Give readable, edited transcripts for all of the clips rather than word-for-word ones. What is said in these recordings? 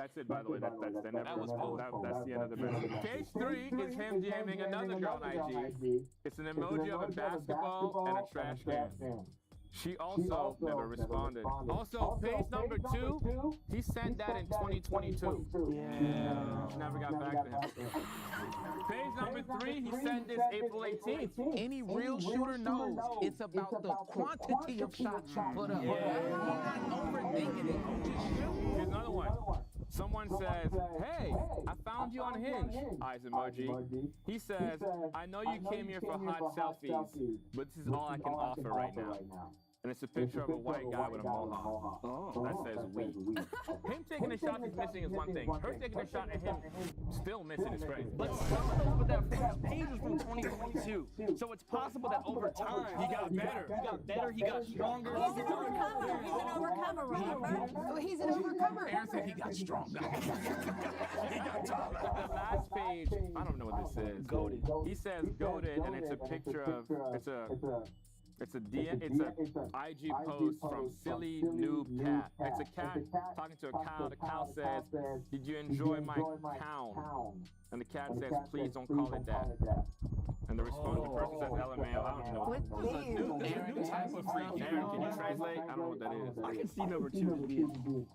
That's it, by the way. That's the end of That was cool. That's the end of the message. Page 3 is him DMing another girl on IG. It's an emoji of a basketball and a trash can. She also never responded. Also, page number 2, he sent that in 2022. Yeah. She never got back to him. Page number 3, he sent this April 18th. Any real shooter knows it's about the quantity of shots you put up. You're not overthinking it. You just shoot. Here's another one. Someone says, hey, I found you on Hinge. Eyes emoji. He says, I know you came here for hot selfies, but this is all I can offer right now. And it's a picture of a white guy with a mohawk. That says we. Him taking a shot he's missing is one thing. Her taking a shot at him still missing is crazy. But some of those, but that first page was from 2022. So it's possible that over time he got better. He got better. He got stronger. He's an overcomer. He's an overcomer, remember? He's an overcomer. Aaron said he got stronger. He got taller. The last page, I don't know what this is. Goated. He says goated, and it's a picture of, it's a IG post from Silly Noob Cat. It's a cat talking to a cow. The cow says, did you enjoy my town? And the cat says, please don't call it that. And the person says LMAO. I don't know. With these. New type of freak. Aaron, can you translate? I don't know what that is. I can see number 2.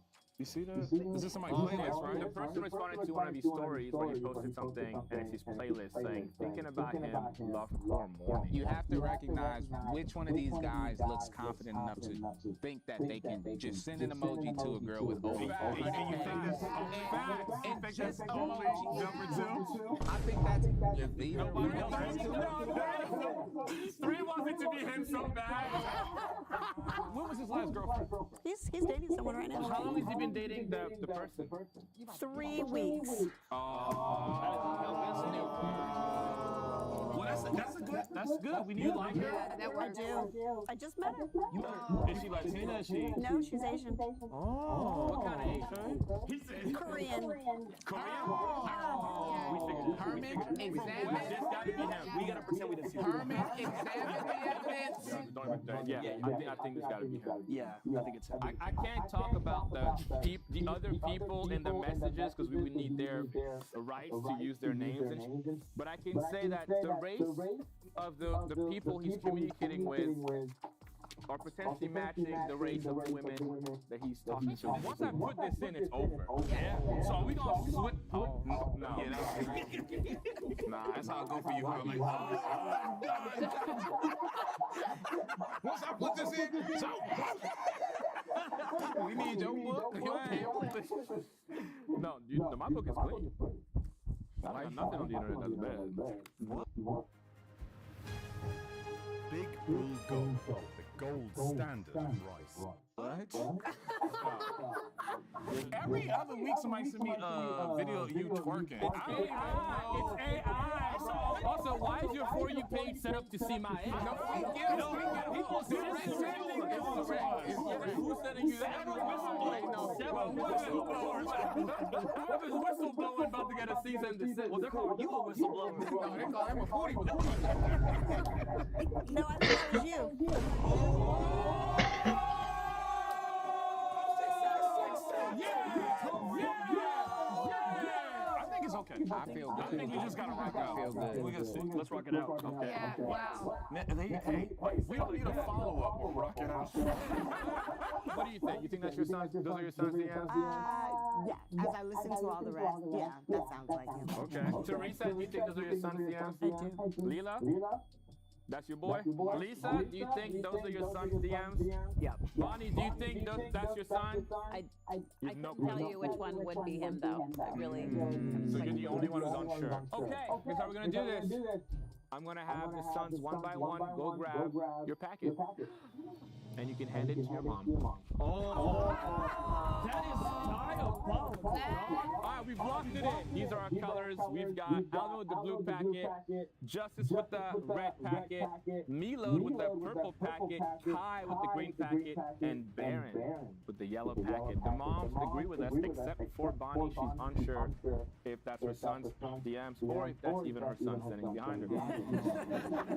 You see that? Is this somebody's playlist, right? The person responded to one of these stories when he posted something, and it's his playlist saying, thinking about him, love for morning. You have to recognize which one of these guys looks confident enough to think that they can just send an emoji to a girl with OD. And you think this And just emoji number 2? I think that's either Three wants it to be him so bad. When was his last girlfriend? He's dating someone right now. How long has he been dating the person? 3 weeks. Well, that's good. We need like her. That I do. I just met her. Is she Latina? Is she? No, she's Asian. What kind of Asian? He said Korean. We figured Herman, examine. this got to be him. We gotta pretend we didn't see it. Herman, examine the evidence. I think this got to be him. Yeah, I think it's him. I can't talk about the other people in the messages because we would need their rights to use their names, but I can say that the race of the people he's communicating with are potentially matching the race of the women that he's talking to. Once I put this in, it's over. Yeah. So are we gonna switch? No. Yeah, Nah, that's how it go for you. I'm like, oh, God. Once I put this in, it's over. We need your book. No, my book is clean. I got nothing on the internet that's bad. Big Bull Gold, the gold standard of rice. What? Every other week somebody send me a video of you twerking. I don't even know. It's AI. Also, why is your For You page set up to see my age? People who's sending you that? Whoever's whistleblowing about to get a cease and desist. Well, they're calling you a whistleblower. No, they call him a 40. No, I think that was you. I think it's okay. I feel good. I think we just gotta rock out. I feel good. We gotta see. Let's rock it out. Okay. Yeah, wow. Hey, we don't need a follow-up. We'll rock it out. What do you think? You think that's your son? Those are your son's DMs? Yeah, as I listen to all the rest, yeah, that sounds like him. Okay. Teresa, do you think those are your son's DMs? I do. Lila? That's your boy? Lisa, do you think those are your son's DMs? Yeah. Bonnie, do you think that's your son? I You have no couldn't tell clue. you which one would be him, though. I really. So you're the only one who's unsure. Okay, here's how we're gonna do this. I'm gonna have the sons one by one go grab your packet. And you can hand it to your mom. Oh, that is diabolical. All right, we've locked it in. These are our colors. We've got Alvin with the blue packet, Justice with the red packet, Milo with the purple packet, Kai with the green packet, and Baron with the yellow packet. The moms agree with us, except for Bonnie. She's unsure if that's her son's DMs or if that's even her son standing behind her.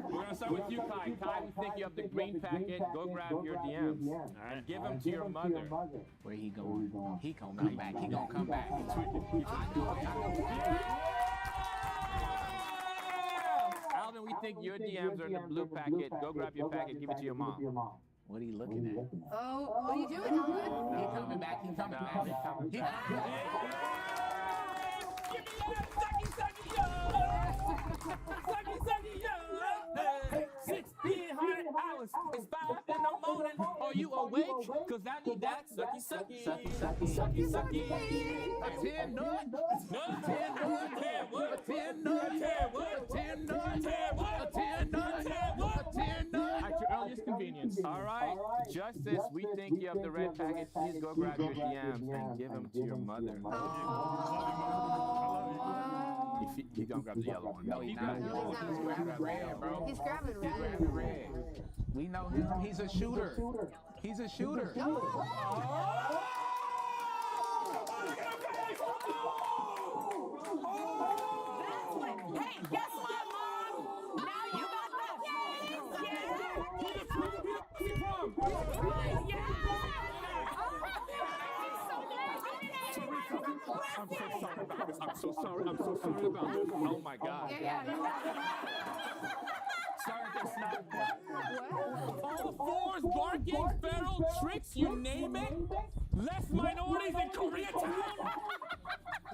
We're gonna start with you, Kai. Kai, we think you have the green packet. Go grab your DMs and give them to your mother. Where he going? He gonna come back. He gonna come back. Alvin, we think your DMs are in the blue packet. Go grab your packet. Give it to your mom. What are you looking at? Oh, what are you doing, Alvin? He coming back. He coming back. He coming back. Sucky, sucky, yo! 1600 hours. It's 5 in the morning. Are you awake? Cause I need that sucky, sucky. Sucky, sucky, sucky, sucky. A 10 nut. No. 10 nut. 10 what? 10 nut. 10 what? 10 nut. 10 what? 10 nut. 10 what? 10 nut. At your earliest convenience. All right. Justice, we think you have the red packet. Please go grab your DMs and give them to your mother. He's gonna grab the yellow one. No, he's not. He's grabbing red, bro. He's grabbing He's red. grabbing red. We know him. He's a shooter. He's a shooter. Hey, guess what, Mom? Now you got that. I'm so sorry about this. Oh my God. Sorry, that's not. All fours, barking, feral, tricks, you name it. Less minorities in Koreatown.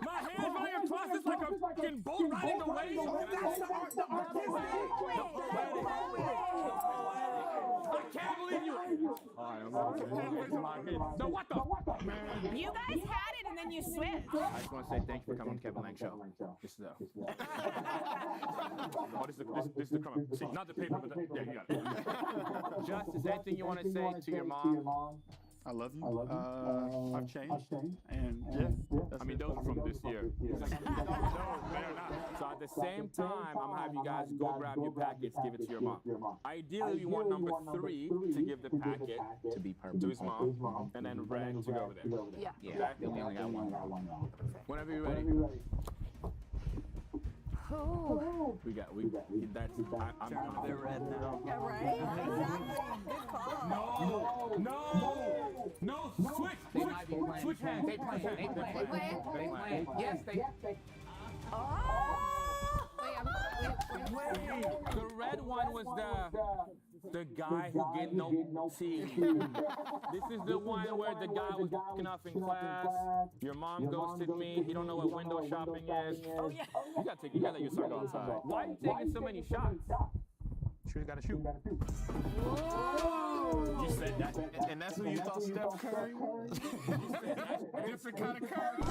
My hands on your crosses like a fucking bull riding the wave. That's the artistic. I can't believe you. No, what the? You guys had it and then you switched. I just want to say thank you for coming on Kevin Lang Show. This is oh, this is the crumb. See, not the paper, but there you got it. Justice, anything you want to say to your mom? I love you. I've changed. And yeah. I mean, those are from this year. No, they're not. So at the same time, I'm gonna have you guys go grab your packets, give it to your mom. Ideally, we want number 3 to give the packet To be purple. to his mom, and then red to go over there. Yeah. Yeah, we only got one. Whenever you're ready. Oh. That's, I'm They're red now. Yeah, right? Exactly. Good call. No, switch. They might be playing. Switch hands. They playing. They playing. They playing? They playing. Yes, they. Oh. Wait. The red one was the guy who get no teeth. This is the one where the guy was fucking off in class. Your mom ghosted me. He don't know what window shopping is. Oh yeah. You gotta let your son go outside. Why are you taking so many shots? Sure, you gotta shoot. You said that. And that's what you thought Steph Curry was? You said that. Different kind of Curry.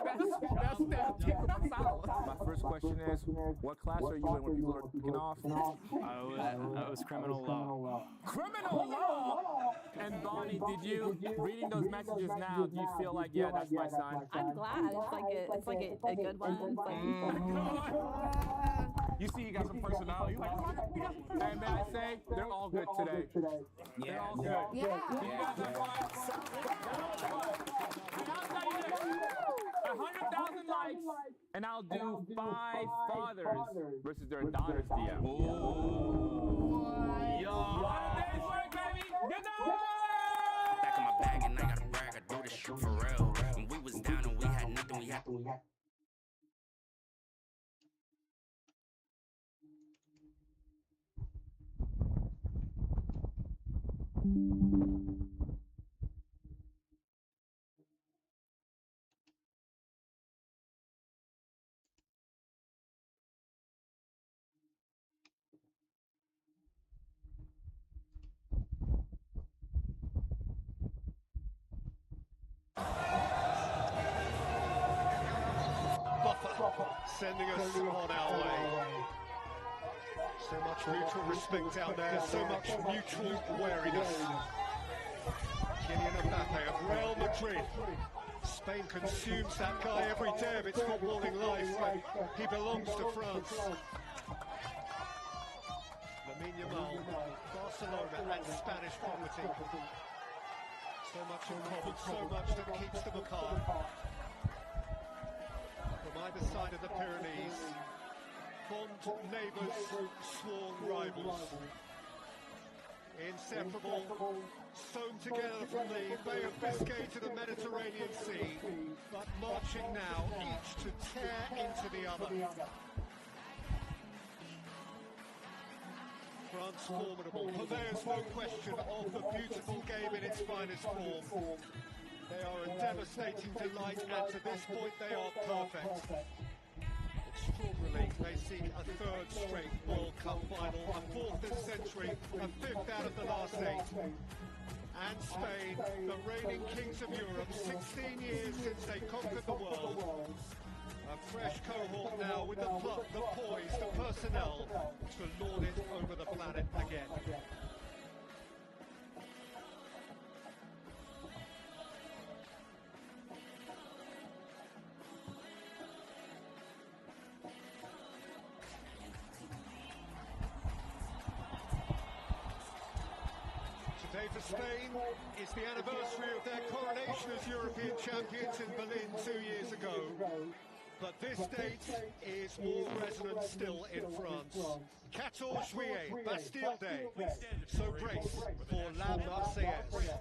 That's that tickle my soul. My first question is, what class are you in when people are kicking off? I was criminal law. Criminal law! And Bonnie, did you, reading those messages now, do you feel like, yeah, that's my son? I'm glad. It's like a good one. It's like, You see, you got some personality. Like, And may I say, they're all good today. They're all good. Yeah. You guys are fun. And I'll tell you this, 100,000 likes, and I'll do 5 fathers versus their daughters DM. Yo! Day's work, baby! Good night! Back in my bag and I gotta brag, I do this shit for real. When we was down and we had nothing, we had Sending us on our way. So much mutual respect down there, so much mutual wariness. Kylian Mbappe of Real Madrid. Spain consumes that guy every day of its footballing life, but he belongs to France. Lamine Yamal, Barcelona and Spanish property. So much in common, so much that keeps them apart. From either side of the Pyrenees, fond neighbours, sworn rivals. Inseparable, sewn together from the Bay of Biscay to the Mediterranean Sea, but marching now, each to tear into the other. France formidable, for there's no question of the beautiful game in its finest form. They are a devastating delight, and to this point they are perfect. Extraordinarily, they seek a third straight World Cup final, a fourth this century, a fifth out of the last 8. And Spain, the reigning kings of Europe, 16 years since they conquered the world. A fresh cohort now with the pluck, the poise, the personnel to lord it over the planet again. Today for Spain is the anniversary of their coronation as European champions in Berlin 2 years ago. But this date is more resonant still in France. 14 Juillet, Bastille Day. So brace for La Marseillaise.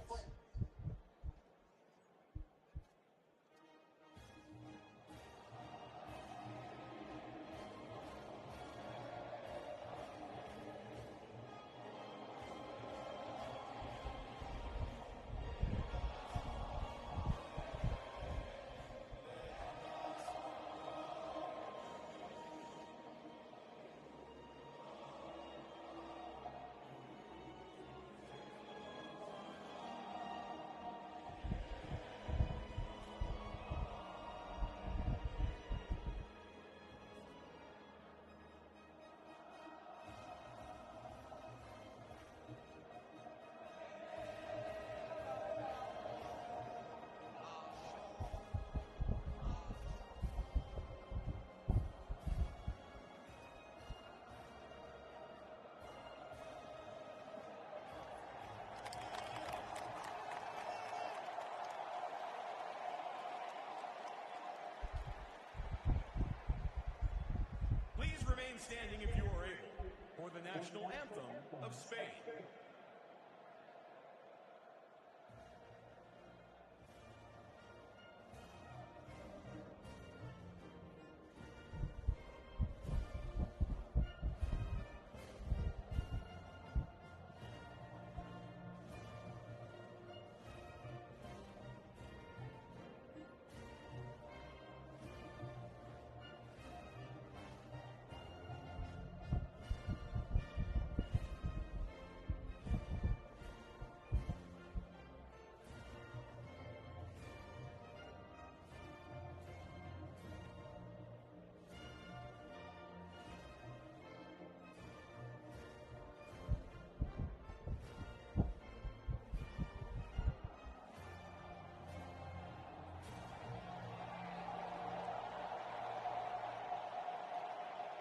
Please remain standing if you are able for the national anthem of Spain.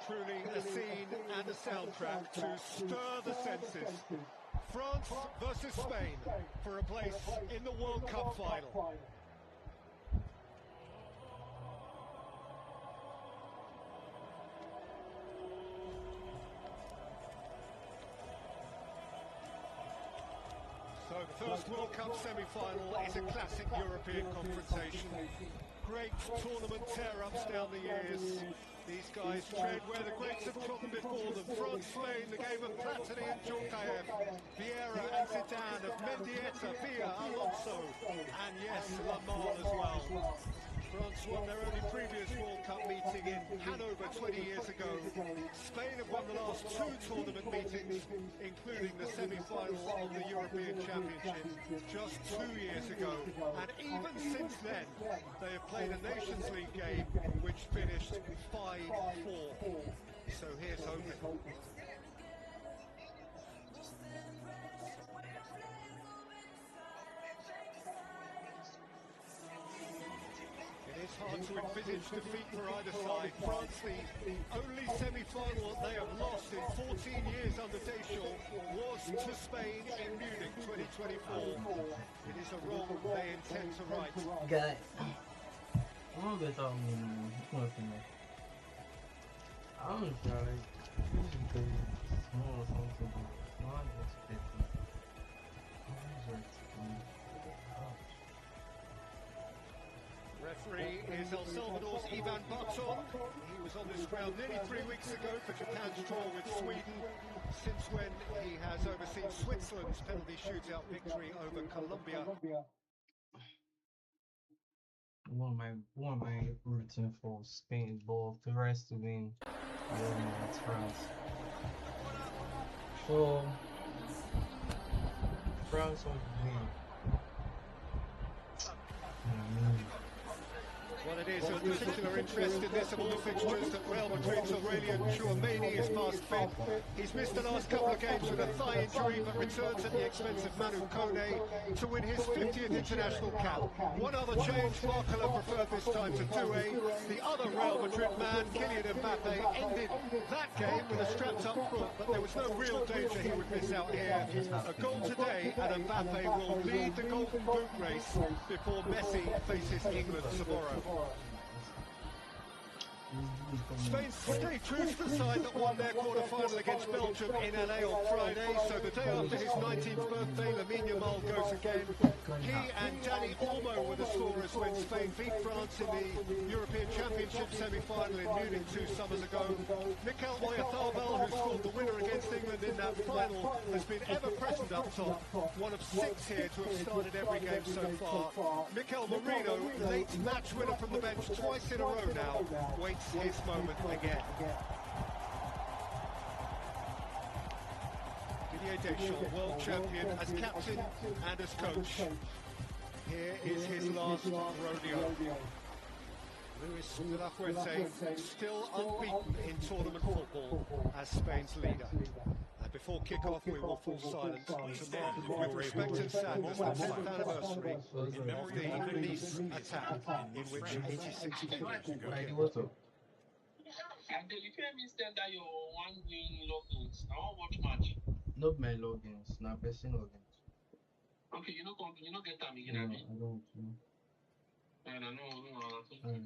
Truly a scene and a soundtrack to stir the senses. France versus Spain for a place in the World Cup final. So the first World Cup semi-final is a classic European confrontation. Great tournament tear-ups down the years. These guys tread where the greats have trodden before them. France, Spain, the game of Platini and Djorkaeff, Vieira and Zidane, of Mendieta, Villa, Alonso, and yes, Lamar as well. France won their only previous World Cup meeting in Hanover 20 years ago. Spain have won the last 2 tournament meetings, including the semi-final of the European Championship just 2 years ago. And even since then, they have played a Nations League game which finished 5-4. So here's hoping. to envisage defeat for either side. France, the only semi-final that they have lost in 14 years under Deschamps was to Spain in Munich 2024. It is a wrong they intend to right. Guys, I'm gonna get out nothing. I'm just like, this is the small something. Not expecting. Referee is El Salvador's Ivan Barton. He was on this ground nearly 3 weeks ago for Japan's draw with Sweden, since when he has overseen Switzerland's penalty shootout victory over Colombia. One of my rooting for Spain, both the rest to win. It's France. So France will win. Well, it is of particular interest in this of all fixtures that Real Madrid's Aurelien Tchouameni is past fit. He's missed the last couple of games with a thigh injury, but returns at the expense of Manu Kone to win his 50th international cap. One other change, Barcola preferred this time to Doué. The other Real Madrid man, Kylian Mbappe, ended that game with a strapped-up foot, but there was no real danger he would miss out here. A goal today, and Mbappe will lead the Golden Boot race before Messi faces England tomorrow. Spain stay true to the side that won their quarter-final against Belgium in LA on Friday, so the day after his 19th birthday, Lamine Yamal goes again. He and Dani Olmo were the scorers when Spain beat France in the European Championship semi-final in Munich 2 summers ago. Mikel Oyarzabal, who scored the winner against England in that final, has been ever present up top, one of 6 here to have started every game so far. Mikel Merino, late match winner from the bench twice in a row now, waits his moment again. Didier Deschamps, world champion as captain and as coach. Here is his last rodeo. Luis de la Fuente, still unbeaten in tournament football as Spain's leader. And before kick-off, we will fall silent to mark with respect and sadness the 10th anniversary in memory of the Nice attack, in which 86 people were killed. You can't instead that your one win logins. I want watch match. Not my logins, now person logins. Okay, you know get them again. No, I don't. No.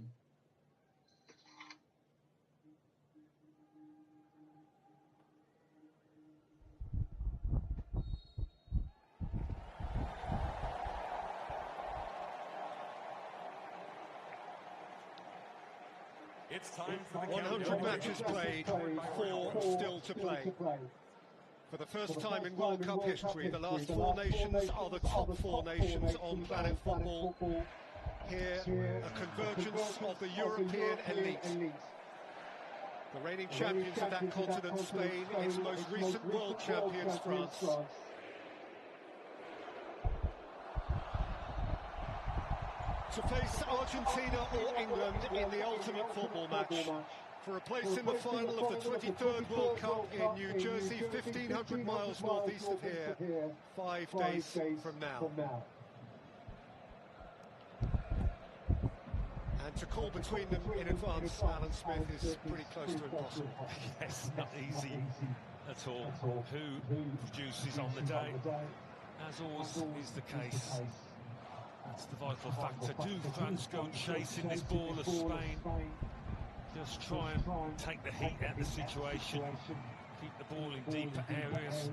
It's time for the 100 matches played, 4 still to play. For the first time in World Cup history, the last 4 nations are the top 4 nations on planet football. Here, a convergence of the European elite. The reigning champions of that continent, Spain, its most recent world champions, France. To face Argentina or England in the ultimate football match. For a place in the final of the 23rd World Cup in New Jersey, 1,500 miles northeast of here, 5 days from now. And to call between them in advance, Alan Smith, is pretty close to impossible. Yes, not easy at all. Who produces on the day, as always is the case. That's the vital factor. Do France go chasing this ball of Spain? Just try and take the heat out of the situation. Keep the ball in deeper areas.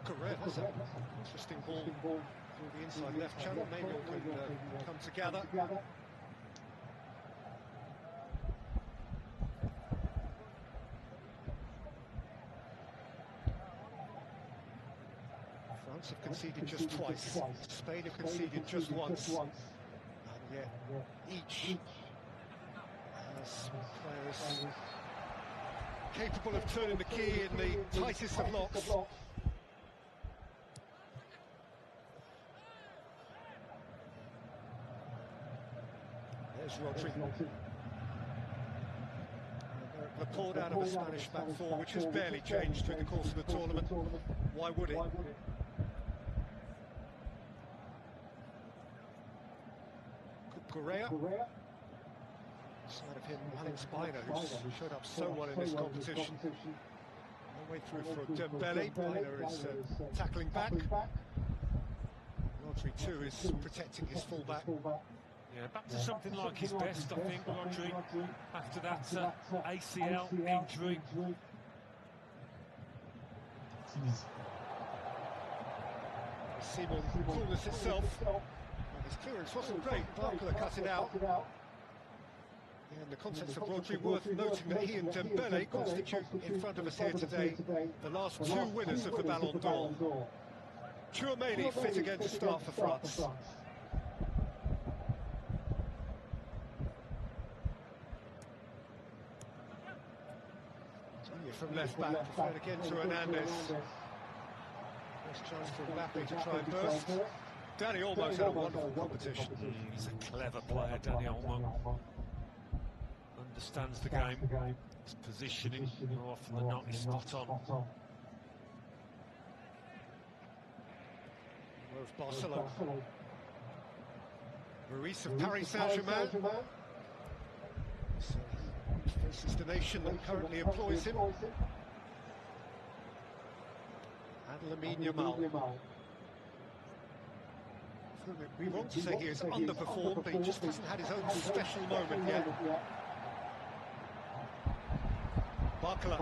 Correct. That's an interesting ball through the inside left channel. Maybe it can come together. France have conceded just twice. Spain have conceded just once. And yet each has players capable of turning the key in the tightest of locks. There's Rodri. They're poured out of a Spanish back four, which has barely changed through the course of the tournament. Why would it? Correa. Side of him, Alex Biner, who's showed up so well in this competition. All the way through for Dembele. Biner is tackling back. Rodri too is protecting his fullback. Yeah, back to something like his best, I think, Rodri, after that ACL injury. Simon coolness itself. His clearance wasn't great. Barkler cut it out. In the context of Rodri, worth noting that he and Dembele constitute in front of us here today the last two winners of the Ballon d'Or. Tchouaméni fit again to start for France. From left back, preferred again to Hernandez. First chance for Mbappe to try and burst. Dani Olmo's had a wonderful competition. He's a clever player, Dani Olmo. Understands the game. His positioning, more often than not, is spot on. Of Barcelona. Ruiz of Paris Saint-Germain. This is the nation that currently employs him. And Lamine Yamal. It would be wrong to say he has underperformed, but he just hasn't had his own special moment yet. Barkler.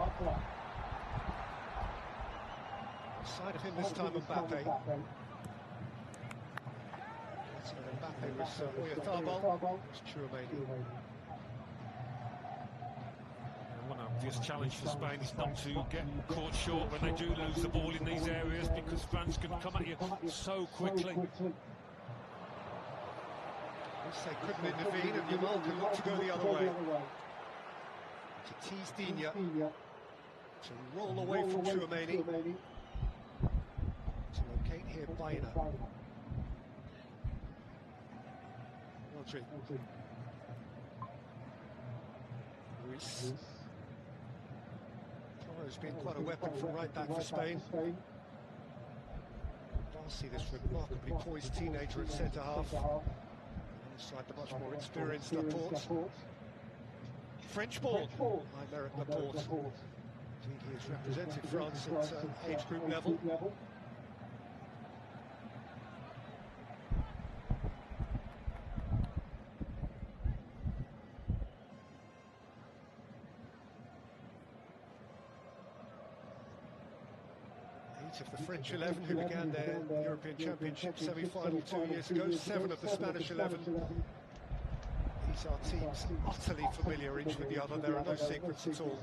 Side of him this time, Mbappe. Mbappe was Oyarzabal. It's Tchouaméni. One obvious challenge for Spain is not to get caught short when they do lose the ball in these areas, because France can come at you so quickly. They couldn't intervene, and Yamal can look to go the other way. To tease Digne. To roll away from Tchouaméni. To locate here Biner. Rodri. Ruiz. Has been quite a weapon from right back for Spain. Barsi, this remarkably poised teenager at centre half. Alongside the much more experienced Laporte. French ball. Aymeric Laporte. Indeed, he has represented France at age group level. Of the French 11 who began their European Championship semi-final 2 years ago, 7 of the Spanish 11. These are teams utterly familiar each with the other, there are no secrets at all.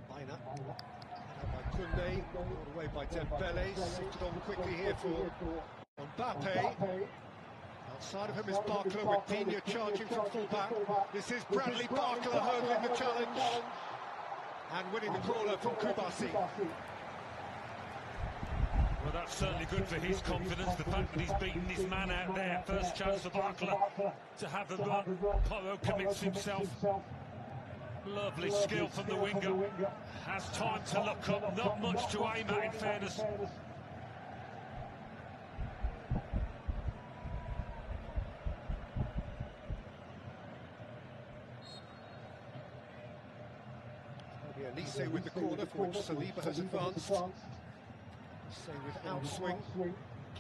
Biner, by Koundé, all the way by Dembele, sifted on quickly here for Mbappe. Outside of him is Barkler with Digne charging from full-back. This is Bradley Barkler hurdling the challenge and winning the corner from Kubasi. Well, that's certainly good for his confidence, the fact that he's beaten his man out there. First chance for Barkler to have the run. Porro commits himself. Lovely skill from the winger. Has time to look up, not much to aim at in fairness. Elise with the corner for which Saliba has advanced. Say with outswing.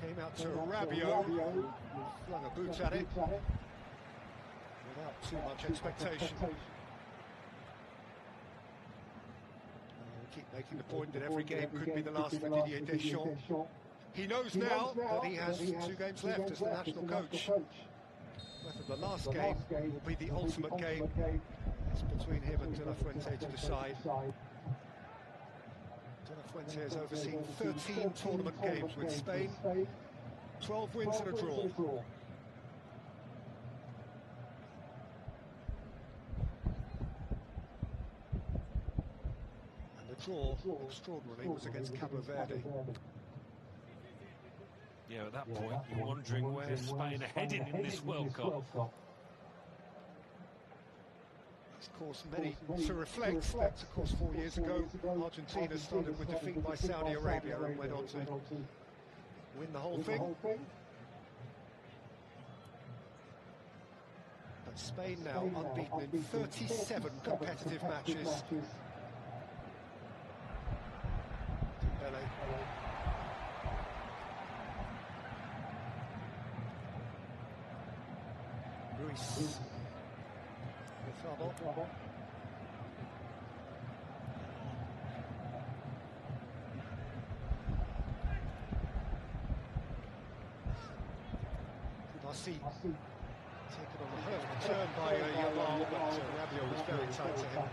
Came out to Rabiot. Flung a boot at it. Without too much expectation. Keep making the point that every game could be the last for Didier Deschamps. He knows now that he has 2 games left as the national coach. Whether the last game will be the ultimate game, it's between him and De La Fuente to decide. De La Fuente has overseen 13 tournament games with Spain, 12 wins and a draw. draw, extraordinarily, was against Cabo Verde. Yeah, at that point, you're wondering where Spain are heading in this World Cup. It's caused many to reflect that, of course, 4 years ago, Argentina started with defeat by Saudi Arabia and went on to win the whole thing. But Spain now unbeaten in 37 competitive matches. Dembele. Ruiz. Gonzalo. Marcy taken on the first turn by Yamal, but Rabiot was very tight to him.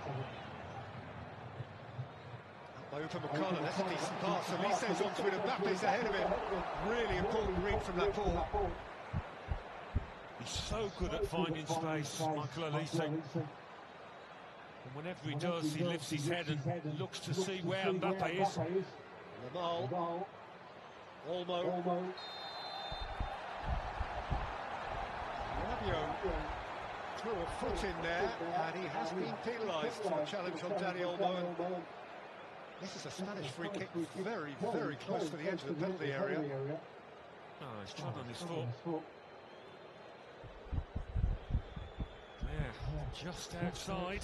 Over for McConnell, that's a decent pass. Elise's onto it, and Mbappe's ahead of him. Really important read from that ball. He's so good at finding space, Michael Elise. And whenever he does, he lifts his head and looks to see where Mbappe is. Lamal. Olmo. Rabiot threw a foot in there, and he has been penalised for a challenge on Dani Olmo. This is a Spanish free kick, very, very close to the edge of the penalty area. Oh, he's trod on his foot. Yeah, just outside.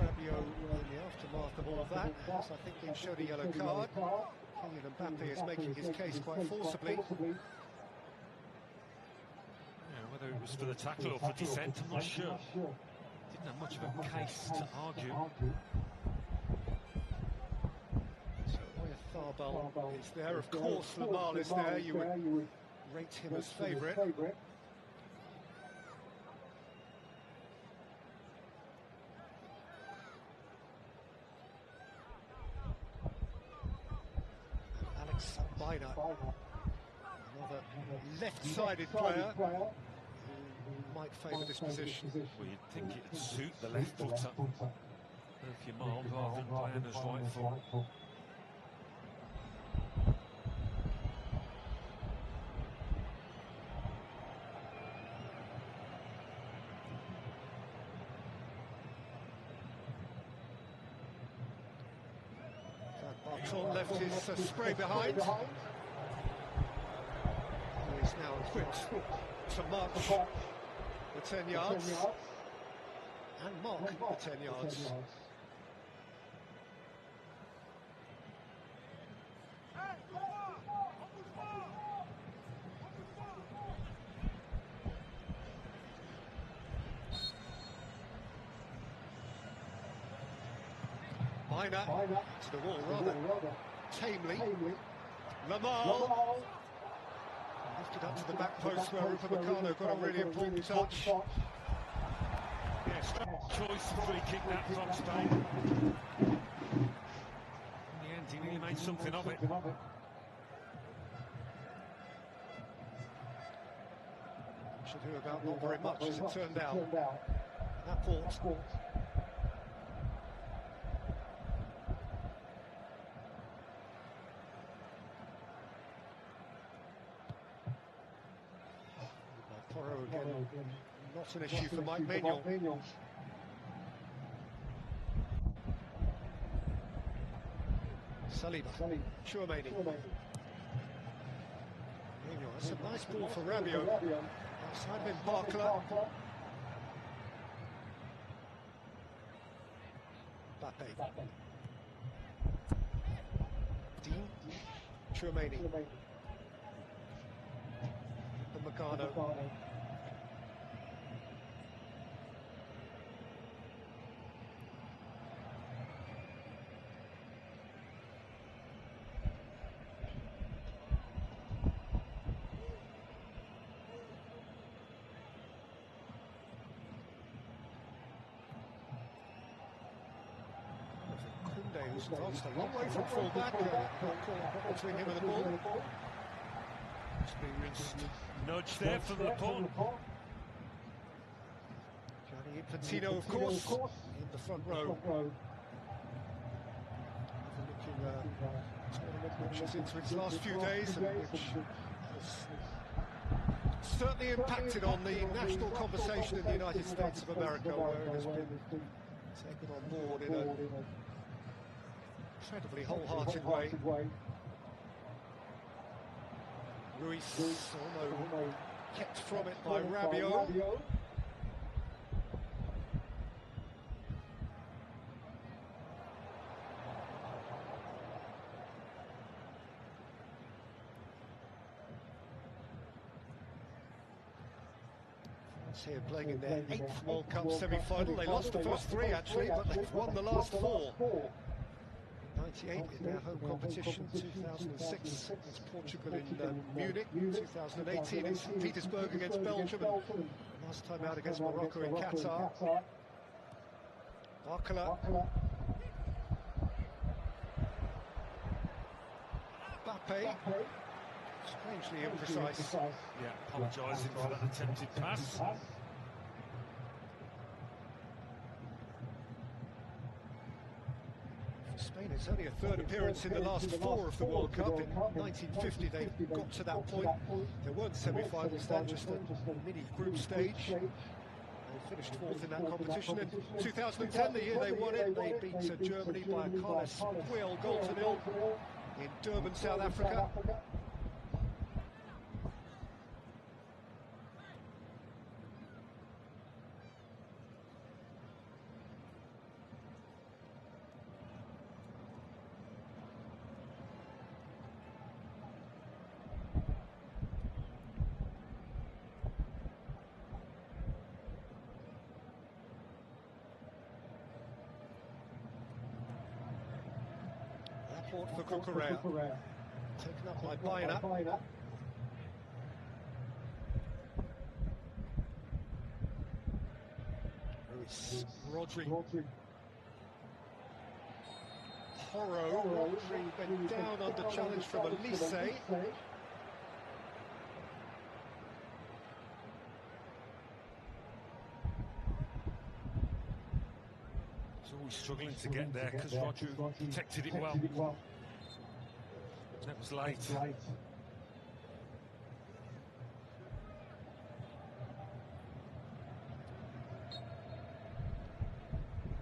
Rabiot in the aftermath of all of that, so I think being showed a yellow card. Kylian Mbappe is making his case quite forcibly. Yeah, whether it was for the tackle or for dissent, I'm not sure. Didn't have much of a case to argue. So Oyarzabal is there, of course. Lamal is there. You would rate him as favourite. Baina, another left-sided player who might favour this position. Well, you'd think it'd suit the left footer, if you're mild, rather than playing as right foot. Barton left his spray behind. He is now equipped to march the 10 yards and mark the 10 yards. Baina to the wall rather tamely. Lamal lifted up to the back post where Upamecano got a really important touch. Yes, choice of free kick that from Spain. In the end, he really made something of it. Should hear about not very much as it turned out. That port. Again, not an issue for Mike Maignan. Saliba, Chouameni. That's a nice ball for Rabiot. Outside of him, Barkla. Mbappe. Dean. Chouameni. Upamecano. He's advanced a long way from full-back, between him and the ball. Experienced nudge there from Lapone. Gianni Infantino, of course, in the front row. Overlooking tournament which is into its last few days and which has certainly impacted on the national conversation in the United States of America, where it has been taken on board in an incredibly wholehearted way. Ruiz, although kept from it by Rabiot. Here playing in their 8th World Cup semi-final. They lost the first 3 actually, but they've won the last 4. 98 in their home competition, 2006 against Portugal in Munich, 2018 in St. Petersburg against Belgium, and last time out against Morocco in Qatar. Barcola. Mbappe. Strangely imprecise. Yeah, apologising for that attempted pass. For Spain, it's only a 3rd appearance in the last 4 of the World Cup. In 1950, they got to that point. There weren't semi-finals then, just a mini group stage. They finished 4th in that competition. In 2010, the year they won it, they beat Germany by a Carles Puyol goal to 0 in Durban, South Africa. For Cucurella, taken up by Baena. Ruiz, Rodri. Porro, Rodri went down under challenge from Elise. He's always struggling to get there because Roger detected it well. That was late.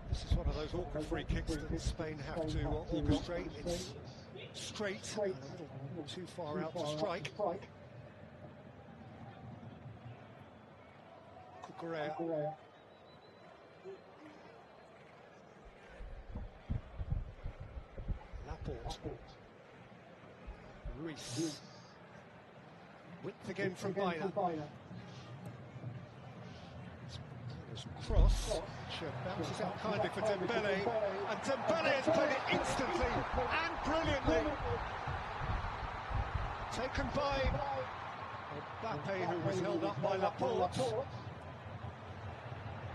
This is one of those awkward free kicks that Spain have to orchestrate. It's straight and a little too far out to strike. Cucurella. Laporte. Ruiz. Width again from Baena. Cross, which bounces out kindly for Dembele, and Dembele has played it instantly and brilliantly. Taken by Mbappe, who was held up by Laporte.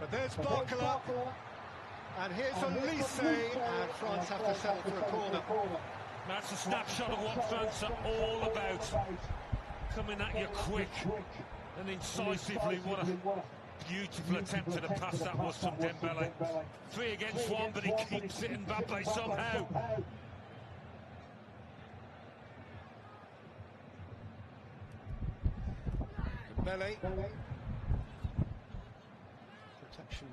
But there's Barcola, and here's Elise, and France have to settle for a corner. That's a snapshot of what France are all about. Coming at you quick and incisively. What a beautiful attempt at a pass that was from Dembele. 3 against 1, but he keeps it in Mbappe somehow. Dembele. Protection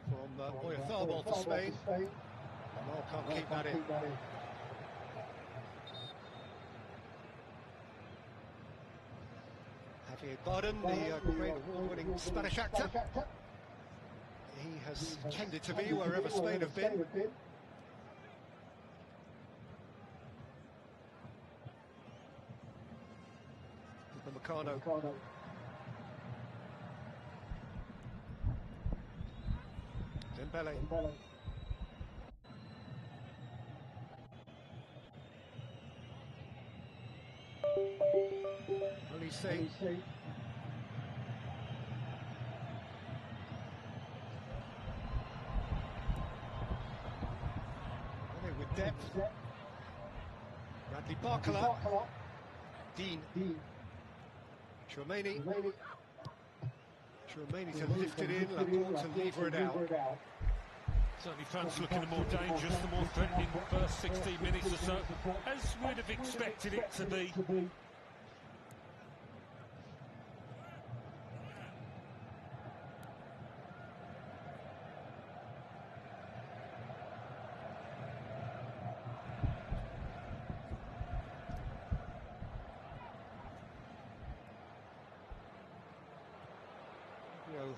from Oyarzabal for Spain. Lamar can't keep that in. Javier Bardem, the great award-winning Spanish actor. He has tended to be wherever Spain have been. Meccano. Dembele. Elise. They depth. Bradley Barkala, Dean, Chouameni to lift it in, Laporte to lever it out. Certainly France looking the more dangerous, the more threatening first 16 minutes or so, as we'd have expected it to be.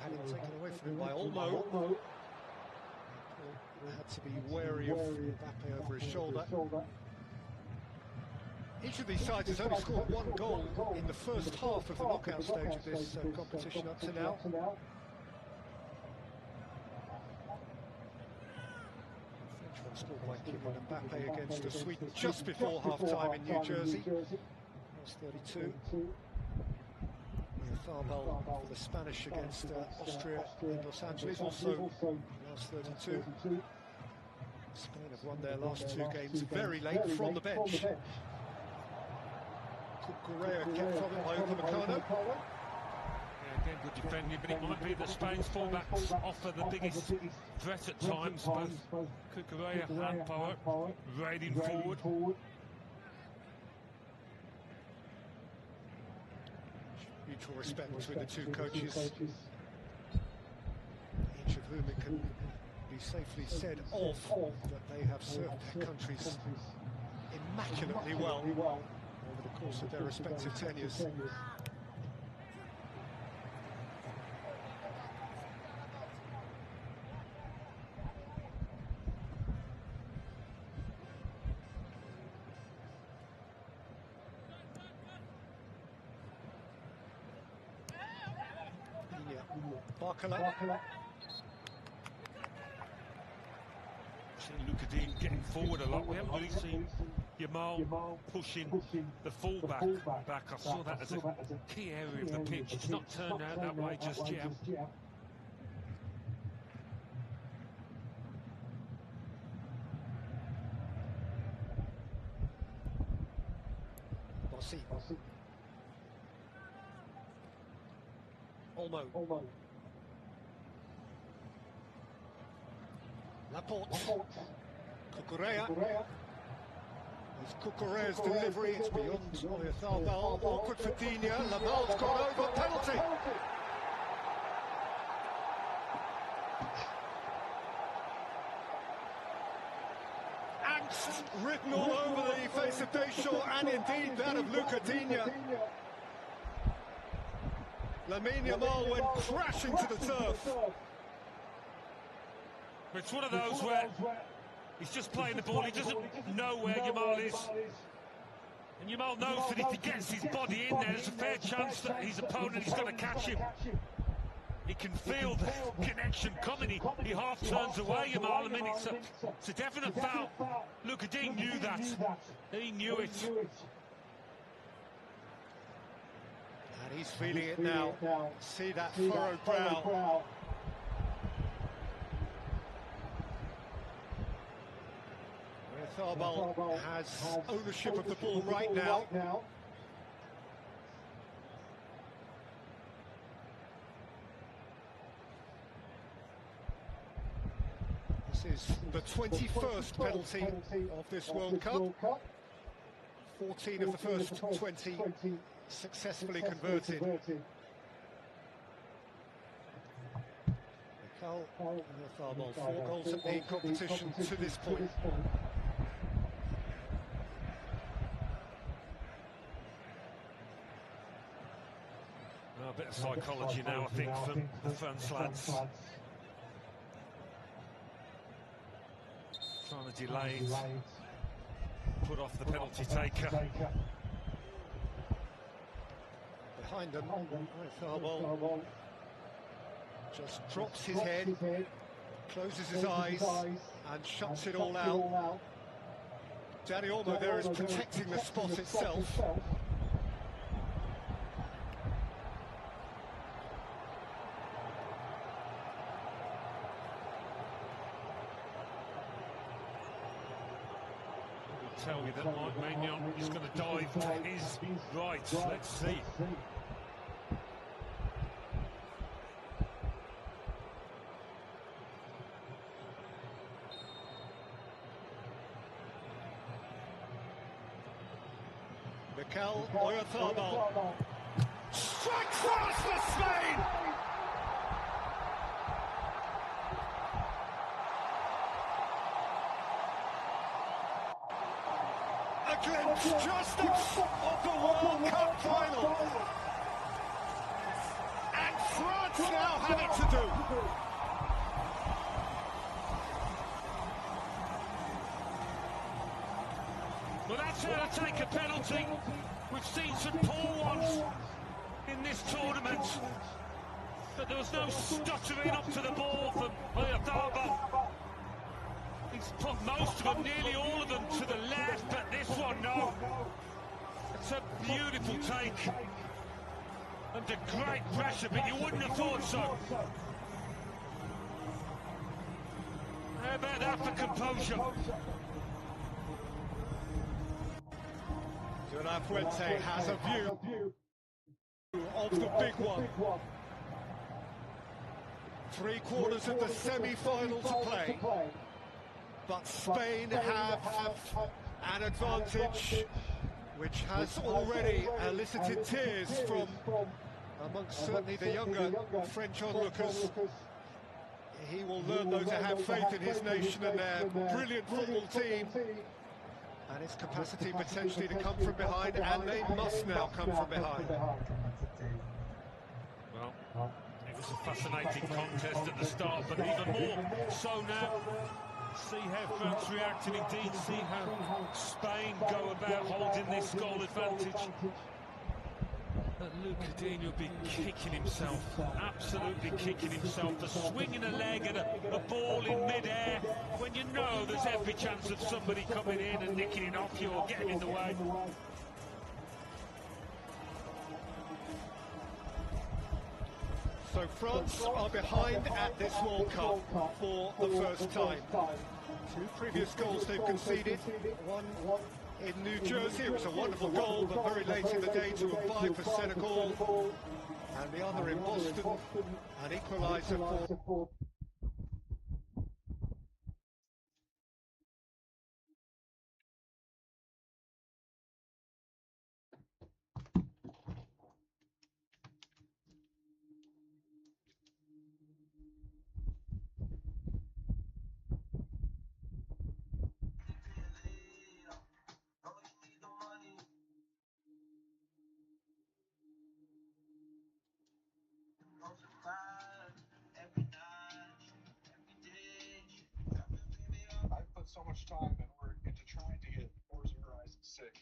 Had him taken away from him by Olmo. Had to be wary of Mbappe over his shoulder. Each of these sides has only scored one goal in the first half of the knockout stage of this competition up to now. French one scored by Kylian Mbappe against the Sweden just before half-time in New Jersey. That's 32. Tharbal for the Spanish against Austria in Los Angeles, also last 32. Spain have won their last two games very late from the bench. Correa kept from it by Upamecano. Yeah, again, good defending, but it might be that Spain's fullbacks offer the biggest threat at times. Both Cucurella and Power raiding forward. Mutual respect between the two coaches, each of whom it can be safely said of that they have served their countries immaculately well over the course of their respective tenures. Barkala. Seen Luka Dean getting forward a lot. We haven't really seen Yamal pushing the fullback back. I saw that as a key area of the pitch. It's not turned out that way just yet. Bossi. Olmo. Laporte. Cucurella. There's Cucurella's delivery, it's beyond Oyarzabal. Awkward for Dina. Lamal's gone over, penalty. Angst written all over the face of Deschamps and indeed that of Luca Dina. Lamine Yamal went crashing to the turf. It's one of those where he's just playing the ball, he doesn't know where Yamal is. And Yamal knows that if he gets his body in there, there's a fair chance that his opponent is going to catch him. He can feel the connection coming, he half turns away, Yamal. I mean, it's a definite foul. Luca Dean knew that. He knew it. And he's feeling it now. See that furrowed brow. Oyarzabal has ownership of the ball right now. This is the 21st penalty of this World Cup. 14 of the first 20 successfully converted. Oyarzabal, 4 goals at the competition to this point. Well, a bit of psychology now, I think, from the France lads. Trying to delay it, put off the penalty taker. Behind them, Oyarzabal just drops his head, closes his eyes and shuts it all out. Dani Olmo there is protecting the spot itself. tell you that Mike Maignan is going to dive to his right. Let's see. Mikel Oyarzabal strikes fast for Spain. A glimpse just of the World Cup final. And France now have it to do. Well, that's how to take a penalty. We've seen some poor ones in this tournament, but there was no stuttering up to the ball from Oyarzabal. He's put most of them, nearly all of them, to the left, but this one, no. It's a beautiful take. Under great pressure, but you wouldn't have thought so. How about that for composure? De La Fuente has a view of the big one. 3/4 of the semi-final to play. But Spain have an advantage which has already elicited tears from amongst certainly the younger French onlookers. He will learn, though, to have faith in his nation and their brilliant football team and its capacity potentially to come from behind, and they must now come from behind. Well, it was a fascinating contest at the start, but even more so now. See how France react, and indeed see how Spain go about holding this goal advantage. But Luca Digne will be kicking himself, absolutely kicking himself for swinging a leg at a ball in mid-air when you know there's every chance of somebody coming in and nicking it off you or getting in the way. So France are behind at this World Cup for the first time. 2 previous goals they've conceded, one in New Jersey. It was a wonderful goal, but very late in the day to a bye for Senegal, and the other in Boston, an equaliser for so much time and work into trying to get Forza Horizon 6.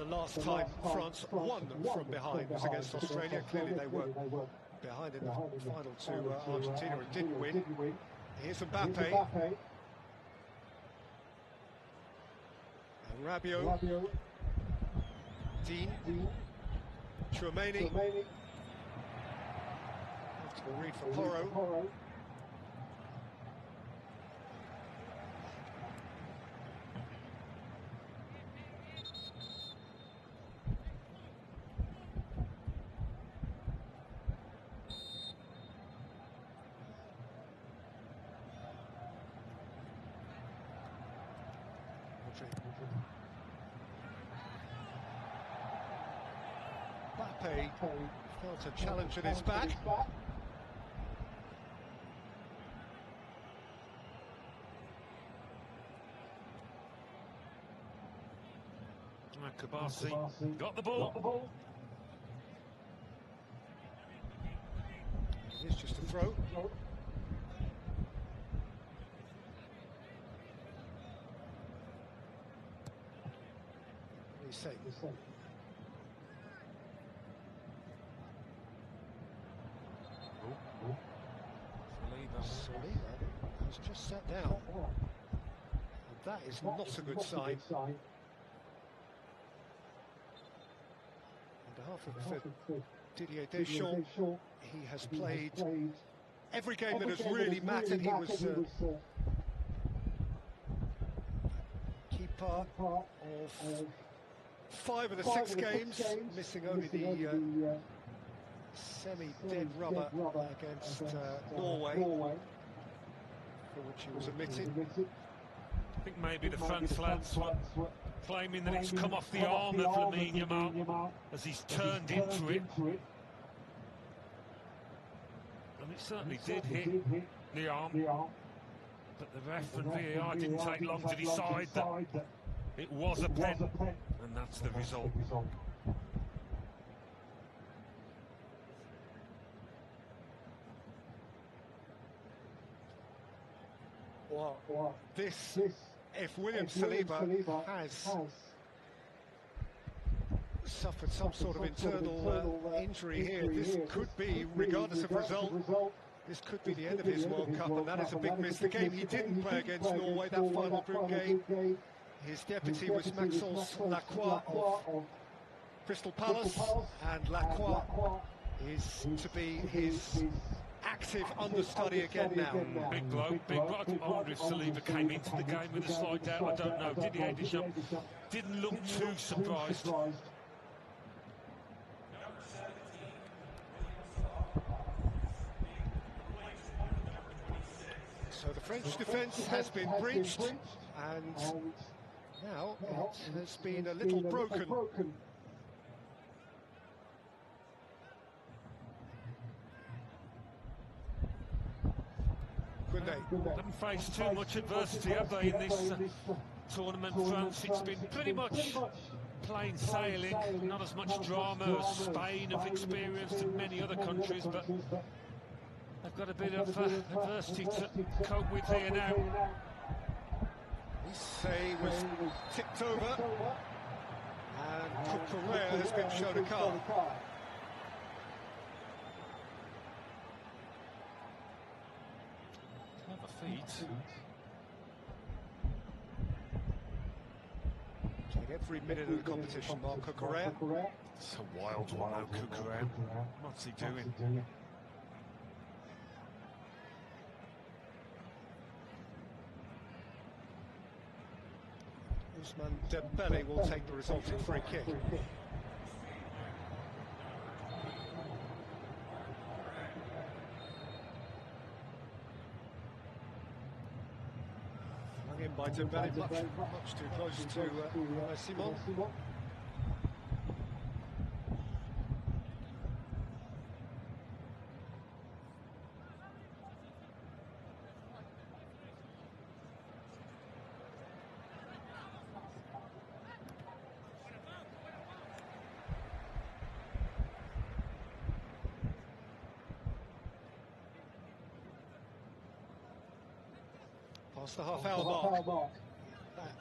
The last time France won from behind was against Australia. Clearly they were behind in the final to Argentina and didn't win. Here's Mbappe. And Rabiot. Dean. Chouameni. Comfortable read for Porro. Mbappe felt a challenge at his back. Kabasi got the ball. It's just a throw. He's safe. Saliba has just sat down. And that is not a good sign. On behalf of Didier Deschamps, he has played every game that has really mattered. He was key part of 5 of the 6 games, missing only the semi-dead rubber against Norway, for which he was omitted. I think maybe the France lads were claiming that it's come off the arm of Lamine Yamal as he's turned into it. And it certainly did hit the arm. But the ref and VAR didn't take long to decide that it was a pen, and that's the result. Well, this, if William Saliba has suffered some sort of internal injury here, this could be, regardless of result, this could be the end of his World Cup, and that is a big miss. The game he didn't play against Norway, that final group game, his deputy was Maxence Lacroix of Crystal Palace, and Lacroix is to be his active understudy again now. Big bloke. I wonder if Saliba came into the game with a slight doubt. I don't know. Didier Deschamps didn't look too surprised. So the French defence has been breached, and now it has been a little broken. Haven't faced too much adversity, have they, in this tournament, France? It's been pretty much plain sailing, not as much drama as Spain have experienced and many other countries, but they've got a bit of adversity to cope with here now. Say was tipped over, and Cucurella has been shown a card. Feet. Playing every minute of the competition, Marc Cucurella. It's a wild one, though, Cucurella. What's he doing? Ousmane Dembele will take the resulting free kick. In by Dembele, much too close to Simon. Past the half-hour mark. That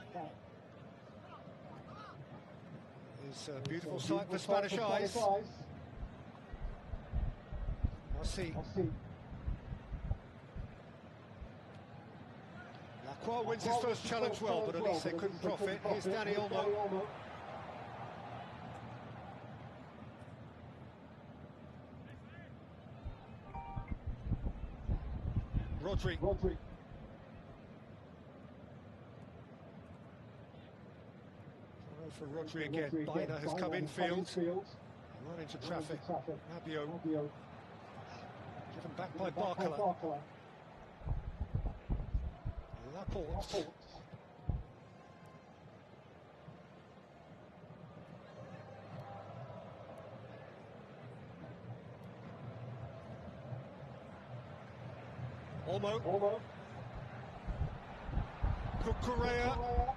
was a beautiful sight for Spanish eyes. Merci. Lacroix wins his first challenge well, but at least they couldn't profit. Here's Danny Olmo. Rodri. For Rodri again. Biner has come infield. Run into traffic. Rabiot. Given back by Barcola. Laporte. Olmo. Cucurella.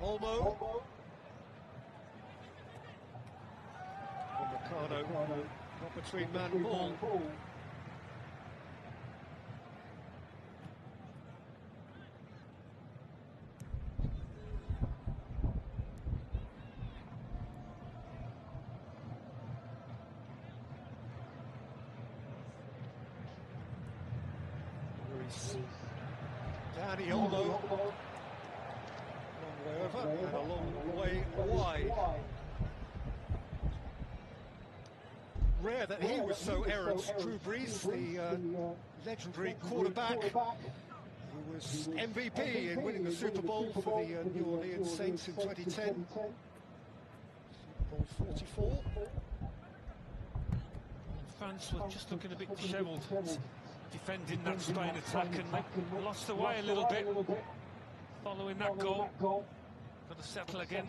Olmo. Ricardo. Not between man and ball. Danny Olmo. Long way over and a long way wide. Rare that he was so errant. Drew Brees, the legendary quarterback, who was MVP in winning the Super Bowl for the New Orleans Saints in 2010. Super Bowl 44. France were just looking a bit dishevelled, defending that Spain attack, and they lost the way a little bit following that goal. Got to settle again.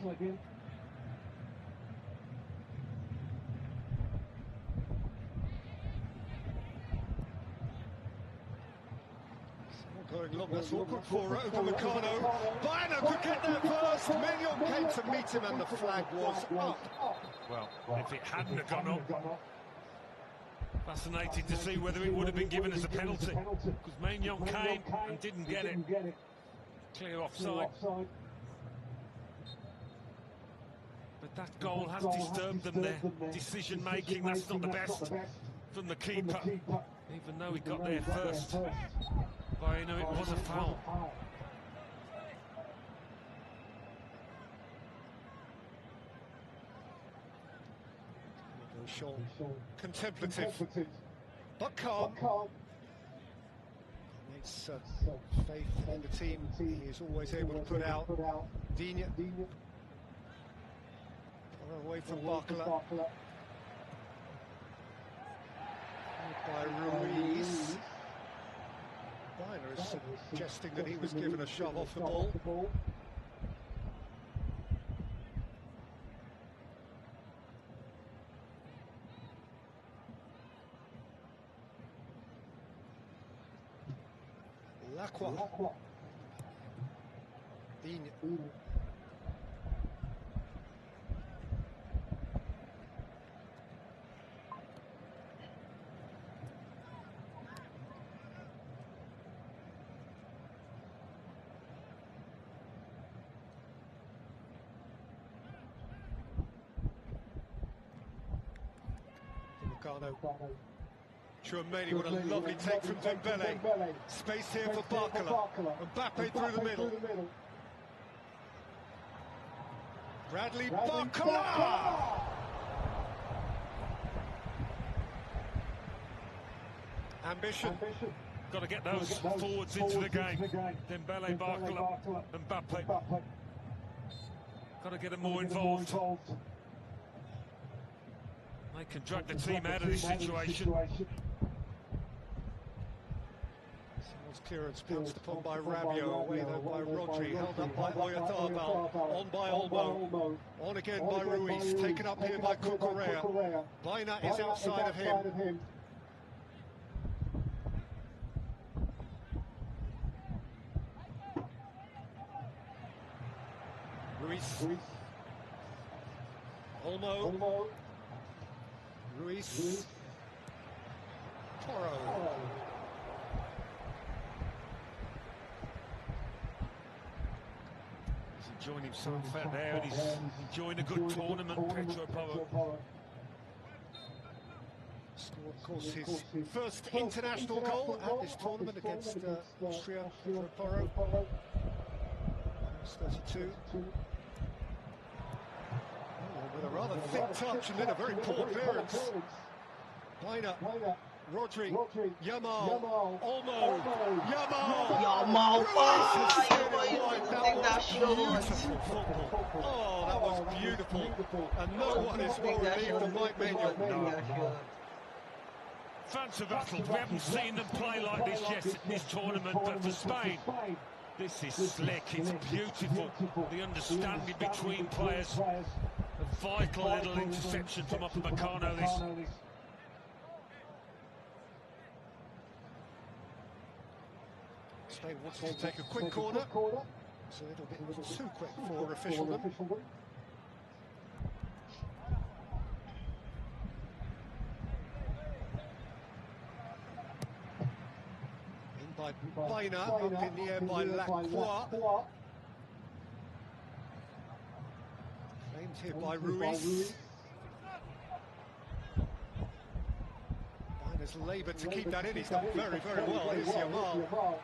Going long, that's awkward for Upamecano. Biner could get there first. Mignon came to meet him and the flag was up. Well, if it hadn't have gone up, fascinating to see whether it would have been given as a penalty, because Mignon came and didn't get it. Clear offside. But that goal has disturbed them, their decision making. That's not the best from the keeper, even though he got there first. I know it was a foul. Contemplative, but calm. It's faith in the team. He is always able to put out Digne. Away from Barcola. By Ruiz. Biner is suggesting that he was given a shove off the ball. Lacroix. Digne. Chouameni, what a lovely take from Dembele. Space here for Barcola. Mbappe through the middle. Bradley Barcola! Ambition. Got to get those forwards into the game. Dembele, Barcola, Mbappe. Got to get them more involved. They can drag the team out of this situation. Someone's clearance pounced upon by Rabiot, away though by Rodri, held up by Oyarzabal, on by Olmo, on again by Ruiz, taken up here by Cucurella. Biner is outside of him. Ruiz. Olmo. Ruiz. Toro. enjoying himself out there, and he's enjoying a good tournament, Petro Porro. Scored, of course, his first international goal at this tournament against Austria, Pedro Porro. 32. With a rather thick touch and then a very poor clearance. Baina, Rodri, Yamal, Olmo, Yamal! That was beautiful football. Oh, that was beautiful. And no one is more relieved than Mike Maignan. No. Fans of Atlas, we haven't seen them play like this yet in this tournament, but for Spain, this is slick, it's beautiful. The understanding between players. A vital little interception from Upamecano, this. Spain wants to take a quick corner. It's a little bit too quick for officialdom. In by Baina, up in the air by Lacroix. Aimed here by Ruiz. Baina's laboured to keep that in. He's done very, very well. Here's Yamal.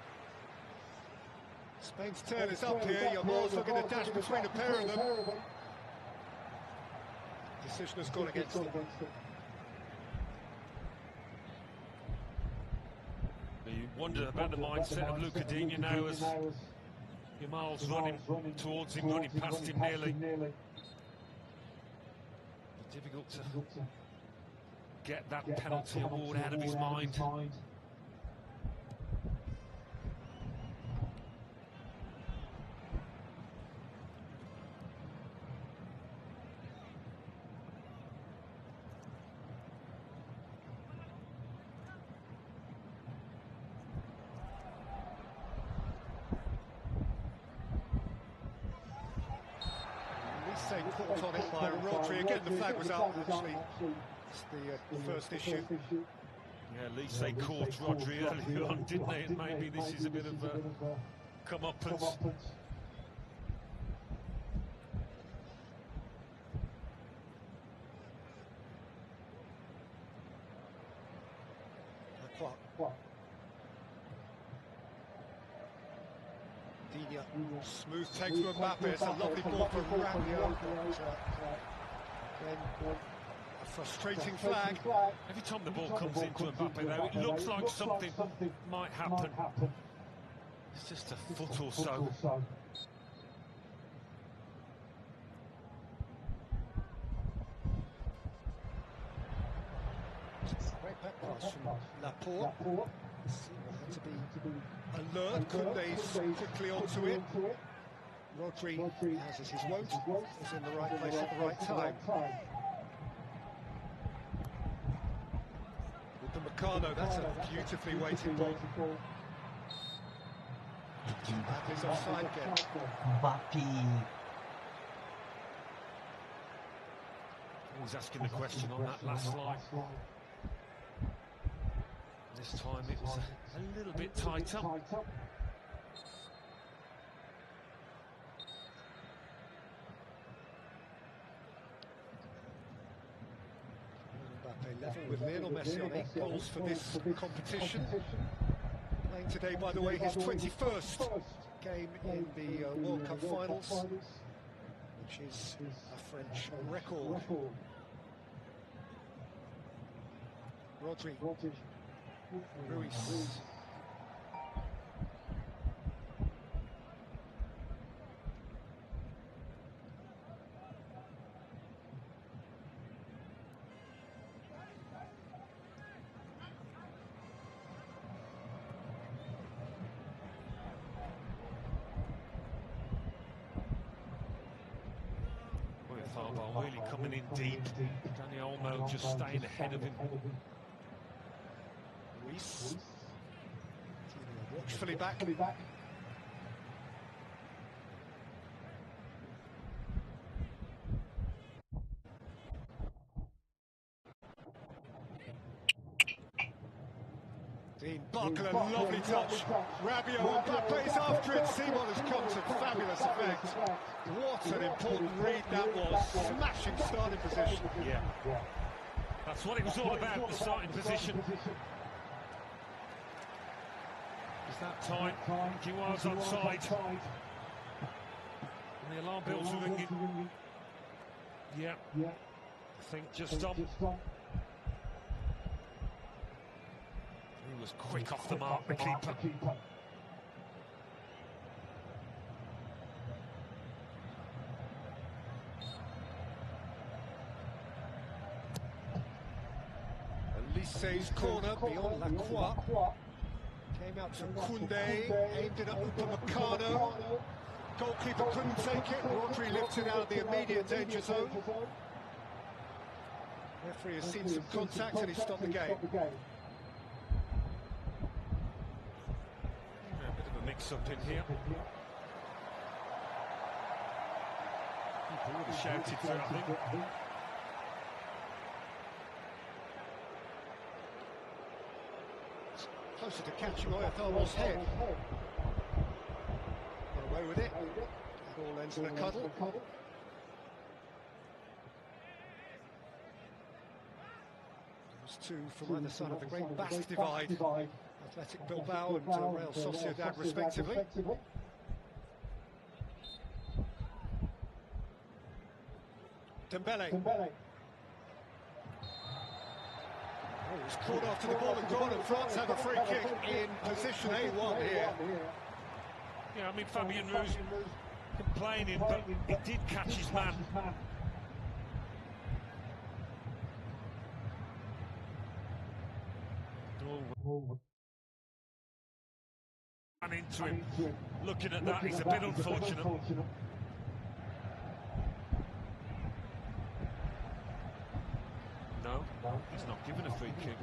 Spain's turn is up here. Yamal's looking to dash between a pair of them. Decision has gone against them. You wonder about the mindset of Luca Digne now as Yamal's running towards him, running past him nearly. Difficult to get that penalty award out of his mind. Caught on it by Rodri. Again, the flag was out, actually. It's the first issue. Yeah, Lise caught Rodri earlier on, didn't they? And maybe this is a bit of a comeuppance. Smooth take to Mbappe. It's a lovely ball for Rabiot. Then a frustrating flag. Every time the ball comes into Mbappe, though, it looks like something might happen. It's just a foot or so. Great back pass from Laporte. Had to be alert, couldn't they? Quickly onto it. Rodri, as is his wont, is in the right place at the right time. With the Meccano, that's a beautifully weighted ball. That is offside again. Always asking the question on that last line. This time it was a little bit tighter. Mbappe level with Lionel Messi on 8 goals for this competition. Playing today, by the way, his 21st game in the World Cup finals, which is a French record. Rodri. Ruiz. Farbo really coming in deep. Dani Olmo just staying ahead of him. Ruiz. Watchfully back. Dean Barker, a lovely lovely touch. Rabiot, Mbappe's after it. Simon has come to fabulous effect. What an important read that was. Smashing starting position. Yeah. That's what it was all about, the starting position. It's that time. He was onside. And the alarm bells are ringing. Yeah. I think just on. He was quick off the mark, the keeper. Elise's corner beyond Lacroix. Came out to Koundé, aimed it at Upamecano. Goalkeeper couldn't take it. Rodri lifted out of the immediate danger zone. Referee has seen some contact and he stopped the game. A bit of a mix-up in here. People would have shouted for it, I think. Closer to catching Oyathar's head. Got away with it. It all ends in a cuddle. Those two from either side of the Great Basque Divide. Athletic Bilbao and Real Sociedad respectively. Dembele. Oh, he's caught after the ball and gone, and France have a free kick in position A1 here. Yeah, I mean, Fabien Ruiz complaining, but he did catch his man. Ran into him. Looking at that, he's a bit unfortunate. No, he's not given a free kick.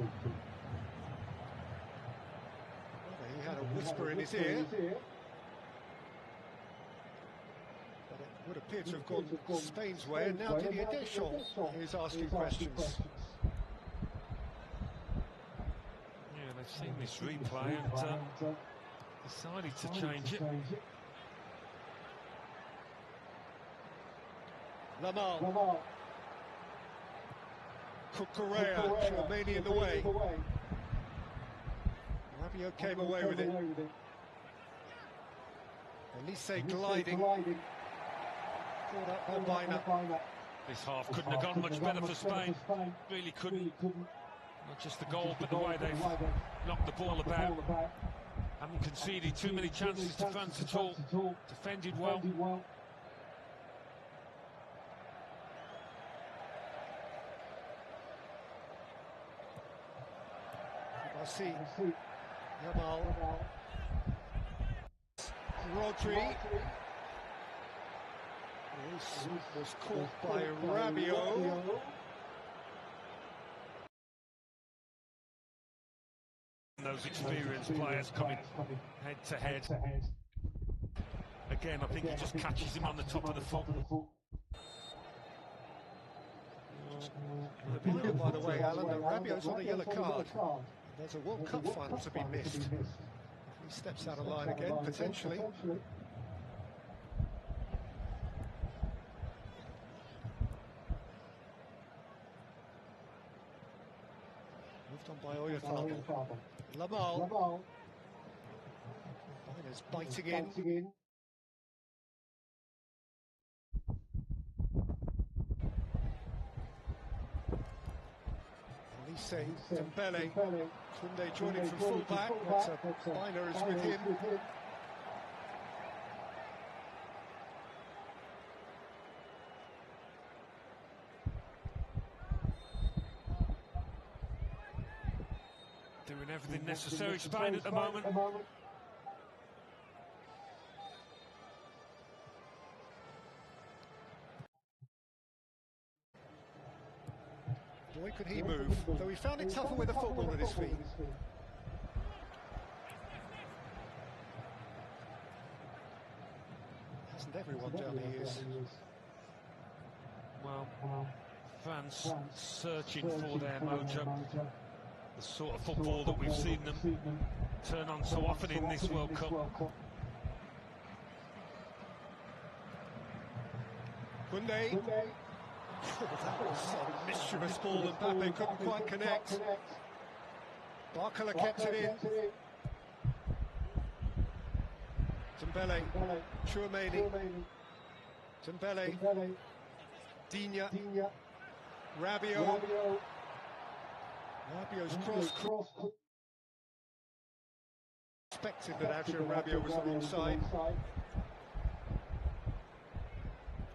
He had a whisper in his ear. But it would appear to have gone Spain's way, and now Didier Deschamps is asking questions. Yeah, they've seen this replay and decided to change it. Lamal. Cucurella, Romania in the way. Rabiot came away with it. Elise gliding. Caught up by Baina. This half couldn't have gone much better for Spain. Really couldn't. Not just the goal, but the way they've knocked the ball about. Haven't conceded too many chances to France at all. Defended well. See Yamal, Rodri was caught by Rabiot. Those experienced players coming head to head. Again, I think he just catches him on the top of the foot. By the way, Alan, Rabiot's on a yellow card. There's a World Cup final to be missed. If he steps out of line again, potentially. Moved on by Oyatharbo. Lamal. Is biting in. Elise, Dembele, Koundé joining from full-back, but Baina is with him. Doing everything necessary, Spain at the moment. Boy, could he move, though he found it tougher with a football at his feet. Hasn't everyone down the years? Well, France searching for their mojo. The sort of football that we've seen them turn on so often in this World Cup. Koundé. Oh, that was a mischievous ball, and Mbappe couldn't quite connect. Barcola kept it in. Dembele, Chouameni, Dembele, Digne, Rabiot. Rabiot's cross. Expected that Adrien Rabiot was the wrong side.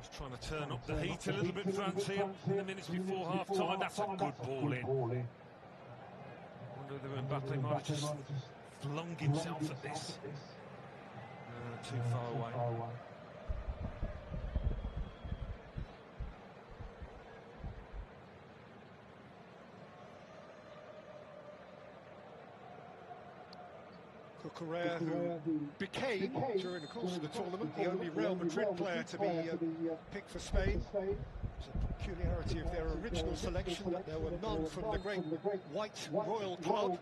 Just trying to turn up the heat a little bit, France here, in the minutes before half-time. That's a good ball in. Wonder whether Mbappe might have just flung himself at this. Too far away. Cucurella, who became, during the course of the tournament, the only Real Madrid player to be picked for Spain. It's a peculiarity of their original selection that there were none from the great white royal club.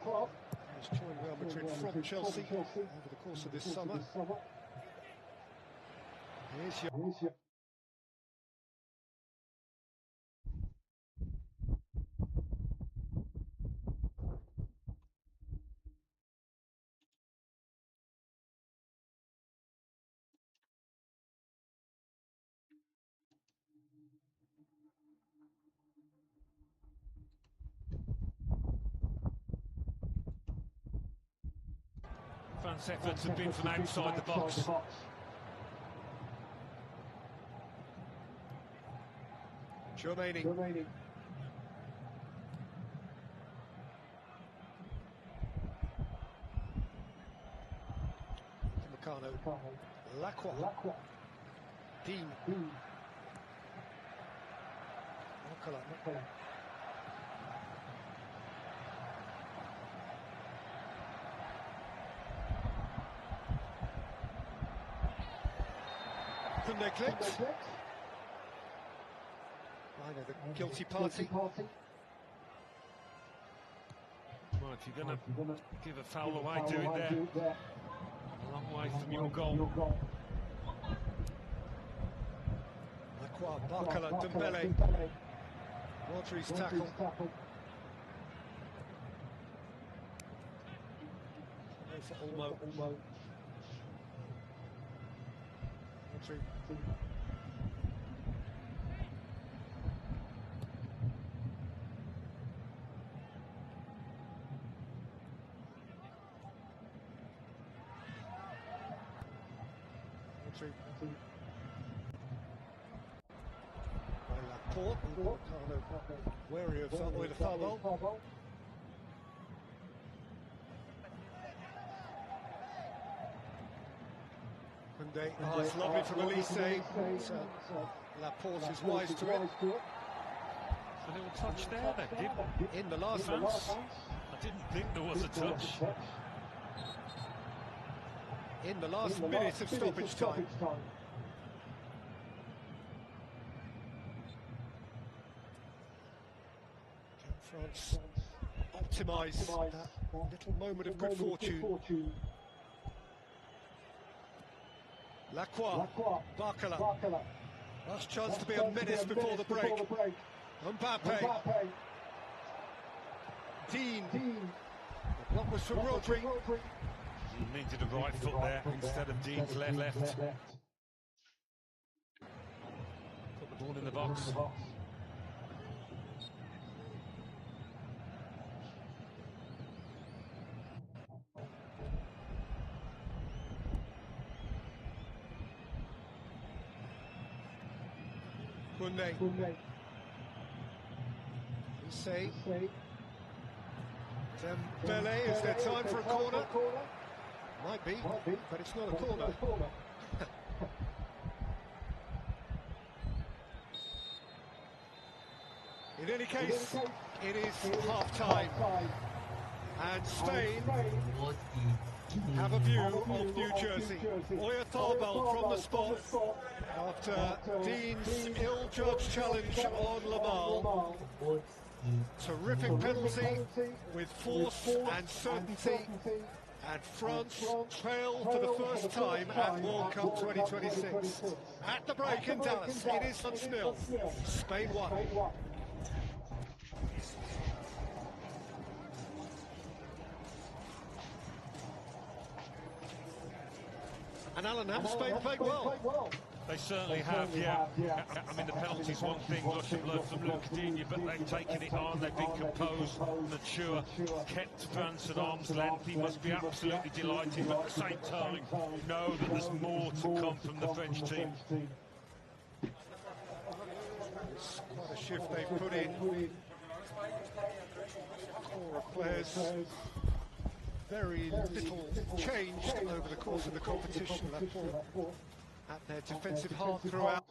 He's joined Real Madrid from Chelsea over the course of this summer. Here's your... France efforts have been from outside the box. Chouameni. Meccano. Lacroix. Dean. Barcola. Koundé clipped. Either the guilty party. Well, if you're going to give a foul away, do it there. A long way from your goal. Lacroix, Barcola, Dembele. Rodri's tackle. No for Olmo. Rodri. Laporte, wary of Oyarzabal. Koundé, oh, it's lovely from Elise. Laporte is wise to it. A little touch there, they did. In the last France. I didn't think there was a touch. In the last minute of stoppage time. Can France optimise that little moment of good fortune? Lacroix, Barcola. Last chance to be a menace before the break. Mbappe. Dean. The block was from Rodri. He needed a right foot there instead of Dean's left. Put the ball in the box. Koundé. Say. Dembele, is there time for a corner? Might be, but it's not a corner. In any case, it is half-time. And Spain have a view of New Jersey. Oyarzabal from the spot after Dean's ill-judged challenge on Lamal. Terrific penalty with force and certainty, And France fail for the first time at World Cup 2026. At the break in Dallas, it is 1-0. Spain 1. And Alan, have Spain played well? They certainly have, yeah. I mean, the penalty's one thing, rush of blood from Lucadinha, but they've taken it on, they've been composed, mature, kept France at arm's length. He must be absolutely delighted, but at the same time, know that there's more to come from the French team. It's quite a shift they've put in. Core of players. Very little changed over the course of the competition at their defensive heart throughout.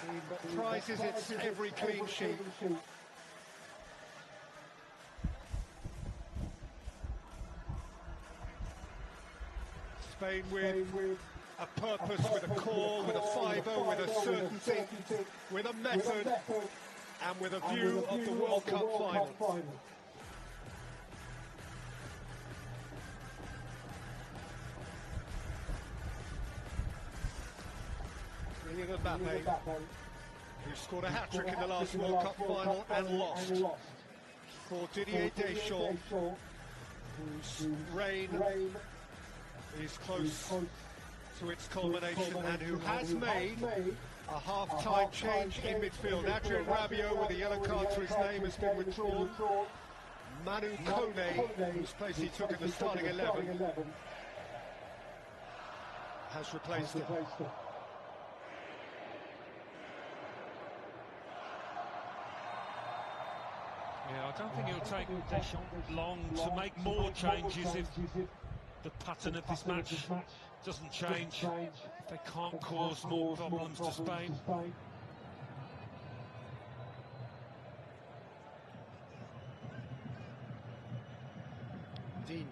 The prize is it's every clean sheet. Spain with a purpose, with a core, with a fibre, with a certainty, with a method, and with a view of the World Cup final. Kylian Mbappe, who scored a hat-trick in the last World Cup final and lost. For Didier Deschamps, whose reign is close to its culmination and who has made a half-time change in midfield. Adrien Rabiot, with a yellow card to his name, has been withdrawn. Manu Kone, whose place he took in the starting 11, has replaced him. Yeah, I don't think it'll take Deschamps long to make more changes if the pattern of this match doesn't change, if they can't cause more problems to Spain. Dean.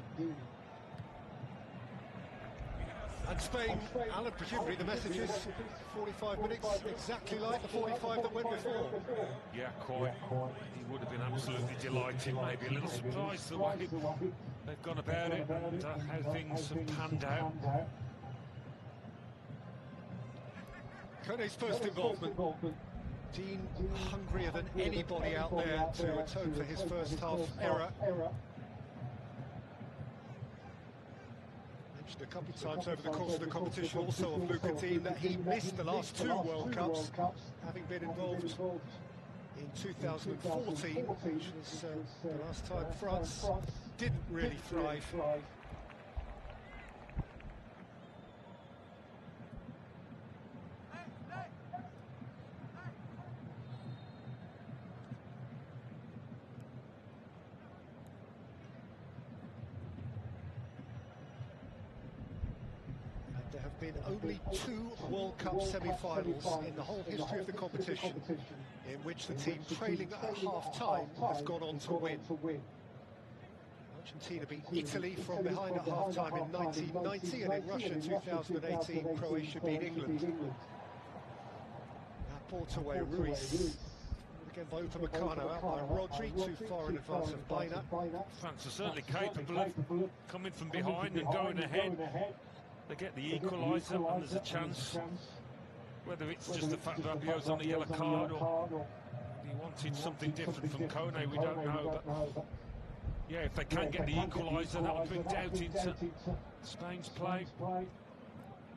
And Spain, Alan, presumably the message is 45 minutes, exactly like the 45 that went before. Yeah, quite. He would have been absolutely delighted, maybe a little surprised the way they've gone about it and how things have panned out. Kone's first involvement. Dean hungrier than anybody out there to atone for his first half error. Mentioned a couple of times over the course of the competition also of Luca Dean that he missed the last two World Cups, having been involved in 2014, which was the last time France didn't really thrive. been only 2 World Cup semi-finals in the whole history of the competition in which the team trailing at half-time has gone on to win. Argentina beat Italy from behind at half-time in 1990, and in Russia 2018, Croatia beat England. That brought away Ruiz. Again by Upamecano, out by Rodri, too far in advance of Baina. France are certainly capable of coming from behind and going ahead. They get the equaliser and there's a chance. Whether it's just the fact that Rabiot's on a yellow card or he wanted something different from Kone, we don't know. But yeah, if they can get the equaliser, that'll bring doubt into Spain's play.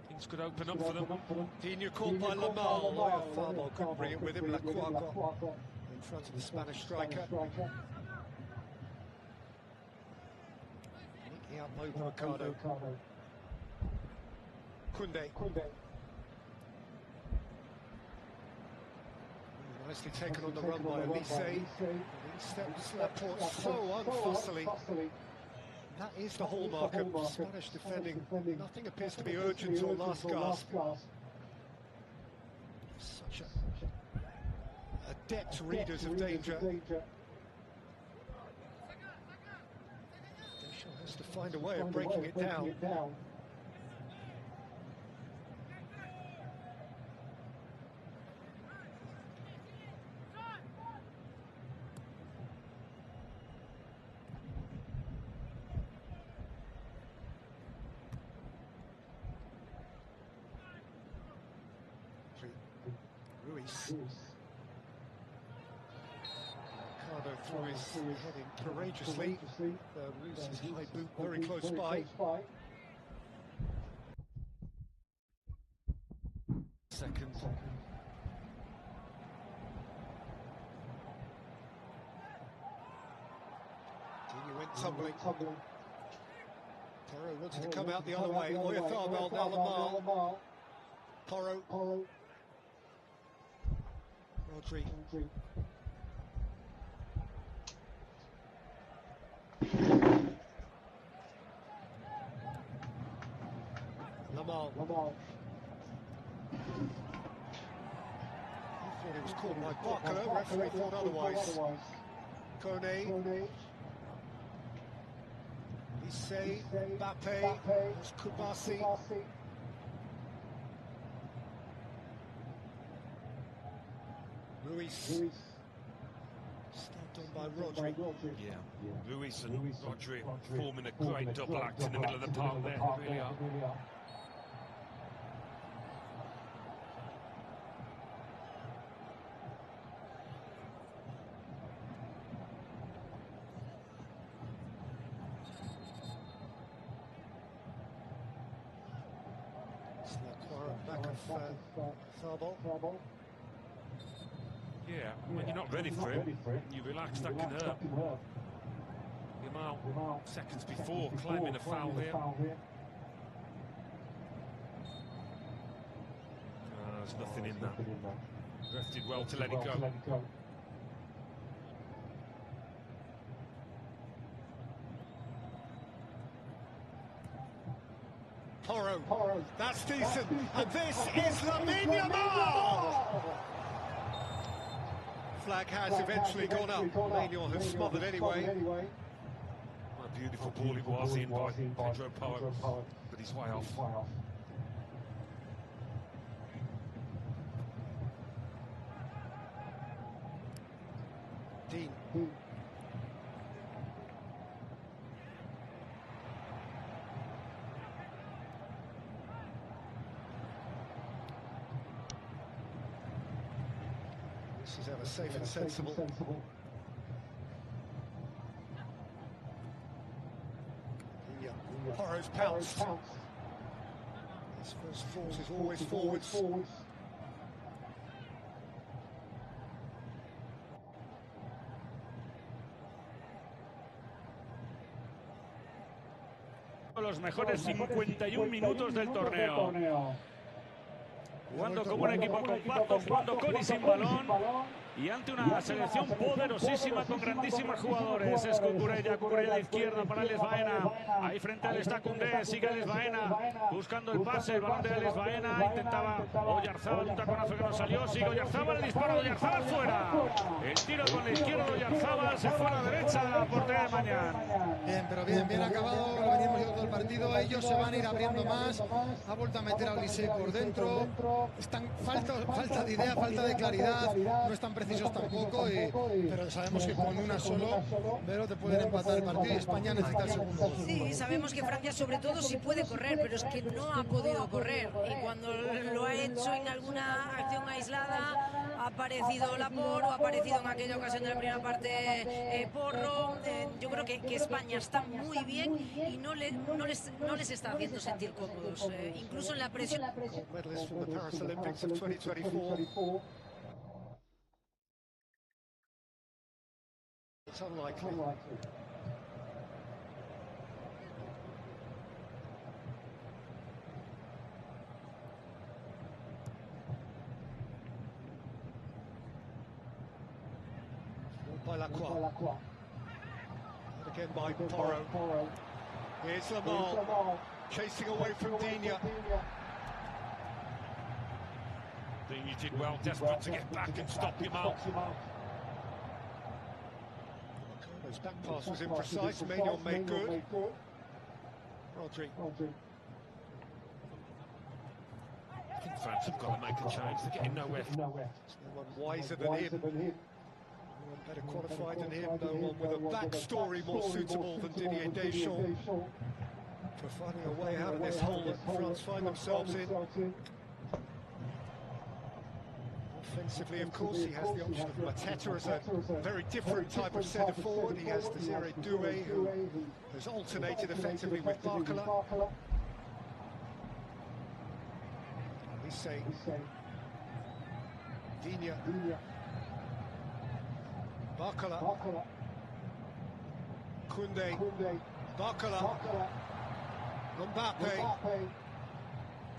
Things could open up for them. Pina caught by Lamal. Lawyer Fabo couldn't bring it with him. Lacroix in front of the Spanish striker. Nicky out by Upamecano. Kunde. Nicely taken on the run by Elise. In steps Laporte so unfussily. That is the hallmark of Spanish defending. Nothing appears to be urgent or last gasp. Such adept readers of danger. Deschamps has to find a way of breaking it down. Ruiz. Ricardo threw his head in courageously. Ruiz's high boot very close by. Second. Dini went tumbling. Porro wanted to come out the other way. Oyarzabal, now Lamal. Porro. Rodri. Lamal. He thought he was caught by Barker. Referee thought otherwise. Kone. Issei. Mbappe. Kubasi. Ruiz. Stabbed on by Rodri. Yeah, Ruiz and Rodri forming a great double act in the middle of the park there. They really are. Back of Thabo. Yeah, when you're not ready for it, you relax, that can hurt. Yamal, seconds before, claiming a foul here. There's nothing in that. Ref did well to let it go. Porro, that's decent, and this is Lamine Yamal! Flag has eventually gone up. Maignan has smothered anyway. What a beautiful ball it was in by Pedro Porro, but he's way off. Dean. This is ever safe and sensible. Porro's pounced. His first thought is always forwards. Los mejores 51 minutos del torneo. Jugando como un equipo compacto, jugando con y sin balón. y ante una selección poderosísima con grandísimos jugadores. Es Cucurella izquierda para Alex Baena. Ahí frente a él está Koundé, sigue Alex Baena buscando el pase, el balón de Alex Baena. Intentaba Oyarzábal, un taconazo que no salió. Sigue Oyarzábal, el disparo de Oyarzábal fuera. El tiro con la izquierda de Oyarzábal se fue a la derecha de la portería de Mañán. Bien, pero bien acabado. Lo venimos viendo todo el partido. Ellos se van a ir abriendo más. Ha vuelto a meter a Olise por dentro. Falta de idea, falta de claridad. No están precisos tampoco. Pero sabemos que con una solo, pero te pueden empatar el partido y España necesita el segundo gol. Sí, sabemos que Francia sobre todo sí puede correr, pero es que no ha podido correr. Y cuando lo ha hecho en alguna acción aislada, ha aparecido Laporte o ha aparecido en aquella ocasión de la primera parte Porro. Yo creo que España está muy bien y no les está haciendo sentir cómodos, incluso en la presión. Medalists from the Paris Olympics of 2024. It's unlikely. By Lacroix. And again by Porro. Here's Lamar chasing away from Digne. Digne did well, desperate to get back and stop him out. His back pass was imprecise, Maignan made good. Rodri. I think France have got to make a change, they're getting nowhere. There's no one wiser than him. No one better qualified than him, no one with a backstory more suitable than Didier Deschamps for finding a way out of this hole that France find themselves in. Offensively, of course, he has the option of Mateta as a very different type of centre-forward. He has Desiré Doué, who has alternated effectively with Barcola. We say Digne, Barcola, Koundé, Barcola, Mbappé,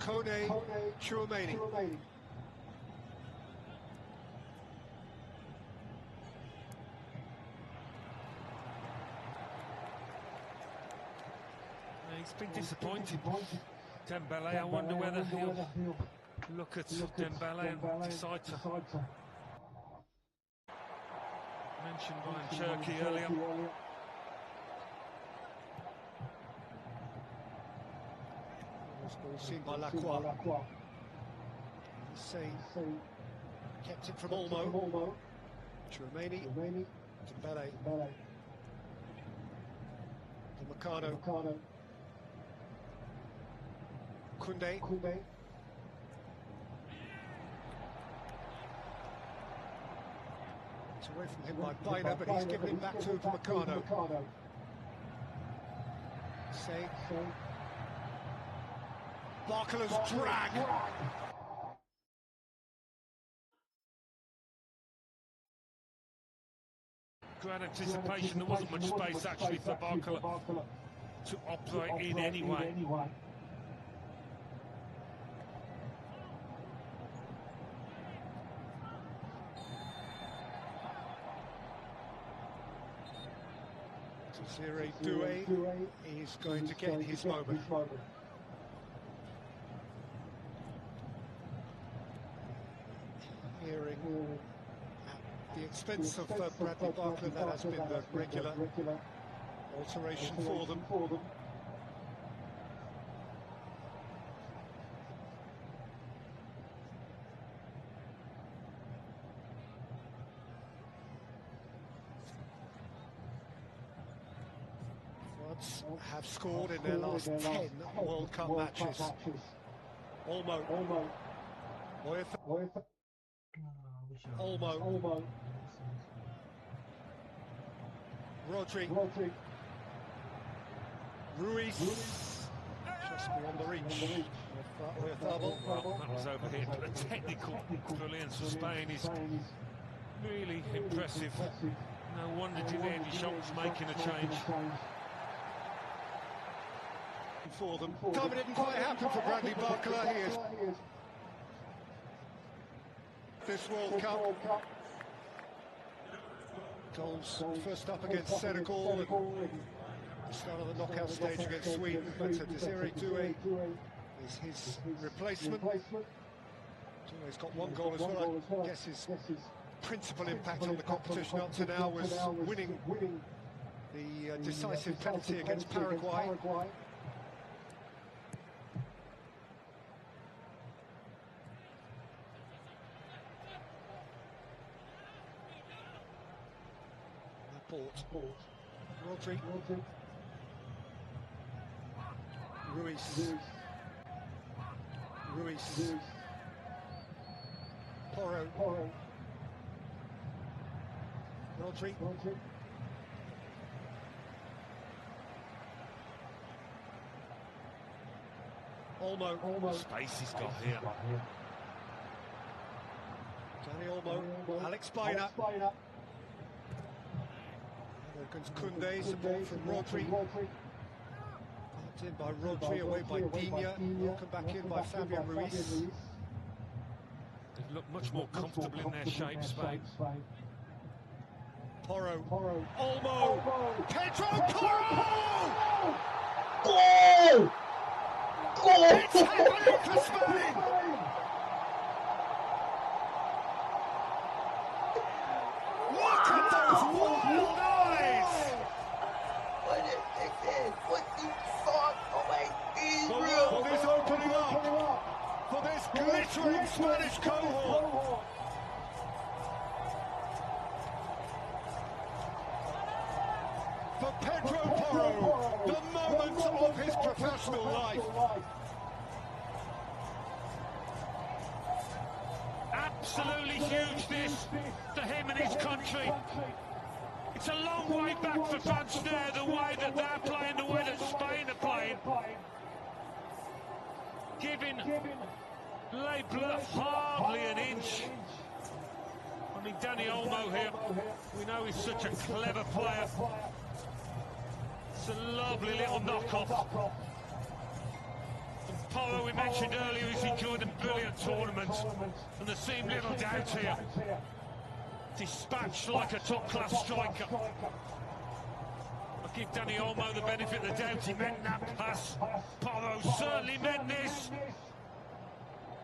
Kone, Tchouaméni. He's been disappointed. Dembele, I wonder whether he'll look at Dembele and decide to. Mentioned by Turkey earlier. Ball seen by Lacroix. Say kept it from Olmo. Tchouaméni. Dembele. Meccano. Koundé. It's away from him by Baina, but he's given it back to Meccano. Say. Barcola's drag. Great anticipation, there wasn't much space actually for Barcola to operate in any way. Desiré Doué is going to get his moment. Hearing at the expense of Bradley Barcola, that has been the regular alteration for them. France have scored in their last 10 World Cup matches. Olmo. Olmo. Rodri. Ruiz. Just beyond the reach. Well, that was overhit, but the technical brilliance of Spain is really impressive. No wonder Didier Deschamps making a change. For them. Time it didn't quite happen for Bradley Barcola. He is this World Cup. Goals first up against Senegal, and the start of the knockout stage against Sweden. But Desiree Doué is his replacement. Doué's got one goal as well. I guess his principal impact on the competition up to now was winning the decisive penalty against Paraguay. Rodri. Ruiz. Porro. Rodri. Olmo. Space he's got here. Dani Olmo. Alex Baina. Against Koundé, support from Rodri. Popped in by Rodri, away by Digne. Welcome back in by Fabian Ruiz. They look much more comfortable in their shape, Spain. Porro. Olmo. Pedro Porro! Goal! Goal! It's happening for Spain! Look at those wild eyes! What the fuck? Oh my The world is opening up for this glittering Spanish cohort. For Pedro Porro, the moment of his professional life. Absolutely huge this to him and his country. It's a long way back for France there, the way that they're playing, the way that Spain are playing. Giving Les Bleus hardly an inch. I mean, Dani Olmo here, we know he's such a clever player. It's a lovely little knockoff. And Porro, we mentioned earlier, he's enjoyed a brilliant tournament, and there seemed little doubt here. Dispatched like a top-class striker. I'll give Dani Olmo the benefit of the doubt. He meant that pass. Porro certainly meant this.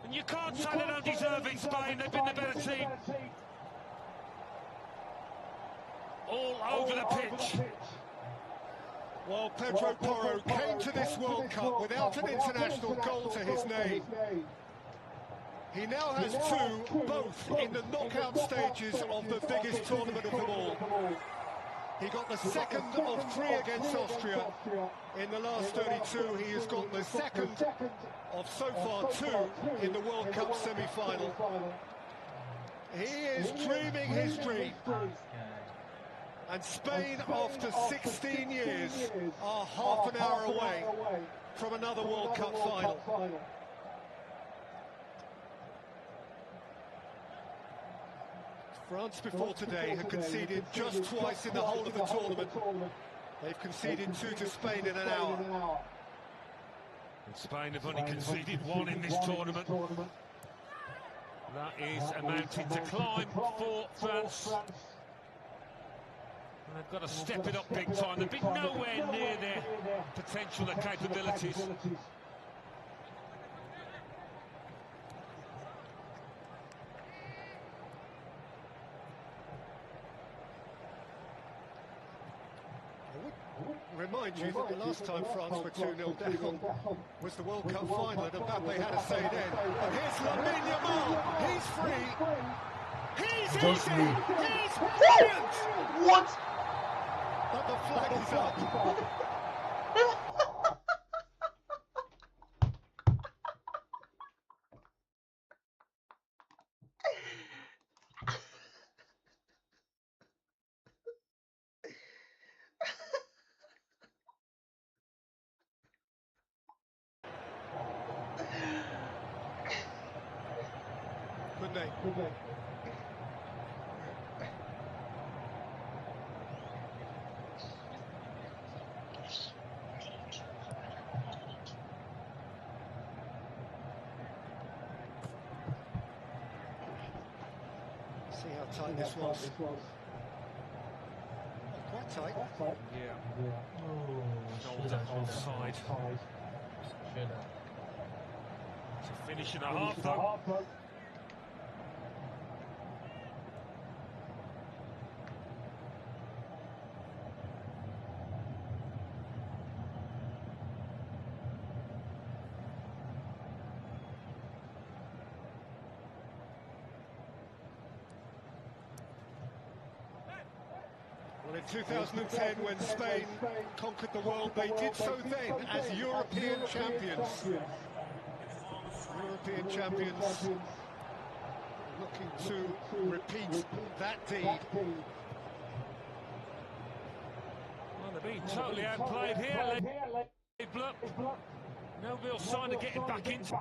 And you can't say they don't deserve it, Spain. They've been the better team. All over the pitch. Well, Pedro Porro came to this World Cup without an international goal to his name. He now has two, both in the knockout stages of the biggest tournament of them all. He got the second of three against Austria in the last 32. He has got the second of so far two in the World Cup semi-final. He is dreaming his dream. And Spain, after 16 years, are half an hour away from another World Cup final. France before today had conceded just twice in the whole of the tournament. They've conceded 2 to Spain in an hour. And Spain have only conceded 1 in this tournament. That is a mountain to climb for France. And they've got to step it up big time. They've been nowhere near their potential, their capabilities. Remind you that the last time France were 2-0 down was the World Cup final, and Mbappe had a say then. And here's Lamine Yamal. He's free. He's easy. He's brilliant. What? But the flag is up. Good day. See how tight this was. quite tight. Yeah. Shoulder offside. To finish in a half, though. Well, in 2010, when Spain conquered the world, they did so then as European champions. European champions looking to repeat that deed. Well, they're being totally outplayed here. No real sign of getting back into.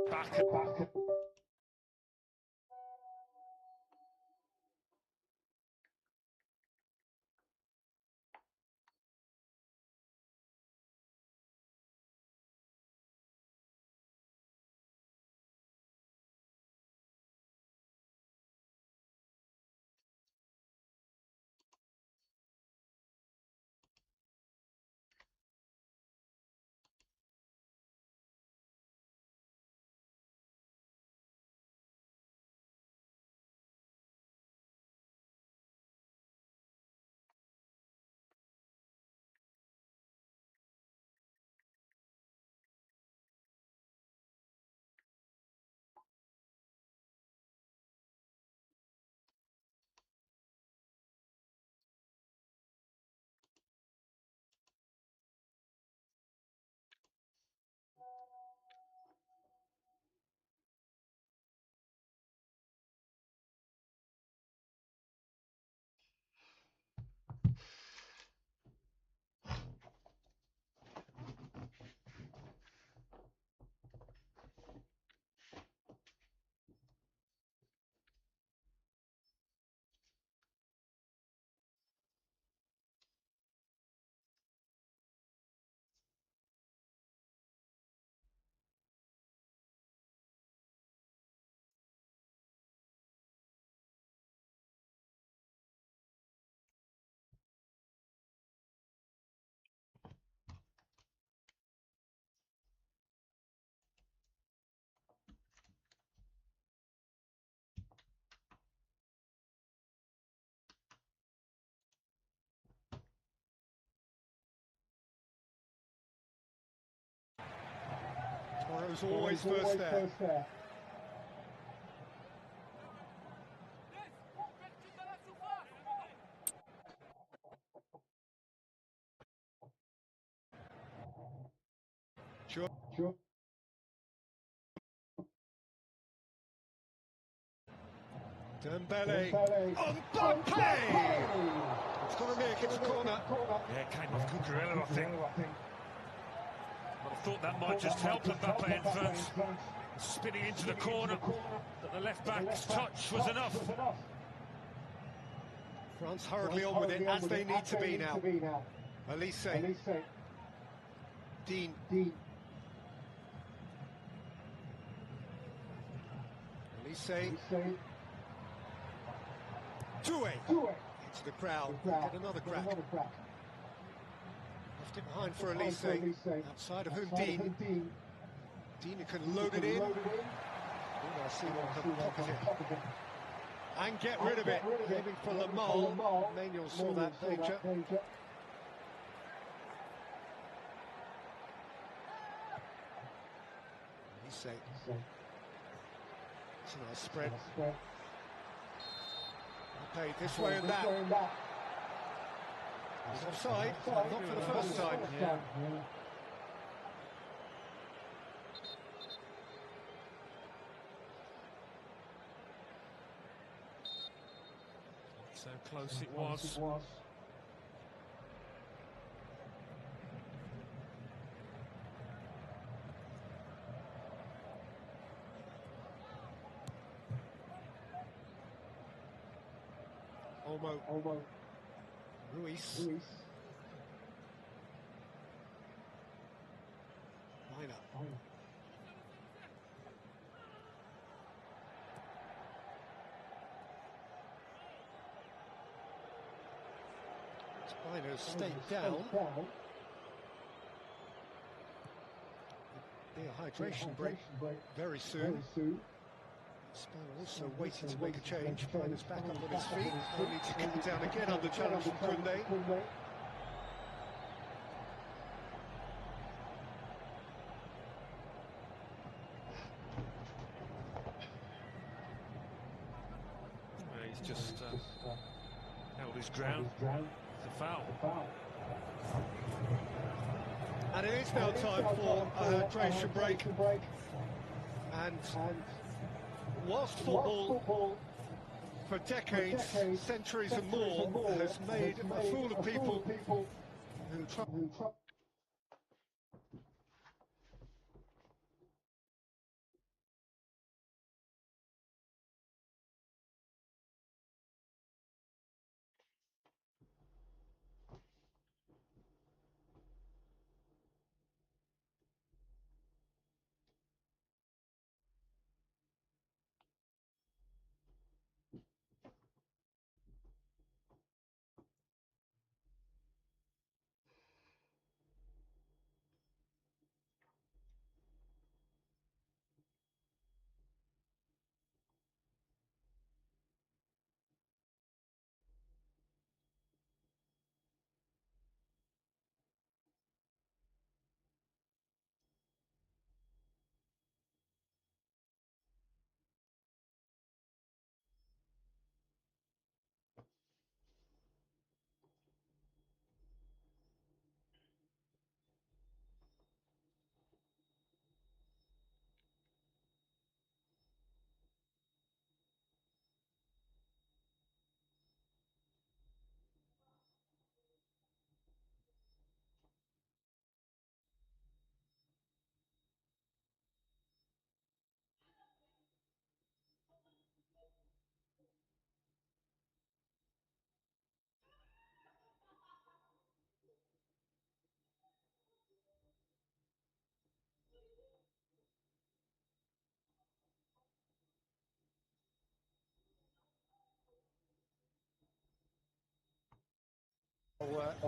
Back. Toro's always first there. Dembele on Mbappe! It's going to make it a corner. Yeah, it came off Cucurella, I think. But I thought that might just help Mbappe in front. Spinning into the corner, but the left-back's touch was enough. France hurriedly on with it, as they need to be now. Elise. Dean. Elise. Toure. Into the crowd. Get another crack. Left it behind for Elise. Outside of whom Dean. Dean can load it in. I see what can pocket it. And get rid of it. Aiming for Lamar. Manuel saw that danger. It's a nice spread. Paid this way and that. He's offside, not for the first time. Yeah. So close it was. Olmo. Ruiz. Minor. Spino's stayed down. Be a hydration break very soon. Spino also waiting to make a change. Spino's back up on his feet, only to go down again under challenge from Koundé. He's just held his ground. It's a foul. And it is now time for a hydration break. And whilst football, for decades, centuries and more, has made a fool of people who try.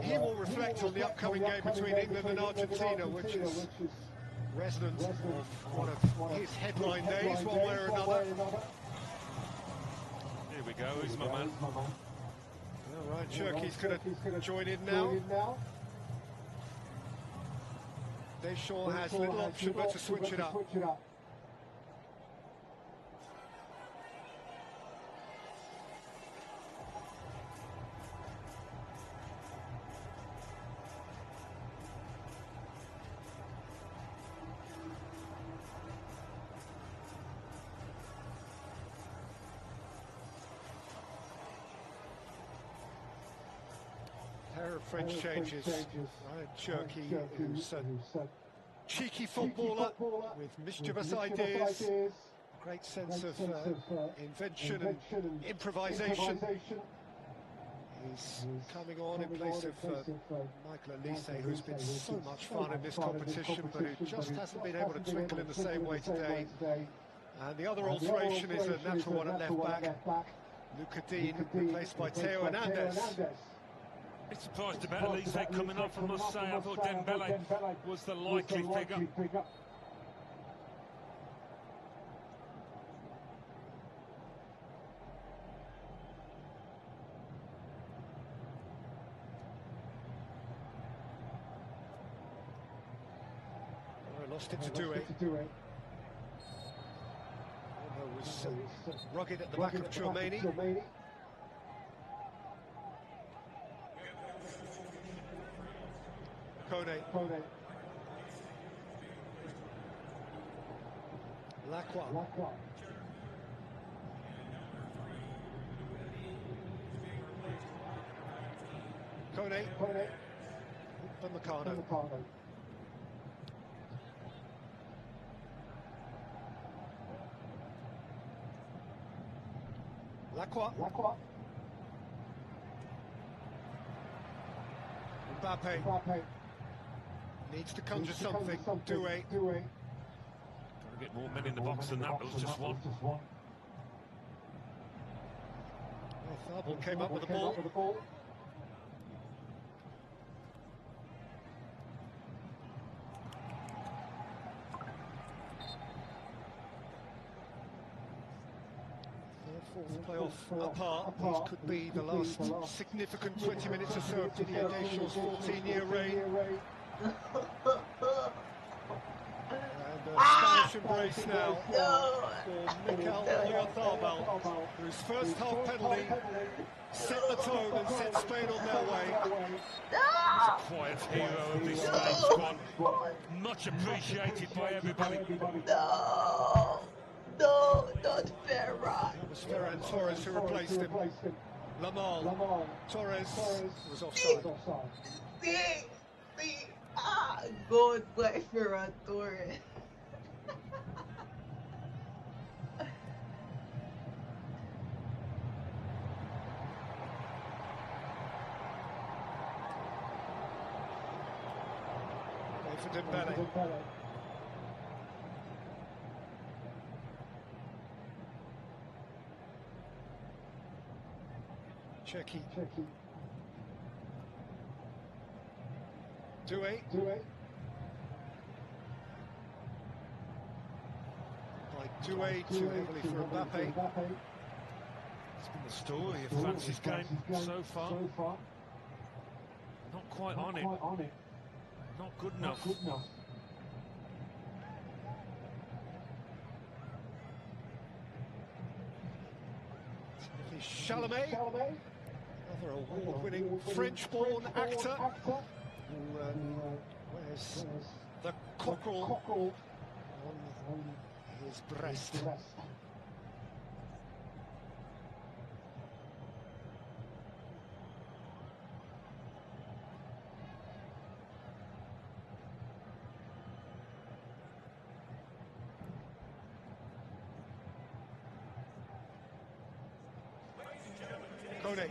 He will reflect on the upcoming game between England and Argentina, which is resonant of one of his headline days, one way or another. Here we go, he's my man. Well, Ryan Cherky's going to join in now. Deschamps has little option but to switch it up. pair of French changes. Ryan Cherky, who's a cheeky footballer with mischievous ideas, great sense of invention and improvisation. He's coming on in place of Michael Elise, who's been so much fun in this competition, but who just hasn't been able to twinkle in the same way today. And the other alteration is a natural one at left back. Luca Dean, replaced by Theo Hernandez. Bit surprised about Elise coming off, I must say. I thought Dembele was the likely figure. Lost it to Doué. Was rugged at the back of Chouameni. Kone. Lacroix. Kone. Upamecano. Lacroix. Mbappe. Needs to conjure something. Doué. Got to get more men in the box than that, but it was just one. Tharbal came up with the ball. Fourth playoff apart. These could be the last significant 20 minutes or so of Didier Deschamps' 14-year reign. And a Spanish embrace now for Mikel Oyarzabal, whose first half penalty set the tone and set Spain on their way. He's a quiet hero of this Spain squad. Much appreciated by everybody. No, not Ferran. It was Ferran Torres who replaced him. Lamal. Torres was offside. Good play Ferran Torres. For Dembele. Cherky. Doué. By Doué to heavily for Mbappe. It's been the story of France's game so far. Not quite on it. Not good enough. Chalamet, another award-winning French-born actor who wears the cockerel on his breast. Kone.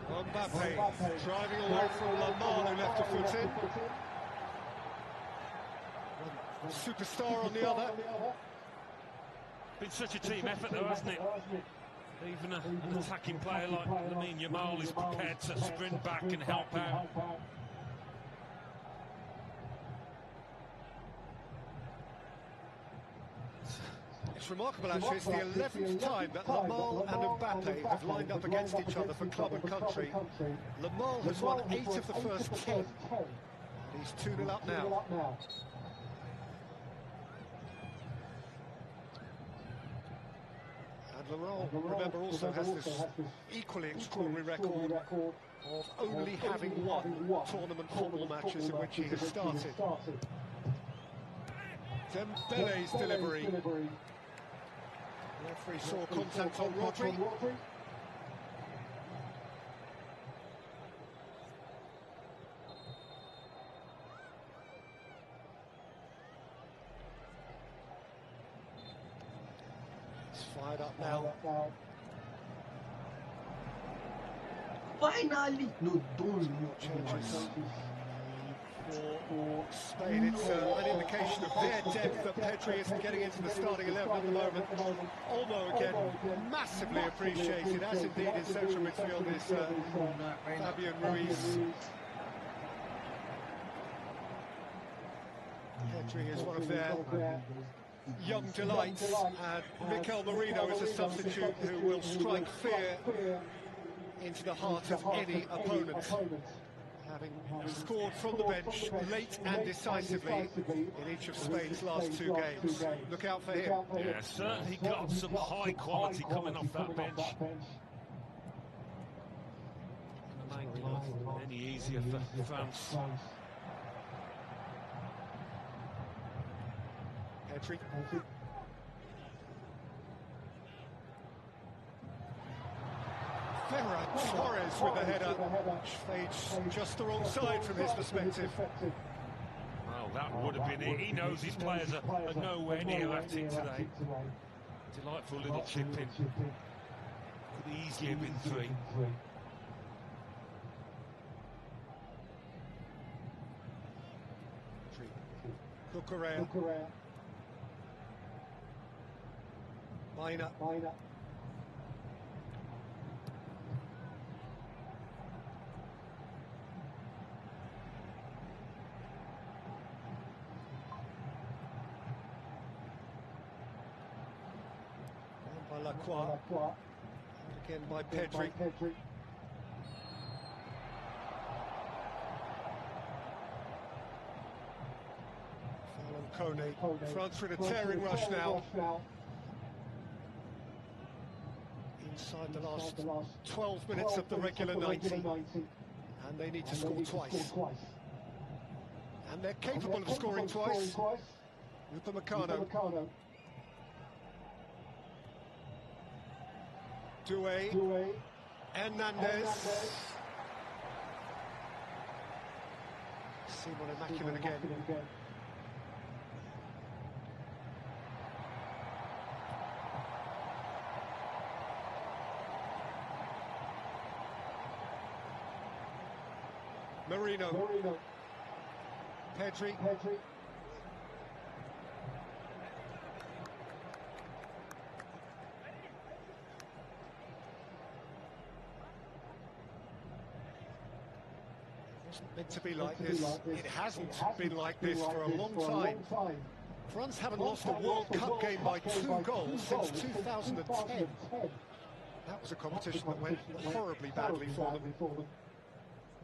Mbappe driving away from Lamal, who left a foot in. One superstar on the other. Been such a team effort though, hasn't it? Even an attacking player like Lamine Yamal is prepared to sprint back and help out. It's remarkable actually, it's the 11th time that Lamal and Mbappe have lined up against each other for club and country. Lamal has won 8 of the first 10, and he's 2-0 up now. And Laurent, remember, also has this equally extraordinary record of only having won tournament football matches in which he has started. Dembele's delivery. The referee saw contact on Rodri. Finally! No, don't. Changes for Spain. It's an indication of their depth that Pedri isn't getting into the starting 11 at the moment. Olmo again, massively appreciated, as indeed his central midfield is Fabian Ruiz. Pedri is one of their young delights, and Mikel Merino is a substitute who will strike fear into the heart of any opponent. Having scored from the bench late and decisively in each of Spain's last 2 games. Look out for him. Yeah, certainly got some high quality coming off that bench. Make life any easier for France. Pedri. Ferran Torres with the header, which fades just the wrong side from his perspective. Well, that would have been it. He knows his players are nowhere near at it today. Delightful little chip in. Could easily have been 3. Cucurella. Maina. By Lacroix. Again by Pedri. Foul on Kone. France with a tearing rush now. Inside the last 12 minutes of the regular 90. And they need to score twice. And they're capable of scoring twice. Upamecano. Doué. Hernandez. Simon immaculate again. Merino. Pedri. Wasn't meant to be like this. It hasn't been like this for a long time. France haven't lost a World Cup game by 2 goals since 2010. That was a competition that went horribly badly for them.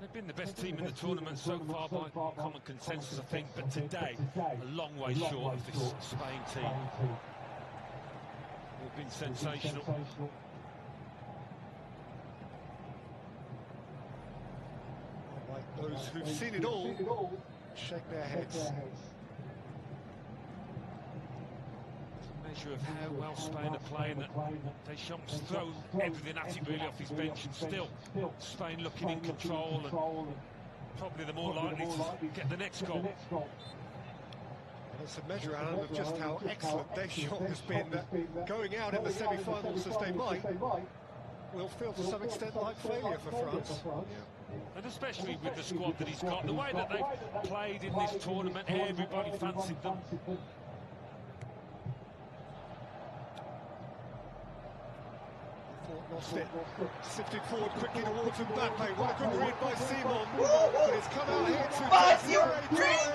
They've been the best team in the tournament so far by common consensus, I think, but today, a long way short of this Spain team. They've been sensational. Like those who've seen it all, shake their heads. Measure of how well Spain are playing, that Deschamps thrown everything at it really off his bench, and still Spain looking in control and probably the more likely to get the next goal. And it's a measure, Alan, of just how excellent Deschamps has been, that going out in the semi-finals as they might will feel to some extent like failure for France. And especially with the squad that he's got, the way that they've played in this tournament, everybody fancied them. Lost it. Sifted forward quickly towards Mbappe. What a good read by Simon. But it's come out here to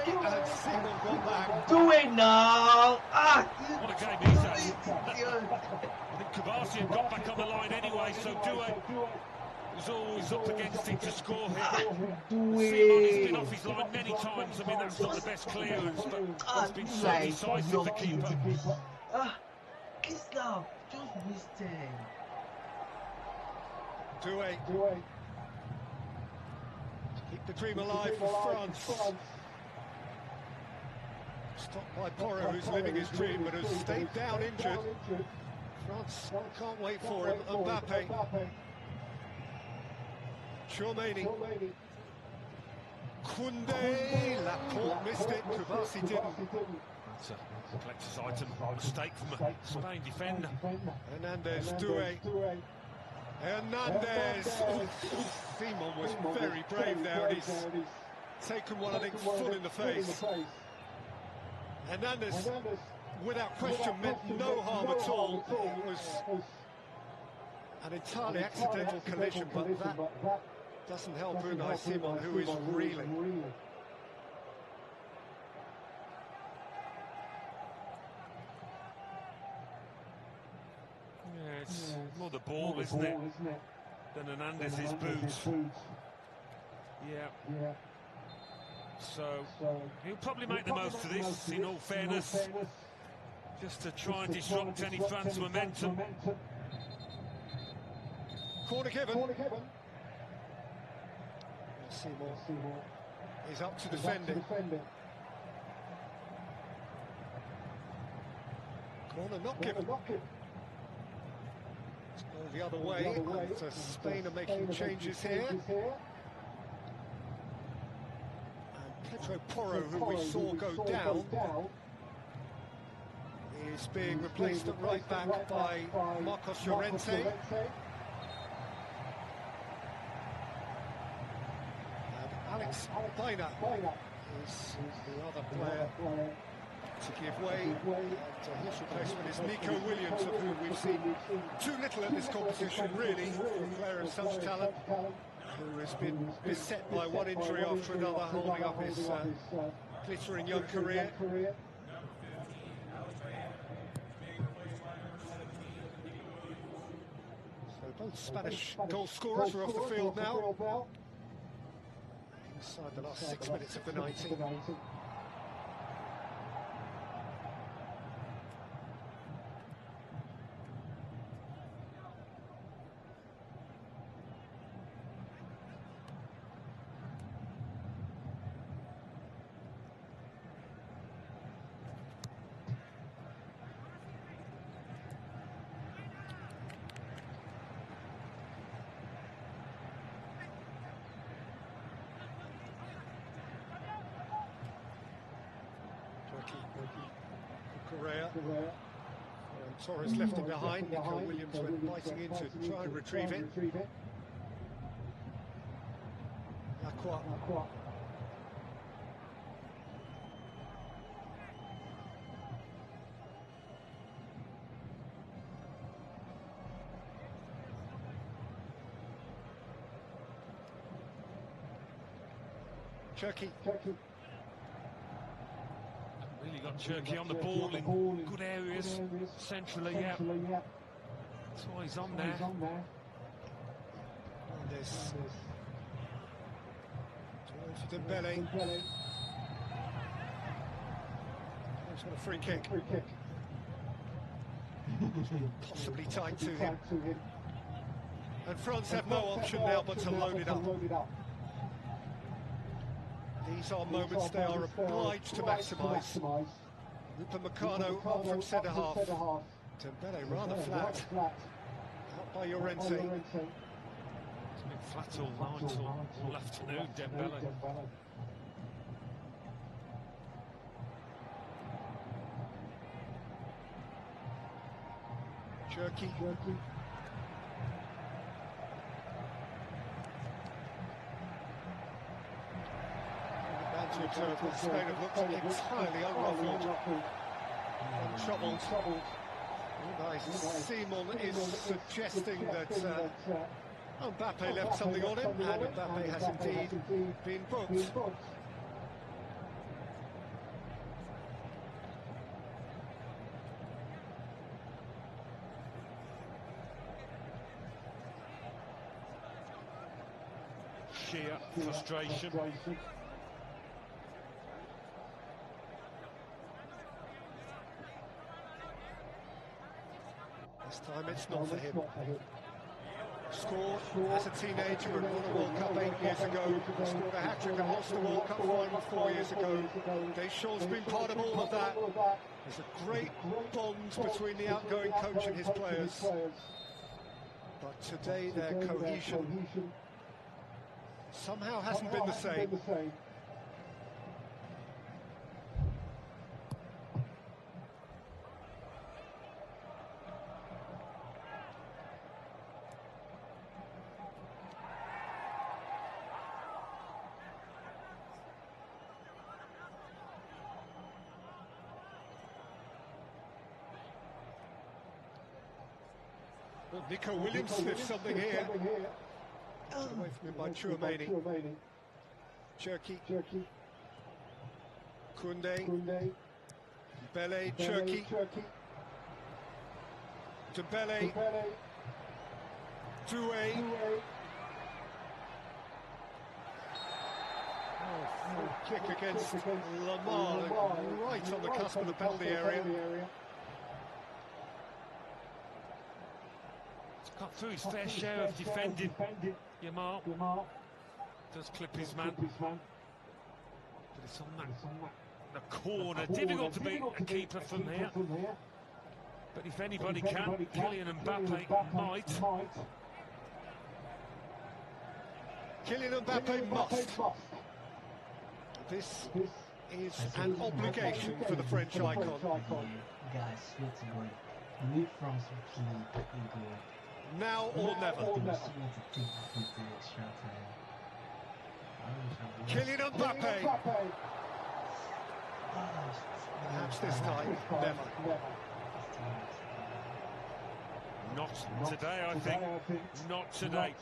and Simon got back. Do it now! What a game he's had. I think Kabasian got back on the line anyway, so Doué was always up against it to score here. Simon has been off his line many times. I mean, that's not the best clearance, but it's been so decisive, the keeper. Kiss now, just missed it. Doué. Keep the dream alive for France. Stopped by Porro, who's living his dream but has stayed down injured. France can't wait for him. Mbappe. Tchouameni. Koundé. Laporte missed it. Kubasi didn't. It's a collector's item mistake from a Spain defender. Hernandez, Doué. Hernandez! Simon was very brave there, and he's taken one, I think, full in the face. Hernandez, without question, meant no harm at all. It was an entirely accidental collision, but that doesn't help Unai Simon, who is reeling. Yeah, it's more the ball, isn't it, than Hernandez's boots. Yeah. So he'll probably make the most of this, in all fairness, just to try and disrupt any France momentum. Corner given. Simon is up to defending. Corner not given. Let's go the other way. And Spain are making changes here. And Pedro Porro, who we saw go down, is being replaced at right back by Marcos Llorente. Alex Baena is the other player to give way, and his replacement is Nico Williams, of whom we've seen too little at this competition, really. A player of such talent, who has been beset by one injury after another, holding up his glittering young career. So both Spanish goal scorers are off the field now. Inside the last 6 minutes of the 90. And Torres left him behind. Nico Williams went biting in to try and retrieve it. Lacroix. Turkey. Really got Turkey on the ball in good areas, centrally, yeah. That's why he's on there. This for Dembele. He's got a free kick. Possibly tied to him. And France have no option now but to load it up. These are moments they are obliged to maximise. Upamecano up from centre half. Dembele rather flat. Out by Llorente. It's been flat all night, all afternoon, Dembele. Jerky. To observe that Spain have looked entirely unruffled, untroubled. Simon is suggesting that Mbappe left something on him, and Mbappe has indeed been booked. Sheer frustration. This time it's not for him. Scored as a teenager and won a World Cup 8 years ago. Scored a hat-trick and lost the World Cup final 4 years ago. Deschamps been part of all of that. There's a great bond between the outgoing coach and his players. But today their cohesion somehow hasn't been the same. Well, Nico Williams sniffs something here. Away from him by Chouameni. Cherki. Koundé. Bele, Cherki. Dembele. Doué. Kick against Lamar, right on the cusp of the penalty area. He's got through his fair share of defending. Yamal does clip his man, but it's on the corner. Difficult to beat a keeper from here. But if anybody can, Kylian Mbappe might. Kylian Mbappe must. This is an obligation for the French icon. Guys, let's go. Leave France to now or never. Kylian Mbappe. Perhaps this time, never. Not today, I think. Not today.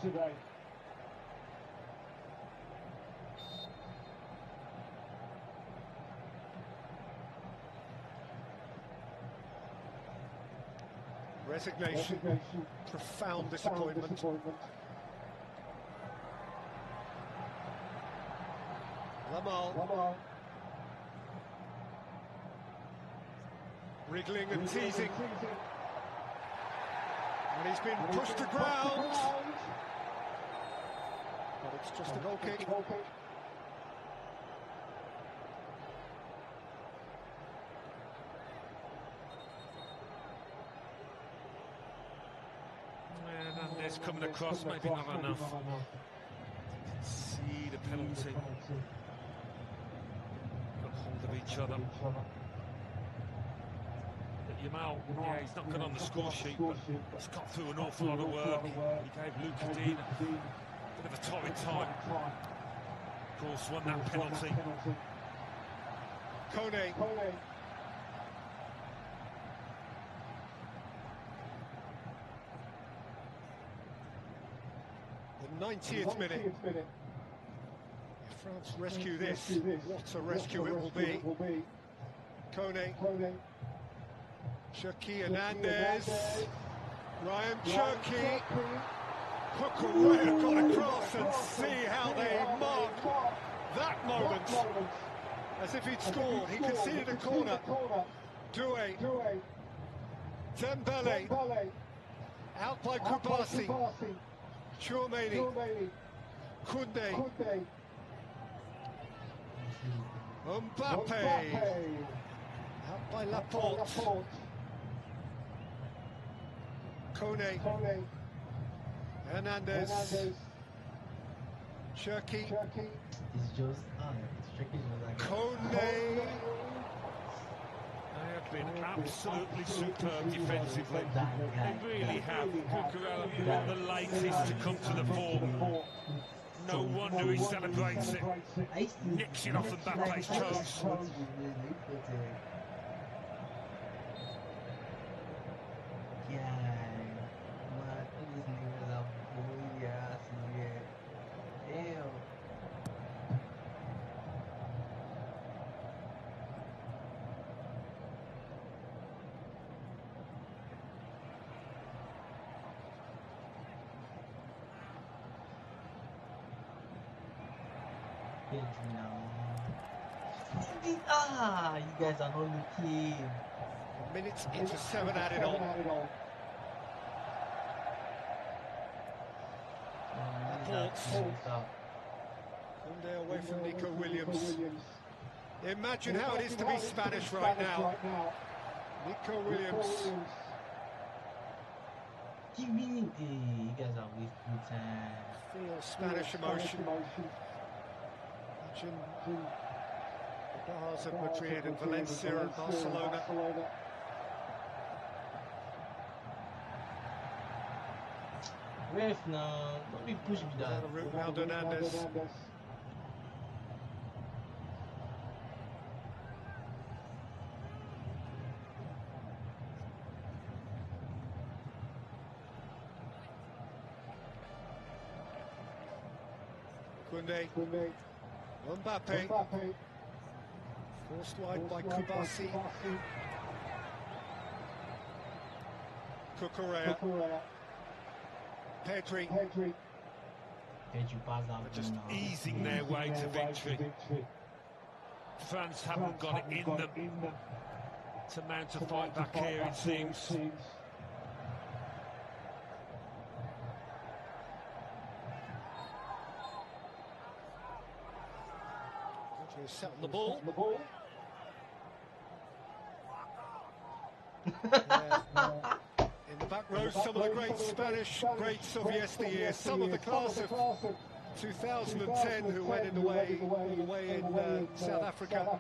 Resignation, profound disappointment. Lamar. Wriggling and teasing. And he's been pushed to ground. But it's just a goal kick. Hernandez coming across, maybe not enough. See the penalty. Got hold of each other. Yamal, yeah, he's not good on the score sheet, but he's got through an awful lot of work. He gave Luca Dean a bit of a torrid time. Of course, won that penalty. Kone. The 90th minute. If France rescue this, what a rescue it will be. Kone. Cherki Hernandez. Ryan Cherki. Cucurella got across and see how they mark that moment. As if he'd scored. He conceded a corner. Doué. Dembele. Out by Kubasi. Chouameni. Koundé. Mbappe. Out by Laporte. Kone. Hernandez. Cherki. It's just Kone. They have been absolutely superb defensively. They really have. Cucurella, the latest to come to the fore. No wonder he celebrates it. Nicks it off Mbappe's toes. You guys are not looking. Minutes into 7 added on. Koundé away from Nico Williams. Imagine how it is to be Spanish right now. Nico Williams. You guys are wasting time. Feel Spanish emotion. Imagine the bars of Madrid and Valencia and Barcelona. Ref now, don't be pushing me down. Down the route now, Hernandez. Koundé. Mbappe. Forced wide by Kubasi. Cucurella. Pedri. Just easing their way to victory. France haven't got it in them to mount a fight back here, it seems. Set on the ball. In the back row, some of the great Spanish greats of yesteryear, some of the class of 2010 who went all the way in South Africa.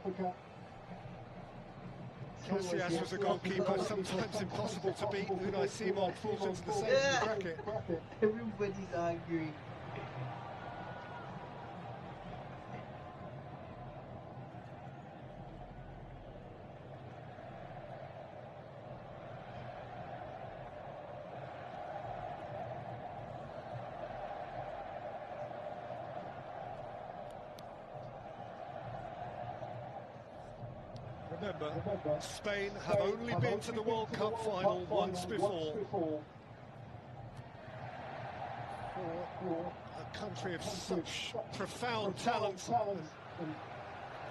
Casillas was a goalkeeper, sometimes impossible to beat. Unai Simon falls into the same bracket. Everybody's angry. Remember, Spain have only been to the World Cup final once before. For a country of such profound talent and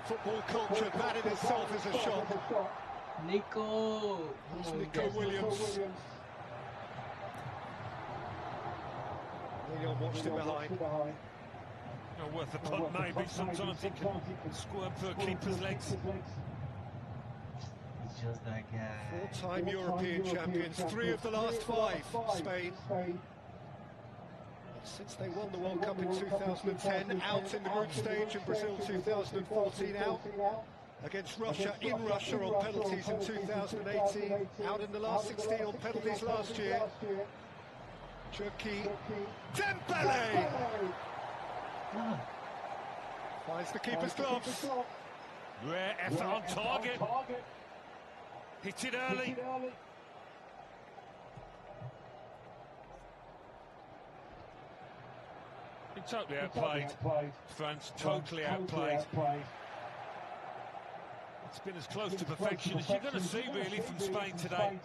football culture, that in itself is a shock. Nico! Nico Williams. William watched it behind. Not worth a punt, maybe. Sometimes it can squirm for a keeper's legs. Just that guy. Four-time European champions, 3 of the last 5, Spain. Since they won the World Cup in 2010, out in the group stage, in Brazil 2014 out. Against Russia, in Russia on penalties in 2018. Out in the last 16 on penalties last year. Turkey. Dembele! Finds the keeper's gloves. Rare effort on target. Hit it early. Been totally outplayed. France totally outplayed. It's been as close to perfection as you're going to see, really, from Spain today.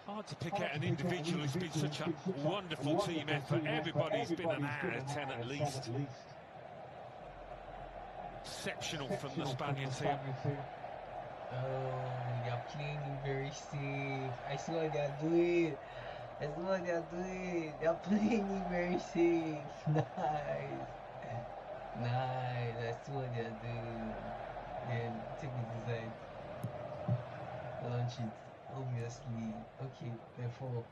Hard to pick out an individual. It's been such a wonderful team effort. Everybody's been an out of 10 at least. Exceptional from the Spaniards here. Oh, they're playing very safe. I see what they're doing. I see what they're doing. They're playing very safe. Nice. Nice. I see what they're doing. Then take it inside. Launch it. Obviously. Okay, therefore.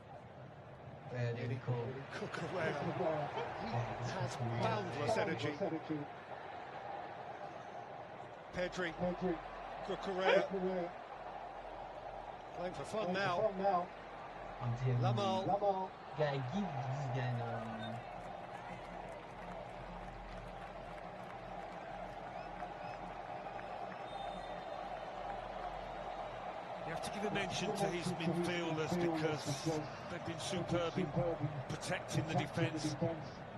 There we go. Cucurella. He has boundless energy. Pedri. Cucurella. Playing for fun now. Lamal. Guy, give this guy now. You have to give a mention to his midfielders because they've been superb in protecting the defence.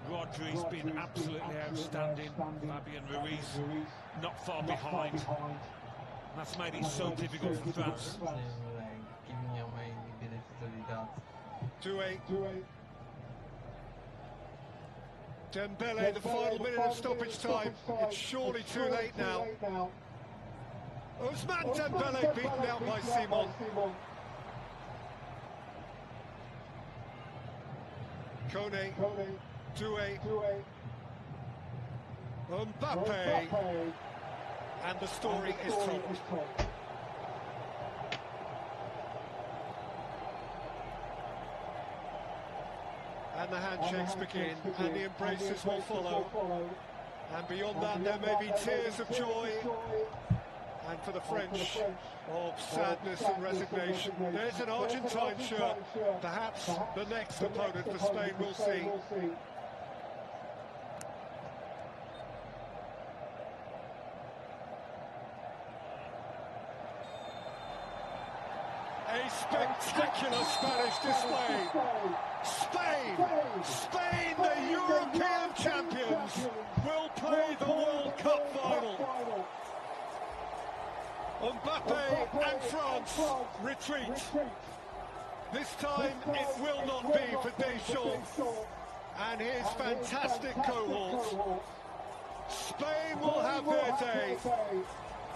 Rodri's been absolutely outstanding. Fabian Ruiz not far behind. That's made it so difficult for France. Giving your mind the benefit of the doubt. Dembele, the final minute of stoppage time. It's surely too late now. Ousmane Dembele beaten out by Simon. Kone, Doué, Mbappe, and the story is told. And the handshakes begin, and the embraces will follow. And beyond that, there may be tears of joy. And for the French, of sadness and resignation. There's an Argentine shirt. Perhaps the next opponent for Spain will see. A spectacular Spanish display. Spain, the European final. Mbappe and France retreat. This time it will not be for Deschamps and his fantastic cohort. Spain will have their day.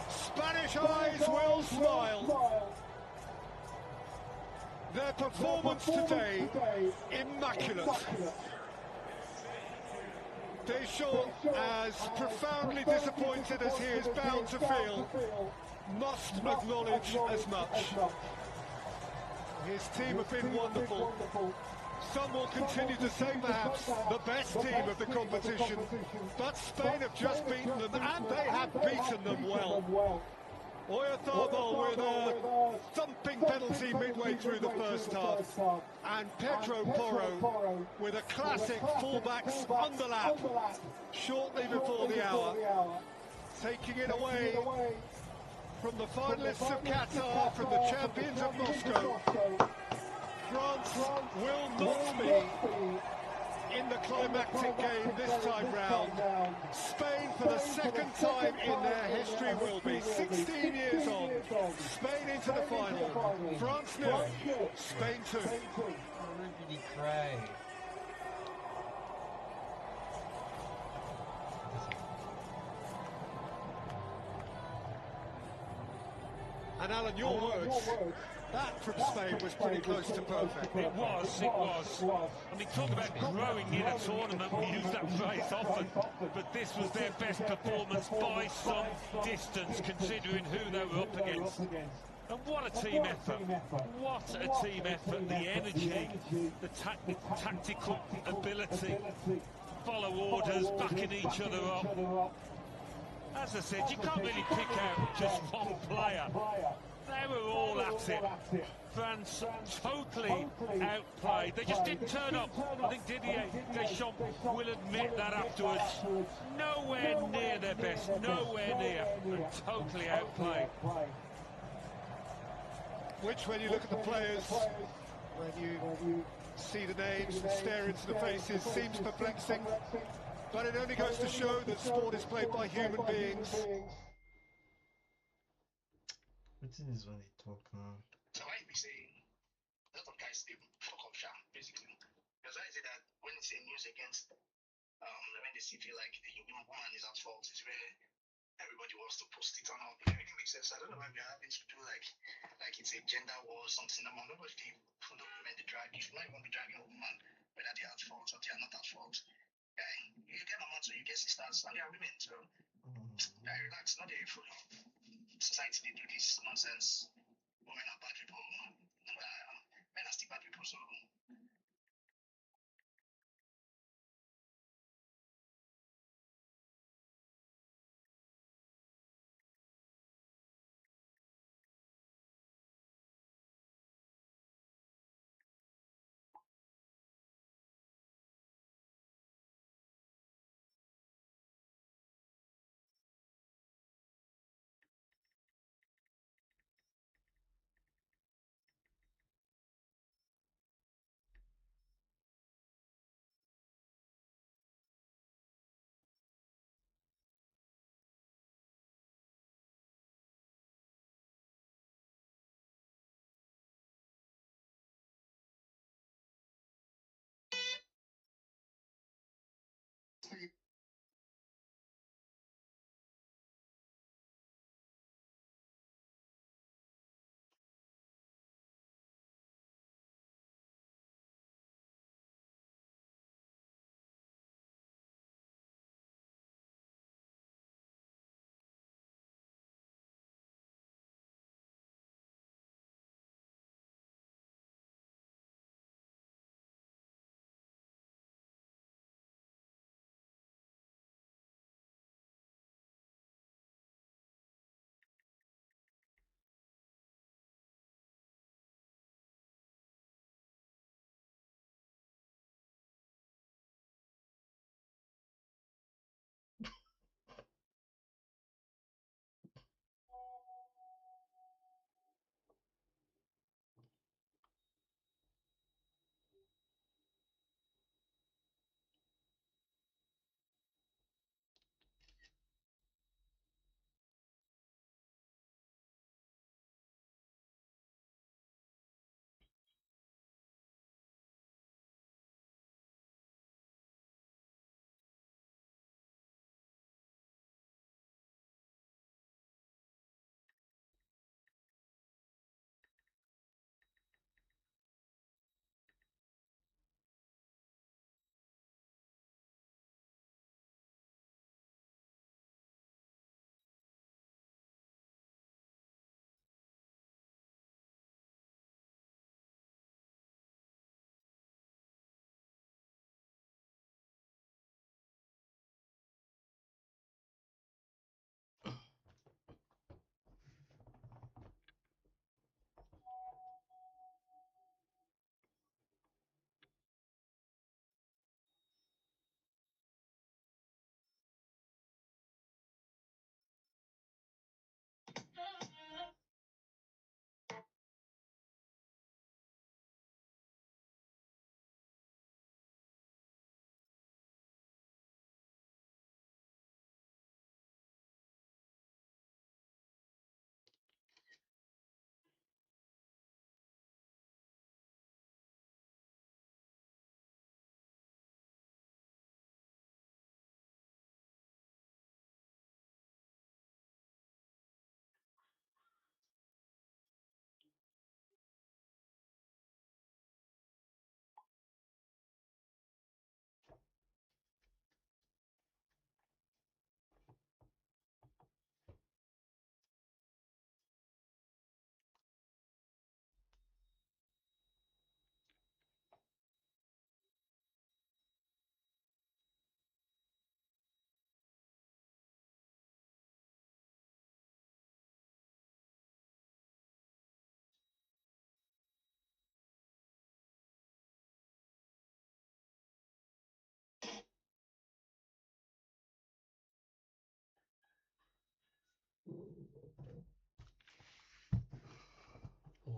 Spanish eyes will smile. Their performance today, immaculate. Deschamps, as profoundly disappointed as he is bound to feel, must acknowledge as much. His team have been wonderful. Some will continue to say perhaps the best team of the competition, but Spain have just beaten them, and they have beaten them well. Oyarzabal with a thumping penalty midway through the first half, and Pedro Porro with a classic fullback's underlap shortly before the hour, taking it away from the finalists of Qatar, from the champions of Moscow. France will not be in the climactic game this time round. Spain, for the second time in their history, will be. 16 years on, Spain into the final. France nil, Spain 2. Everybody cry. And Alan, your words, that from Spain was pretty close to perfect. It was. I mean, talk about growing in a tournament, we use that phrase often, but this was their best performance by some distance, considering who they were up against. And what a team effort. What a team effort. The energy, the tactical ability, follow orders, backing each other up. As I said, you can't really pick out just one player. They were all at it. France totally outplayed. They just didn't turn up. I think Didier Deschamps will admit that afterwards. Nowhere near their best, nowhere near, and totally outplayed. Which, when you look at the players, when you see the names and stare into the faces, seems perplexing. But it only goes to show that sport is played by human beings. What's in this one they talk now? So why we say a lot of guys they fuck up sharp, basically. Because I say that when it's a news against when they see feel like the woman is at fault, is where everybody wants to post it on all. It really makes sense. I don't know why we are having to do like it's a gender war or something. Nobody put up women the drag. You should not even be dragging a woman whether they are at fault or they are not at fault. Yeah, you get mama, so you get sisters, and they are women, so yeah, relax, not there for society they do this nonsense. Women are bad people, men are still bad people, so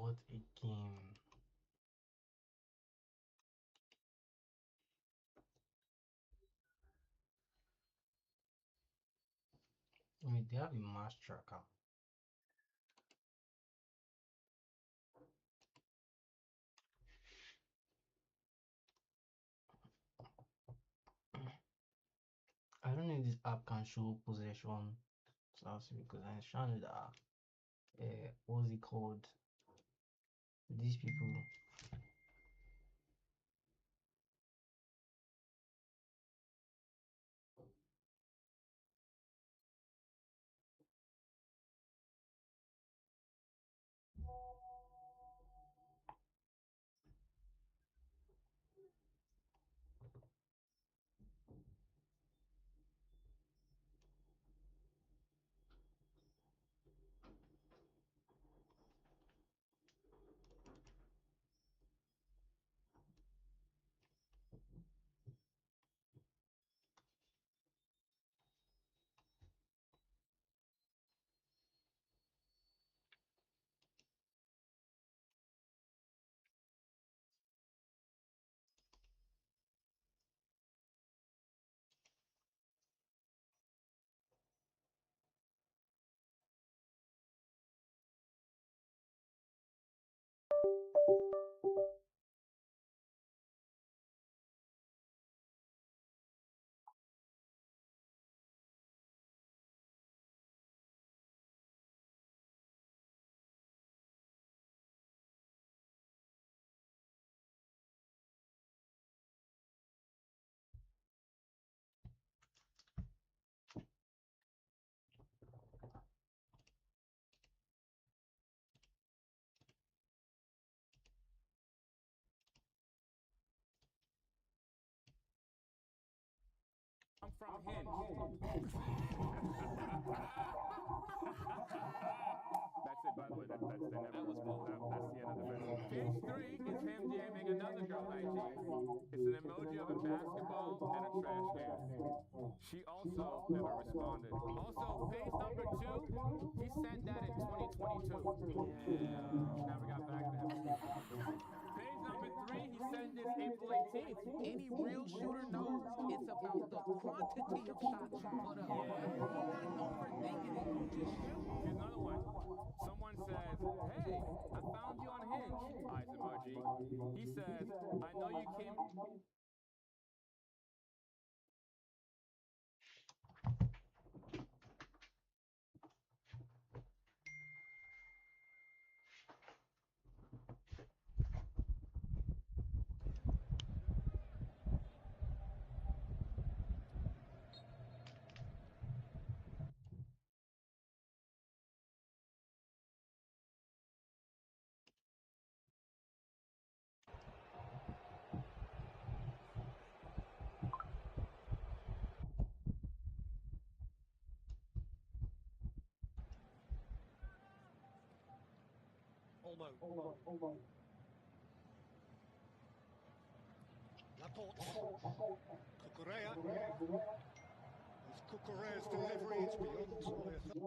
What a game. I mean, they have a match tracker. I don't know if this app can show possession stats because I'm trying that what's it called? These people. I'm from Hinge. That's it, by the way. That's the never. That was cool. That's the end of the video. Page 3 is him jamming another girl IG. It's an emoji of a basketball and a trash can. She also never responded. Also, page number 2, he sent that in 2022. Now we got back to him. Page number 3, he sent this April 18th. Any real shooter knows it's about the quantity of shots you put up. You're not overthinking it. You just shoot. Here's another one. Someone says, hey, I found you on Hinge. Eyes emoji. He says, I know you came... Almost. Laporte. Cucurella. As Cucurella's delivery is beyond my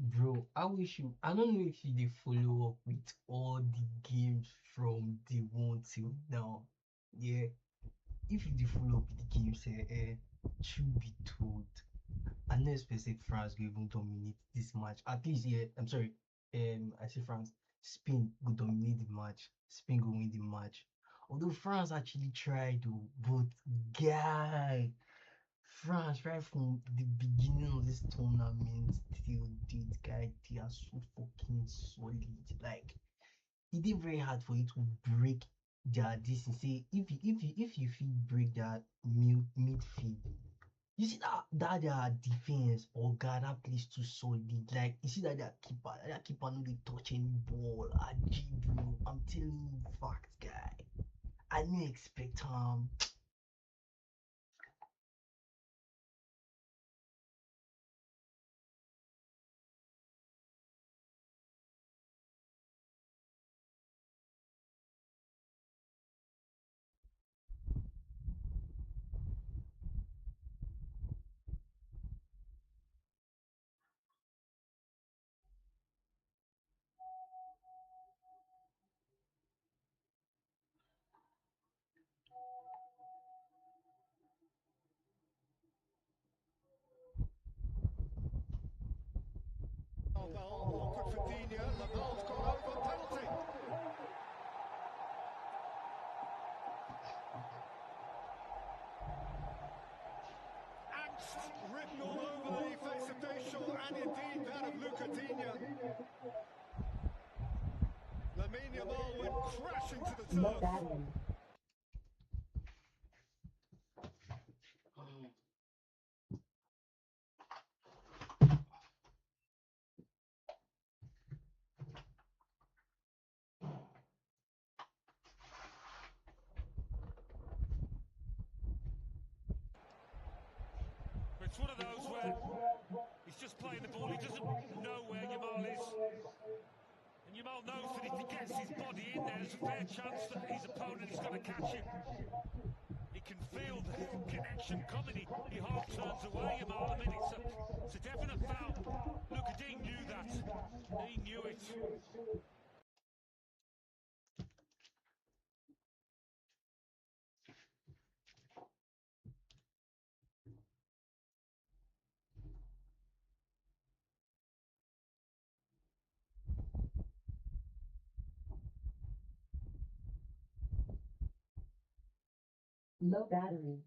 Bro, I wish you. I don't know if you did follow up with all the games from day one till now. Yeah, if you dey follow up the game, say, should be told. I no expect say France go even dominate this match. At least, yeah, I'm sorry. I say France, Spain go dominate the match. Spain go win the match. Although France actually tried to, but guy, France right from the beginning of this tournament till date, guy, they are so fucking solid. Like, it is very hard for you to break their this. Say if you feel break that midfield. You see that their defense or God that place too solid. Like you see that keeper no dey touch any ball. Aji bro, I'm telling you facts, guy. I didn't expect Awkward for Dina. Laval's gone over penalty. Angst written all over the face of Deschamps and indeed that of Luca Dina. Lamine Yamal went crashing to the turf. It's one of those where he's just playing the ball, he doesn't know where Yamal is. And Yamal knows that if he gets his body in there, there's a fair chance that his opponent is going to catch him. He can feel the connection coming, he half turns away, Yamal. I mean, it's a definite foul. Look, he knew that. He knew it. Low battery.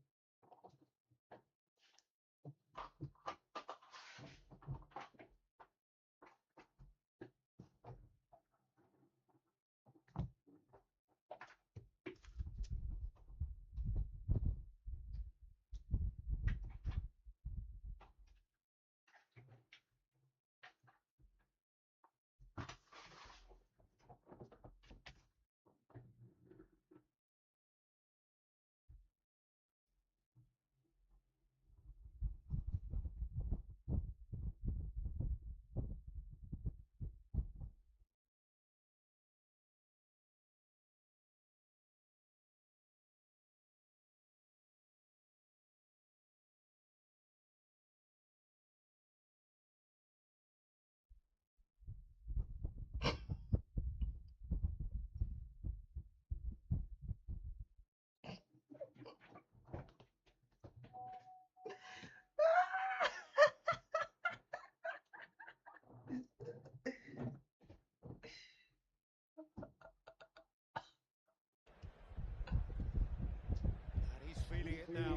And he's feeling it now.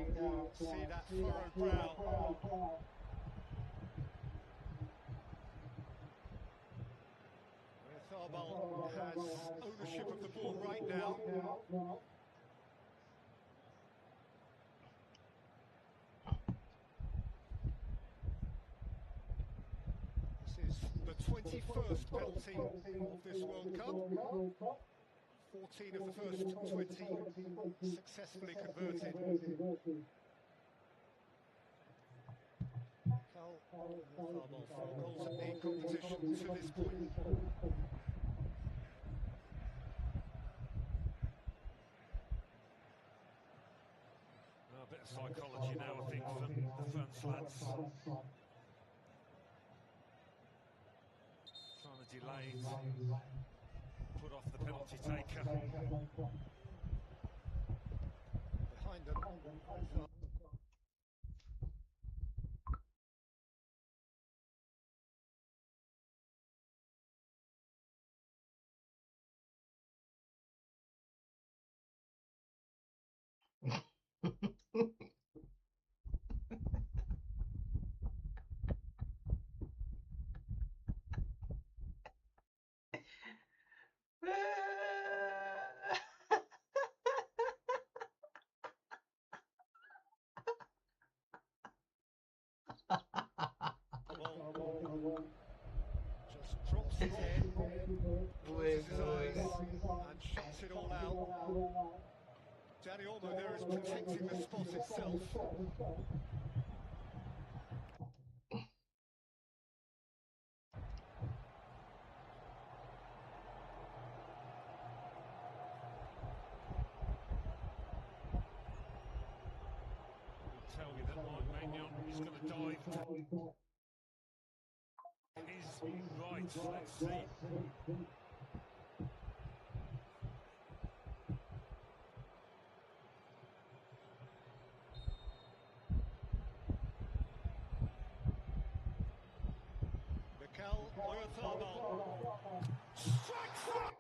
See that furrowed brow. Tharbal has ownership of the ball right now. This is the 21st penalty of this World Cup. 14 of the first 20 successfully converted. Tharbal 4 goals in the competition to this point. A bit of psychology now, I think, from the France lads. Trying to delay it, put off the penalty taker. behind them. Just drops his head, closes his eyes, and shuts it all out. Danny Olmo there is protecting the spot itself. Tell you that Mike Maignan is going to dive. Is right, let's see. Mikel Oyarzabal strikes it!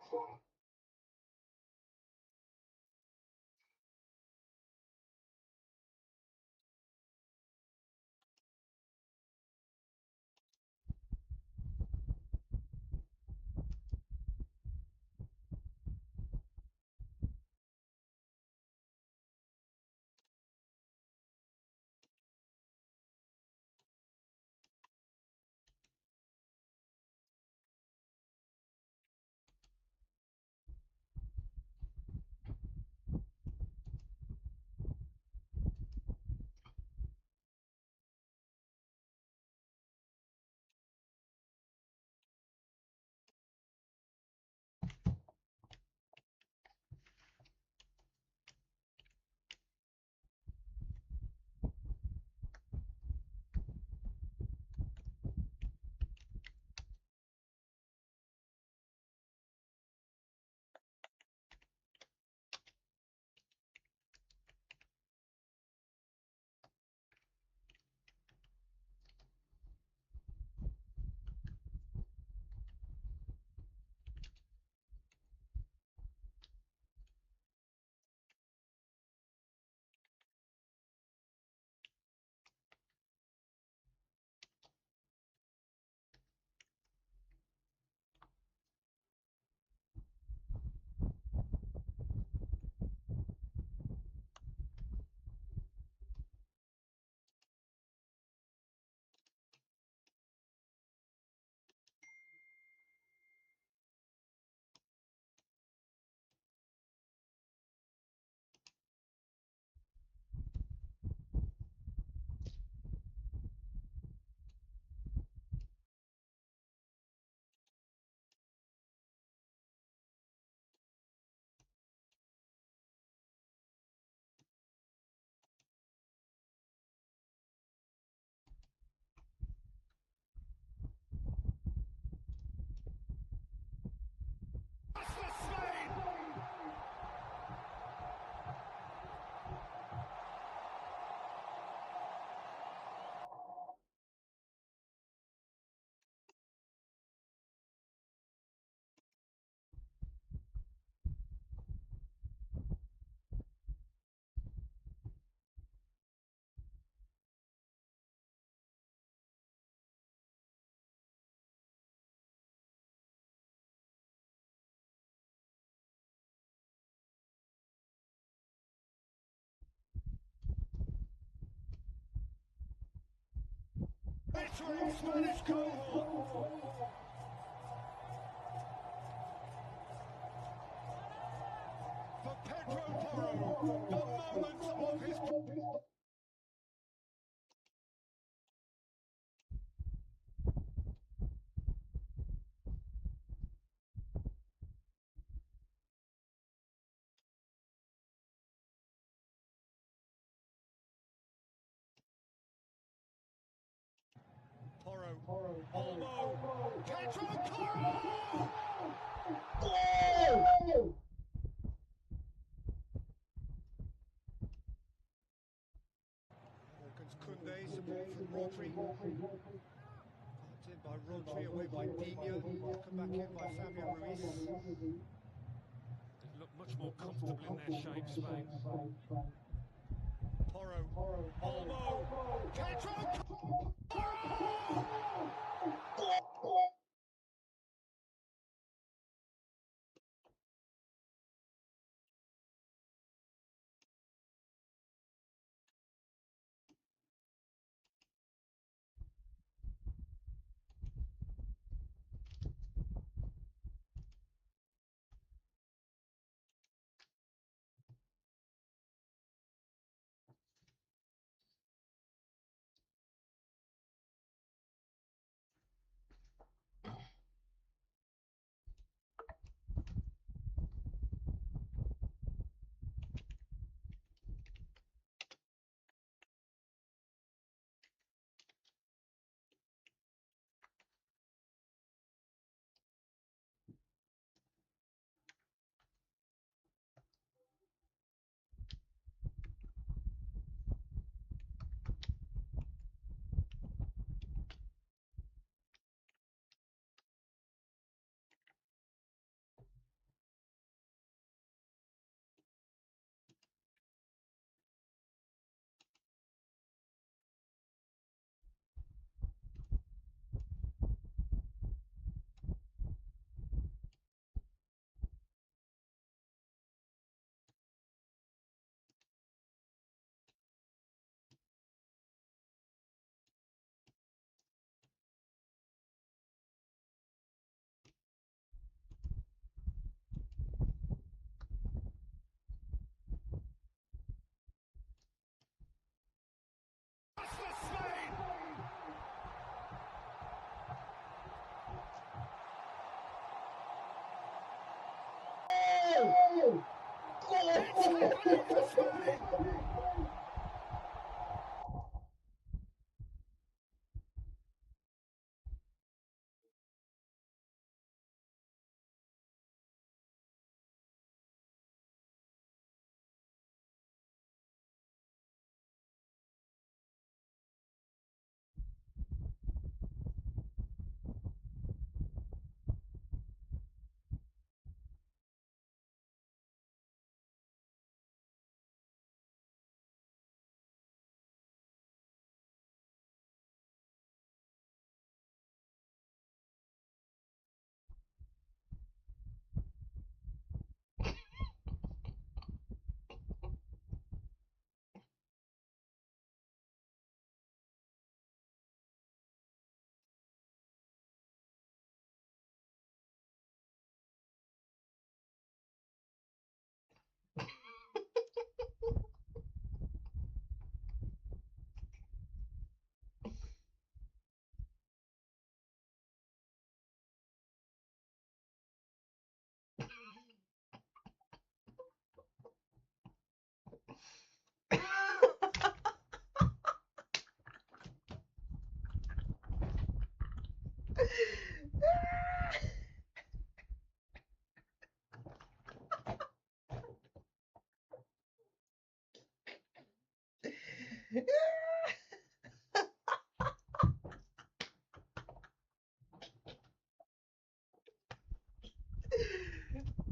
Veteran Spanish cohort. For Pedro Porro, the moment of his... Porro, Olmo, Pedro Porro! Goal! Rodri. Popped in by Rodri, away by Dino. Come back in by Fabian Ruiz. They look much more comfortable in their shape, Spain. Porro, Olmo, Pedro,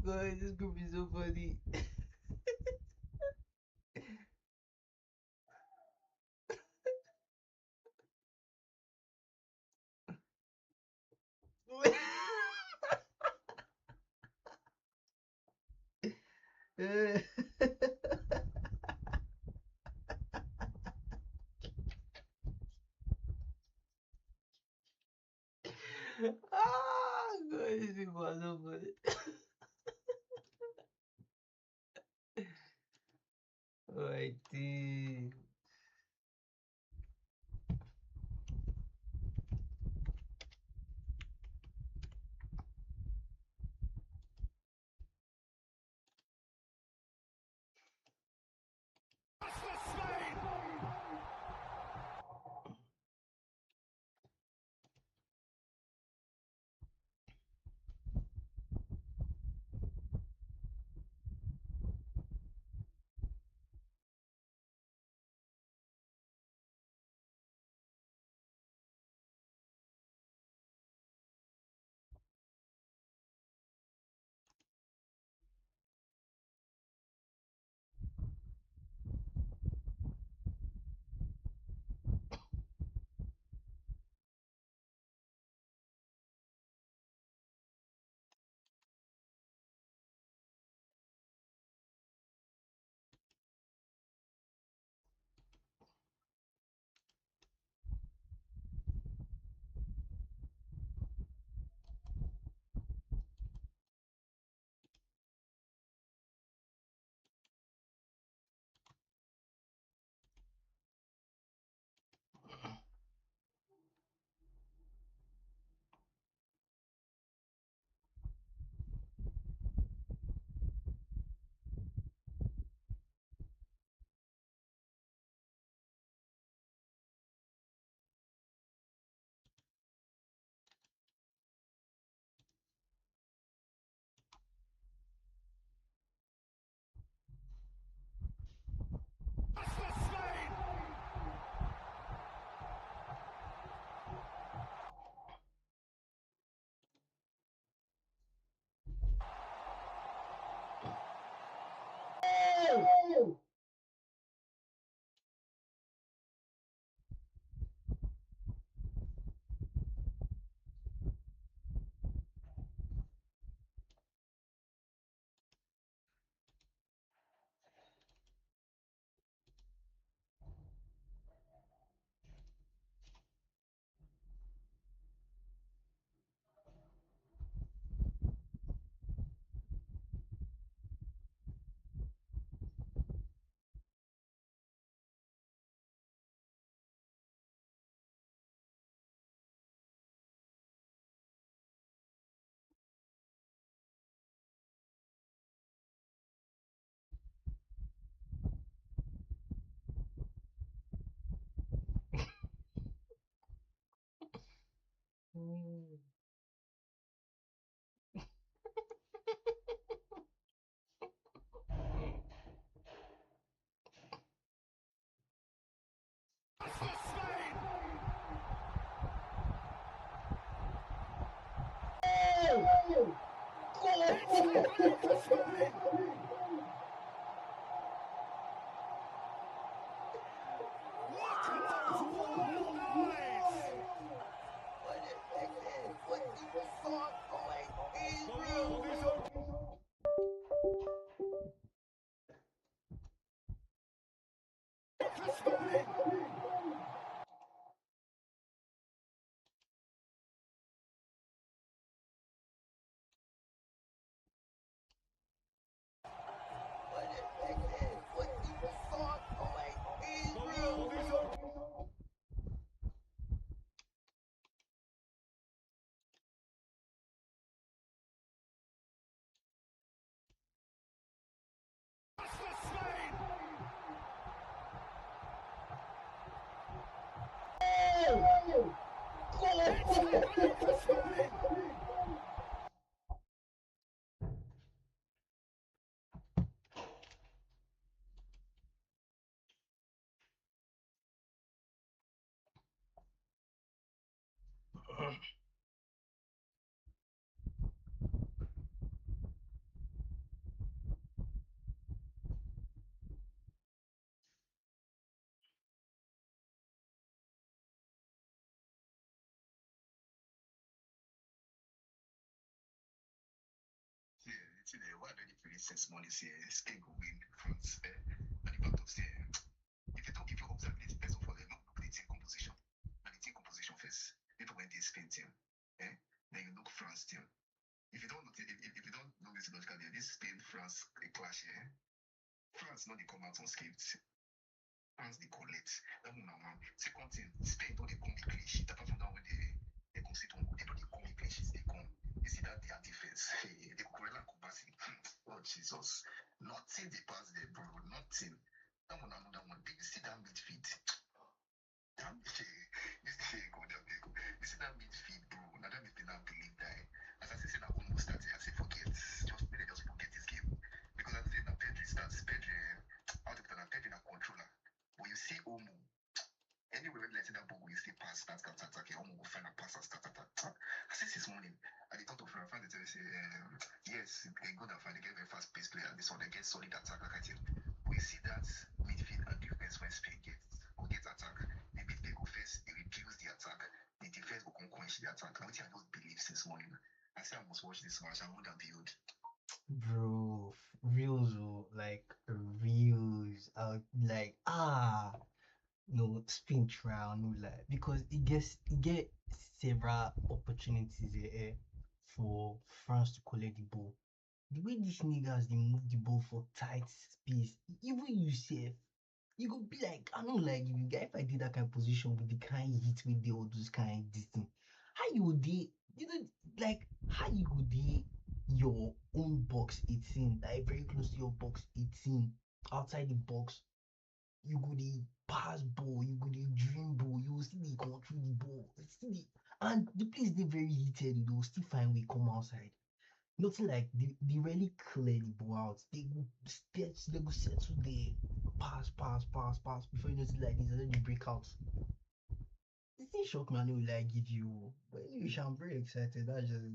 God, this group is so funny. Ah, God, these people are so funny. Oh, I think. What are the pretty 6 months here? Spain go win France. And the fact of say, if you observe it, first of all, look at the team composition. And the team composition first. People when they Spain team, then you look France team. If you don't notice, if you don't know this logically, this Spain France clash here. France not they come out unscathed. France they collect. That one one. Second thing, Spain don't they come the clean sheet. Apart from that when they concede on, they don't they come the clean sheets. They come. You see that their defense. They Kukurela and Kubasi. Oh Jesus. Nothing they pass there, bro. Nothing. That one another one. You see that midfield. Damn you see go there, go. You see that midfield, bro. Now that midfield I believe that. As I say, now almost started. I say forget. Just forget this game. Because as I say, now Pedri starts. Pedri out of the Pedri now controller. But you see Omo. Anyway, when letting that ball, you see pass, start attack. Omo will find a pass and start attack. I said this morning. And they talk to friend, they tell you, say, yes, they go down fine, they get very fast paced player, and this one, they get solid attack, like I tell you. We see that midfield and defense when Spain gets attack. The midfield go first, they reduce the attack. The defense will come quench the attack. And which I just believe since morning. I say I must watch this match, I won't build. Bro, reels, like, reels, like, no spin trial, no lie, because it get several opportunities here for France to collect the ball. The way these niggas they move the ball for tight space, even you say you go be like, I don't like you guy if I did that kind of position with the kind hit with the all those kind this thing. How you would like how you would your own box 18, like very close to your box 18, outside the box you go the pass ball, you go the dream ball, you will still dey control the ball. And the place they very heated, they will still find way come outside. Nothing like they really clear the ball out. They go settle there, pass before you notice like this, then they break out. This thing shock me, I know like give you. But anyway, I'm very excited. That's just it.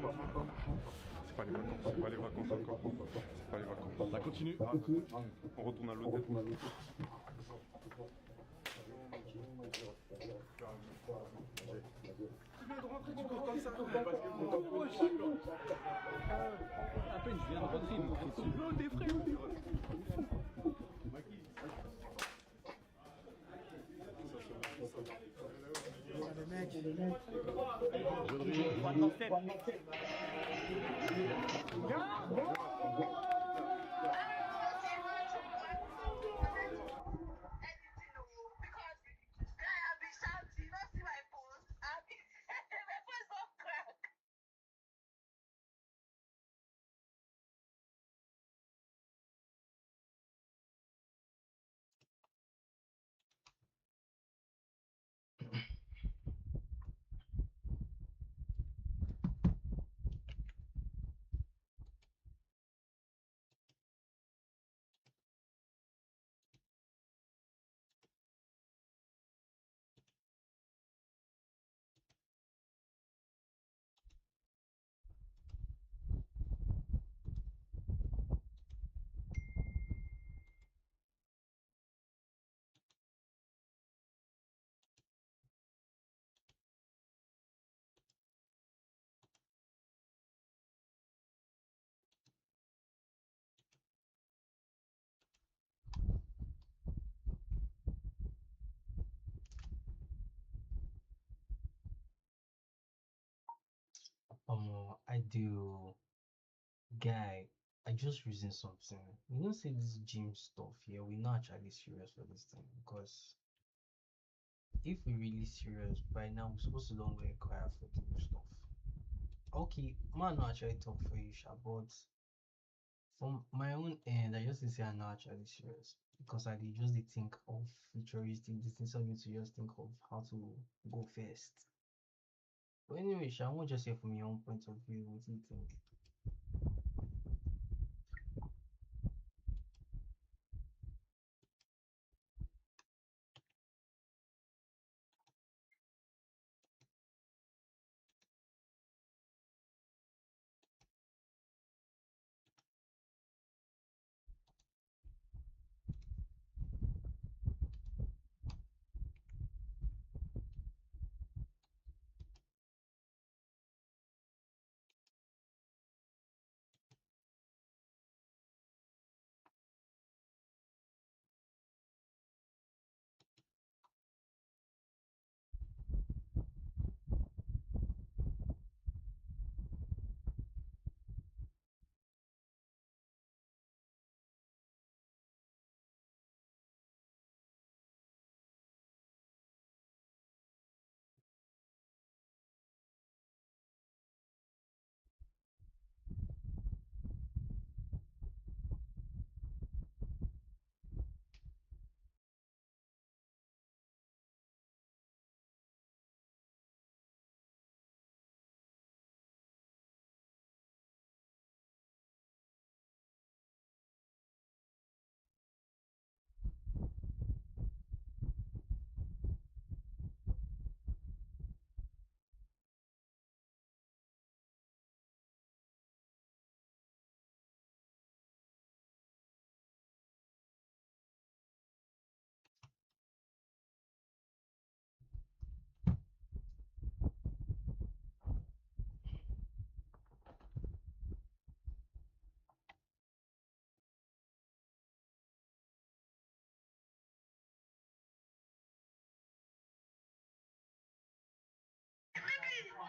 C'est pas les vacances, c'est pas les vacances encore. C'est pas les vacances. Ça continue. On retourne à l'hôtel. Tu viens de rentrer, tu cours comme ça. À peine je viens de rentrer, mon cri dessus. Non, t'es frère. I do, guy. I just reason something. You know, say this gym stuff here. We're not actually serious for this thing because if we're really serious, by now we're supposed to don't go inquire for the new stuff. Okay, man, not actually talk for you, sha, but from my own end, I just say I'm not actually serious because I did just dey think of futuristic this thing, so me to just think of how to go first. But anyway, sha, I won't just hear from your own point of view. What do you think?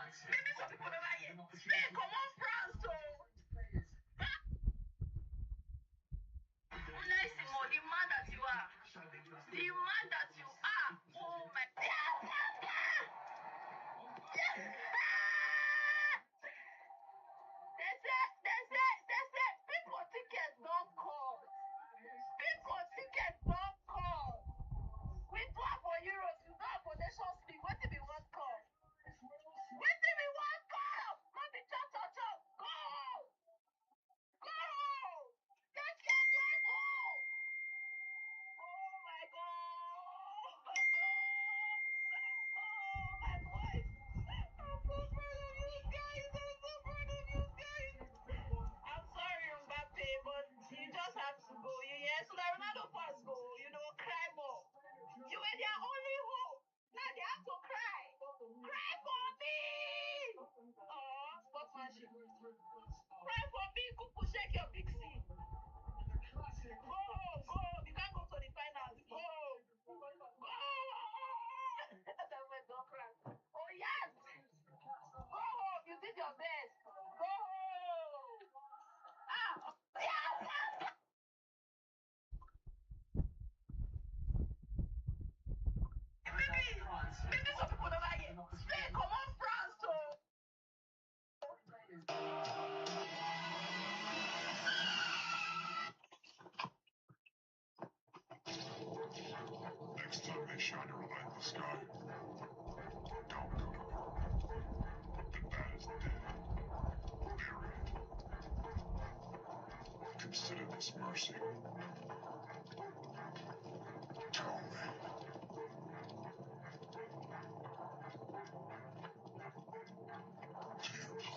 Maybe some people over here. Spain, come on, France, so. Onésimo, the man that you are. The man that you are. Oh my God. They say, people tickets don't call. People tickets don't call. We talk for Euros, we talk for Nations League. What did we want call? What did we want call? Not be chop, chop, chop. shine your light in the sky. Don't go to war. The bat is dead. Bury it. Consider this mercy. Tell me. Do you bleed?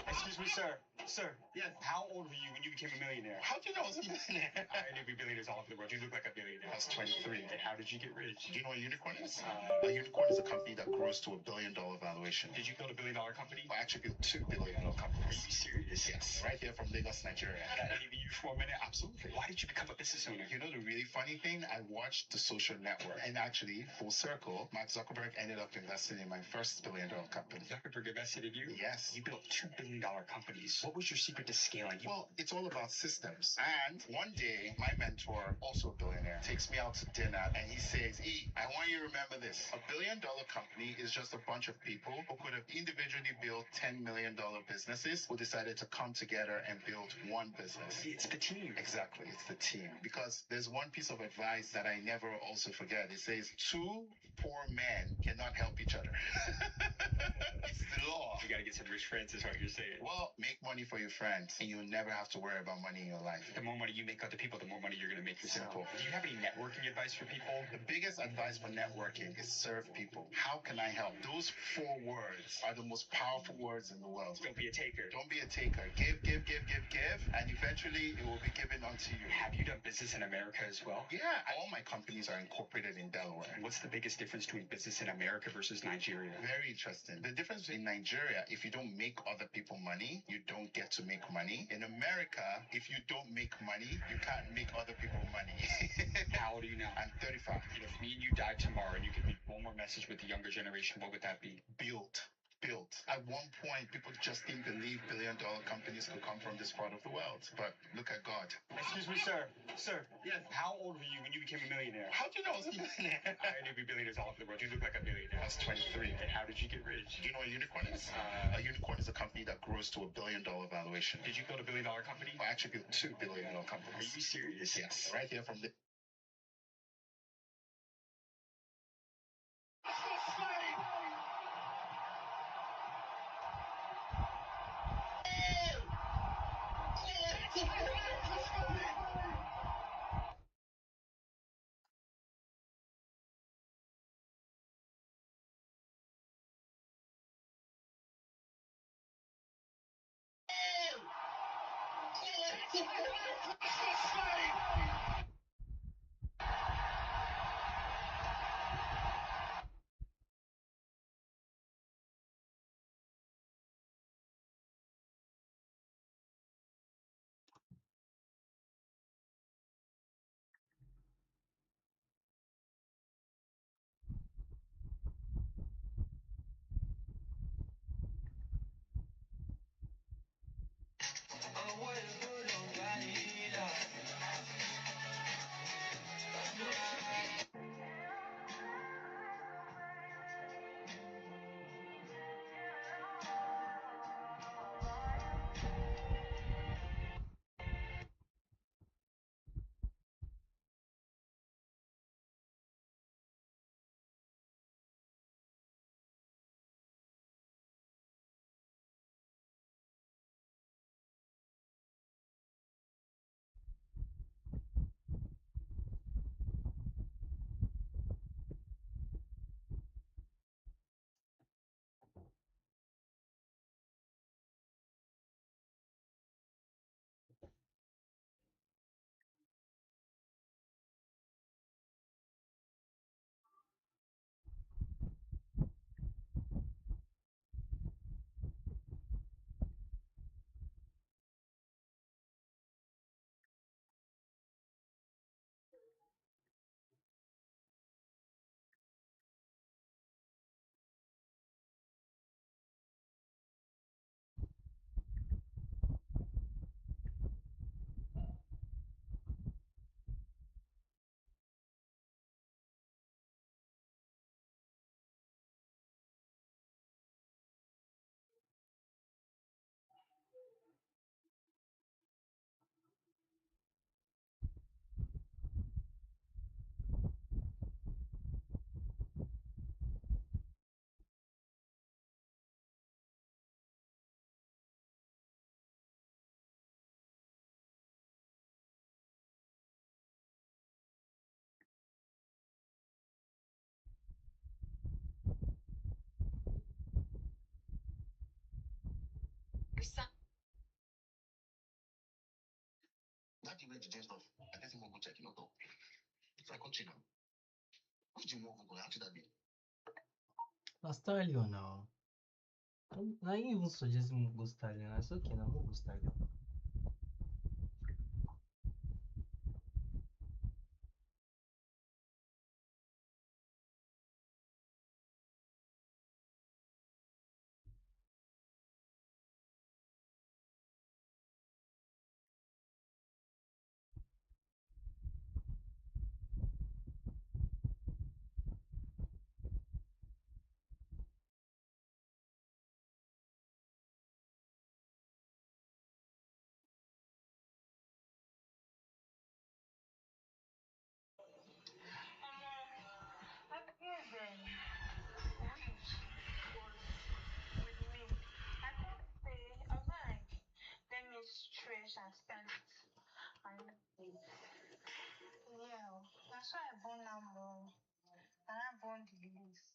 Excuse me, sir. Sir. Yes. How old were you when you became a millionaire? How'd you know I was a millionaire? I knew billionaires all over the world. You look like a billionaire. I was 23. And how did you get rich? Do you know what a unicorn is? A unicorn is a company that grows to $1 billion valuation. Did you build $1 billion company? I actually built $2 billion companies. Are you serious? Yes. Right here from Lagos, Nigeria. Can I interview you for a minute? Absolutely. Why did you become a business owner? You know the really funny thing? I watched The Social Network. And actually, full circle, Mark Zuckerberg ended up investing in my first $1 billion company. Zuckerberg invested in you? Yes. You built $2 billion companies. What was your secret to scaling? Well, it's all about systems. And one day, my mentor, also a billionaire, takes me out to dinner and he says, E, I want you to remember this. $1 billion company is just a bunch of people who could have individually built $10 million businesses who decided to come together and build one business. It's the team. Exactly, it's the team. Because there's one piece of advice that I never also forget. It says, two poor men cannot help each other. It's the law. You gotta get some rich friends is what you're saying. Well, make money for your friends and you'll never have to worry about money in your life. The more money you make other people, the more money you're gonna make yourself. Simple. Do you have any networking advice for people? The biggest advice for networking is serve people. How can I help? Those 4 words are the most powerful words in the world. Don't be a taker. Don't be a taker. Give, give, give, give, give, and eventually it will be given unto you. Have you done business in America as well? Yeah, all my companies are incorporated in Delaware. And what's the biggest difference between business in America versus Nigeria? Very interesting. The difference in Nigeria, if you don't make other people money, you don't get to make money. In America, if you don't make money, you can't make other people money. How old are you now? I'm 35. And if me and you died tomorrow and you could leave one more message with the younger generation, what would that be? Built. At one point, people just didn't believe $1 billion companies could come from this part of the world. But look at God. Excuse me, sir. Sir. Yes. How old were you when you became a millionaire? How'd you know I was a millionaire? I knew billionaires all over the world. You look like a billionaire. I was 23. And how did you get rich? Do you know what a unicorn is? A unicorn is a company that grows to $1 billion valuation. Did you build $1 billion company? I actually built $2 billion companies. Are you serious? Yes. Right here from the... That way the just of I guess we'll go check it out. So I go check them. Which you move go after that bit. Stallion now. I even suggest him go Stallion. I said, okay, now go Stallion. Stretch and stand it. And yeah, that's why I born now more. And I born the release.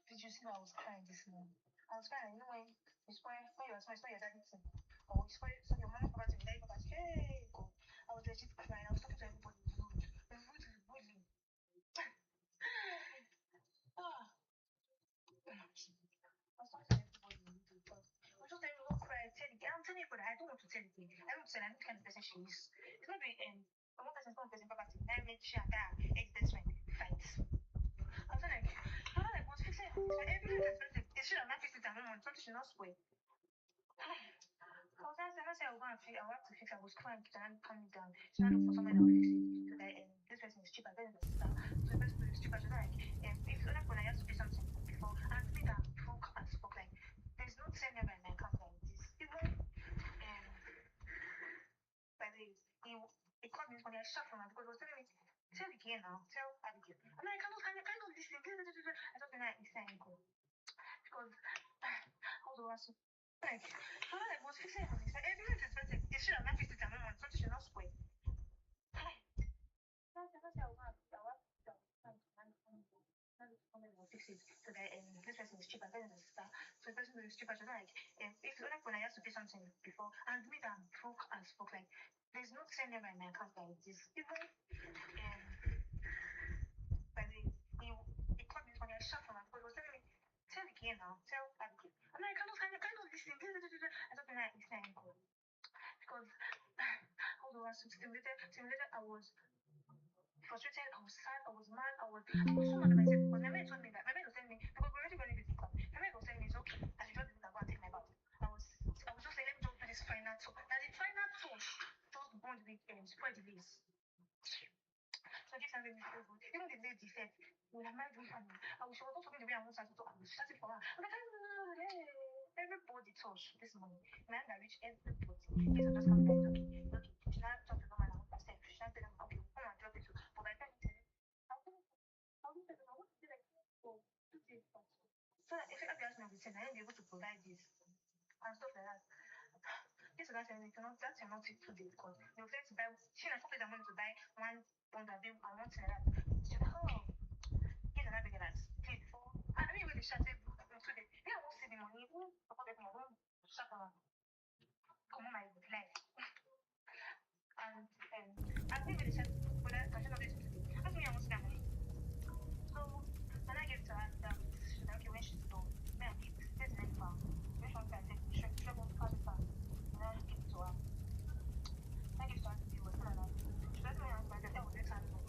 Did you see I was crying this morning? I was crying, you know when it's when you are small, it's when you're daddy thing. Or it's when so your mom property, your daddy property, hey God. I was legit crying. I was talking to everybody in the room. The room is bullying. Ah. I was talking to everybody in the room because I'm just telling you, don't cry, tell the girl. I'm telling you, but I don't want to tell the thing. I don't say I'm the kind of person she is. It's not be one person's not person property. Now make she and that ex-best friend fight. I was like, what's fixing? Everything is expensive. It should have not fixed it at home. Something should not spoil. I was asking, I said, I want to fix it. I was crying, and calm me down. She now look for someone that will fix it. So that this person is cheaper than the sister. So the person is cheaper. So like, if it's only when I have to pay something before, and to me that broke as fuck. Like, there's no same number in my account like this. Even by the way, he called me this morning. I shot from her because he was telling me, tell the girl now, tell Abigail. I'm like, I can't listen. I just been like, it's time go. Because how do I say? Like, I like was fixing everything. So everything is expensive. It should have not fixed it at home. Something should not spoil. Fix it so that this person is cheaper than the sister. So the person is cheaper. So like, if like when I have to pay something before, and me that I'm broke as fuck, like there's no same number in my account like this. Even by the he called me this morning. I shot from her because he was telling me, tell the girl now, tell Abigail. I'm like, I cannot listen. I don't think like it's time go. Because how do I say? Stimulated, I was frustrated, I was sad, I was mad, I was so mad at myself because my mate told me that my mate was telling me because we're already going to visit club. My mate was telling me it's okay, I should just visit and go and take my bath. I was just saying, let me just do this final touch. And the final touch just bond with spoil the lace. So this time, even the lady said, "Well, am I doing family?" I was also talking the way I want to talk. I was shouting for her. I'm like, hey, everybody touch this morning. And I reach everybody. Yes, I just come down. It's okay. It's okay. She now talk to the man and myself. She now tell them, okay, come and drop it. But by the time I will tell them, I want to be like, oh, 2 days first. So that if you have asked me, I will be able to provide this and stuff like that. This is actually that's not it today because you're going to buy she has put the money to buy one bond of them and one thing like that. She's like, oh, here's another big that please before. I mean when the shot today, I won't see the money, I won't shut her come on my life. And me when the shot but I should not be today. I think I won't see that money. So when I gave it to her that she's like, okay, when she's done, then I give this next one. Which one can I take? Should I go to carry her? And I give it to her. I give it to her to be with her. She doesn't know how to tell what this has been.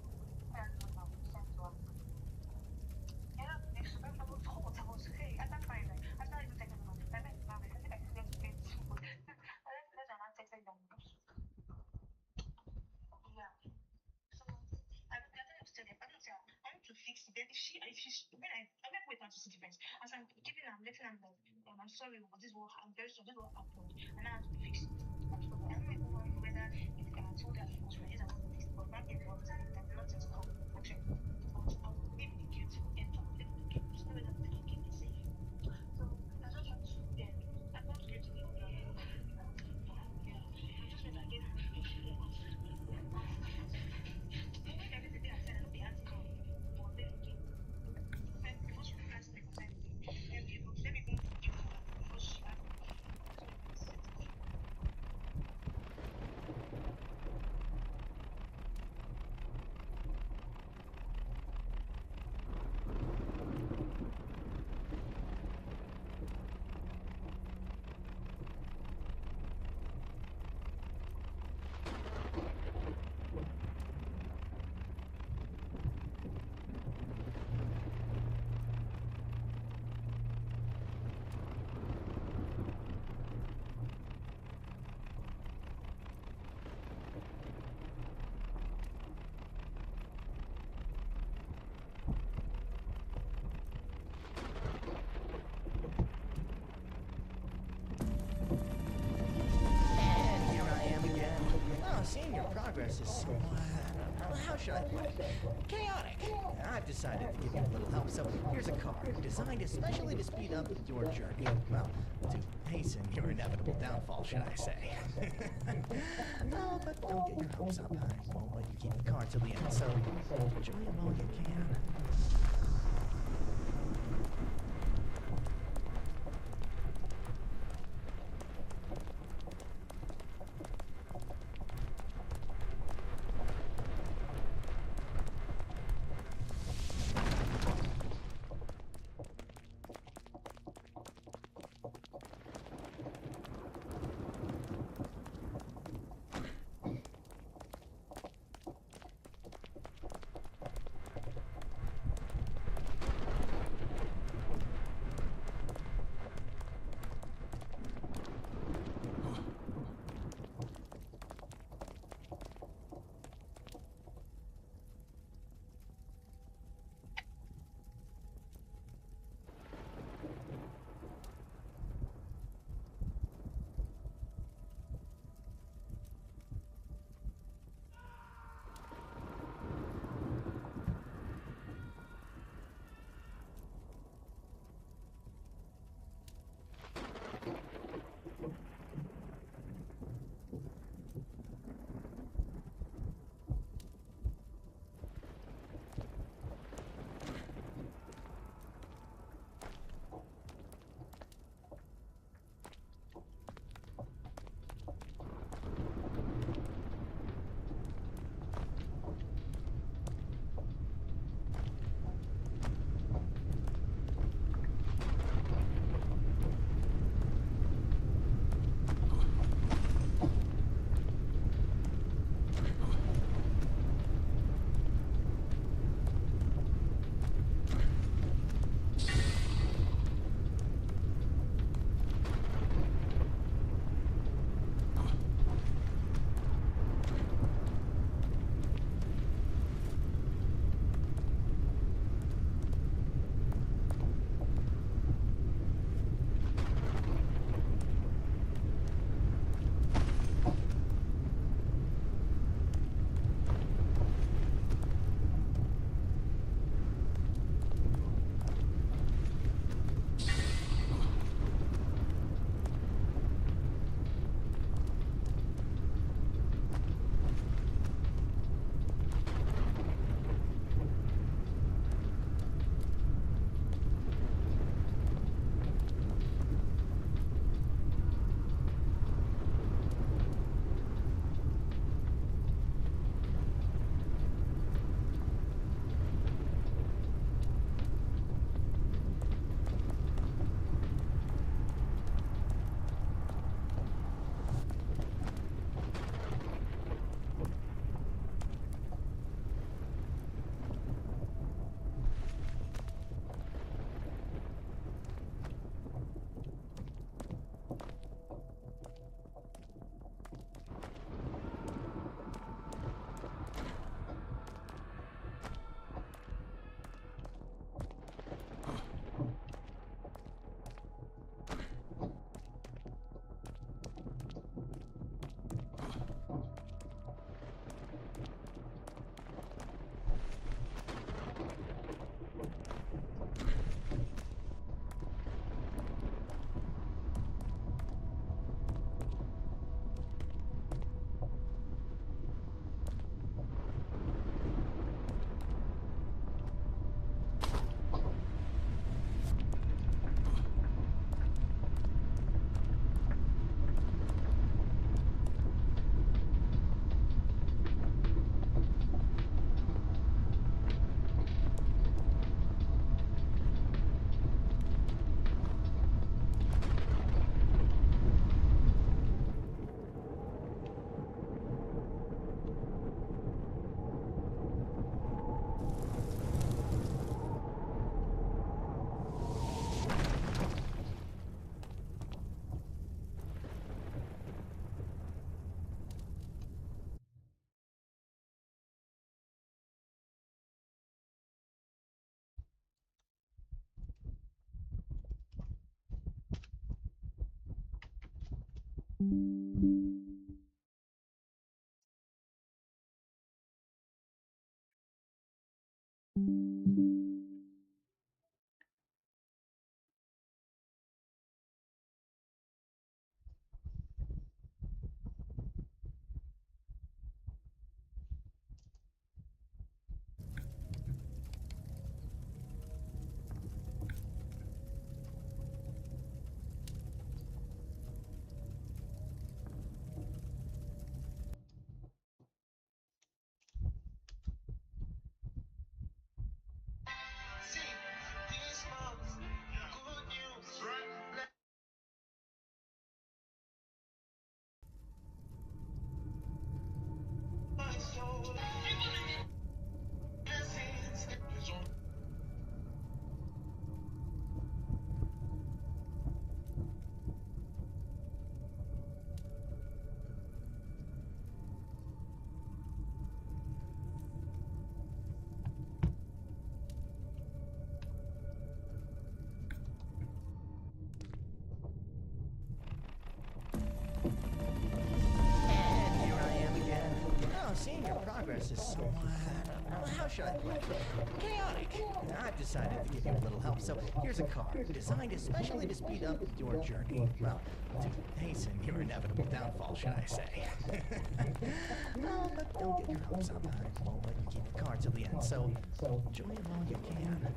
I don't know how to send to her. Yeah, if she went from hot, I was hey, at that time, like, I started even taking them. I meant now because I couldn't get to food. I left and I texted them. Yeah. So I don't know to tell them. I don't tell her. I need to fix it. Then if she when I'm not waiting to see difference. As I'm giving them, letting them that I'm sorry, but this will I'm very sorry, this will happen. And I have to fix it. I don't know even whether if I told her it was ready, I want to fix it. But that is what I'm not to come. Actually. But I will leave the guilt forever. Leave the guilt. There's no way that I can keep it safe. So I just have to I want to get to the yeah. I just want to get progress is somewhat, well, how should I put it? Chaotic. I've decided to give you a little help, so here's a card designed especially to speed up your journey. Well, to hasten your inevitable downfall, should I say. Oh, but don't get your hopes up. I won't let you keep the card till the end, so enjoy it while you can. this is so, how should I put it? Chaotic. I've decided to give you a little help, so here's a car designed especially to speed up your journey. Well, to hasten your inevitable downfall, should I say. Oh, but don't get your hopes up. I won't let you keep the car till the end, so enjoy it while you can.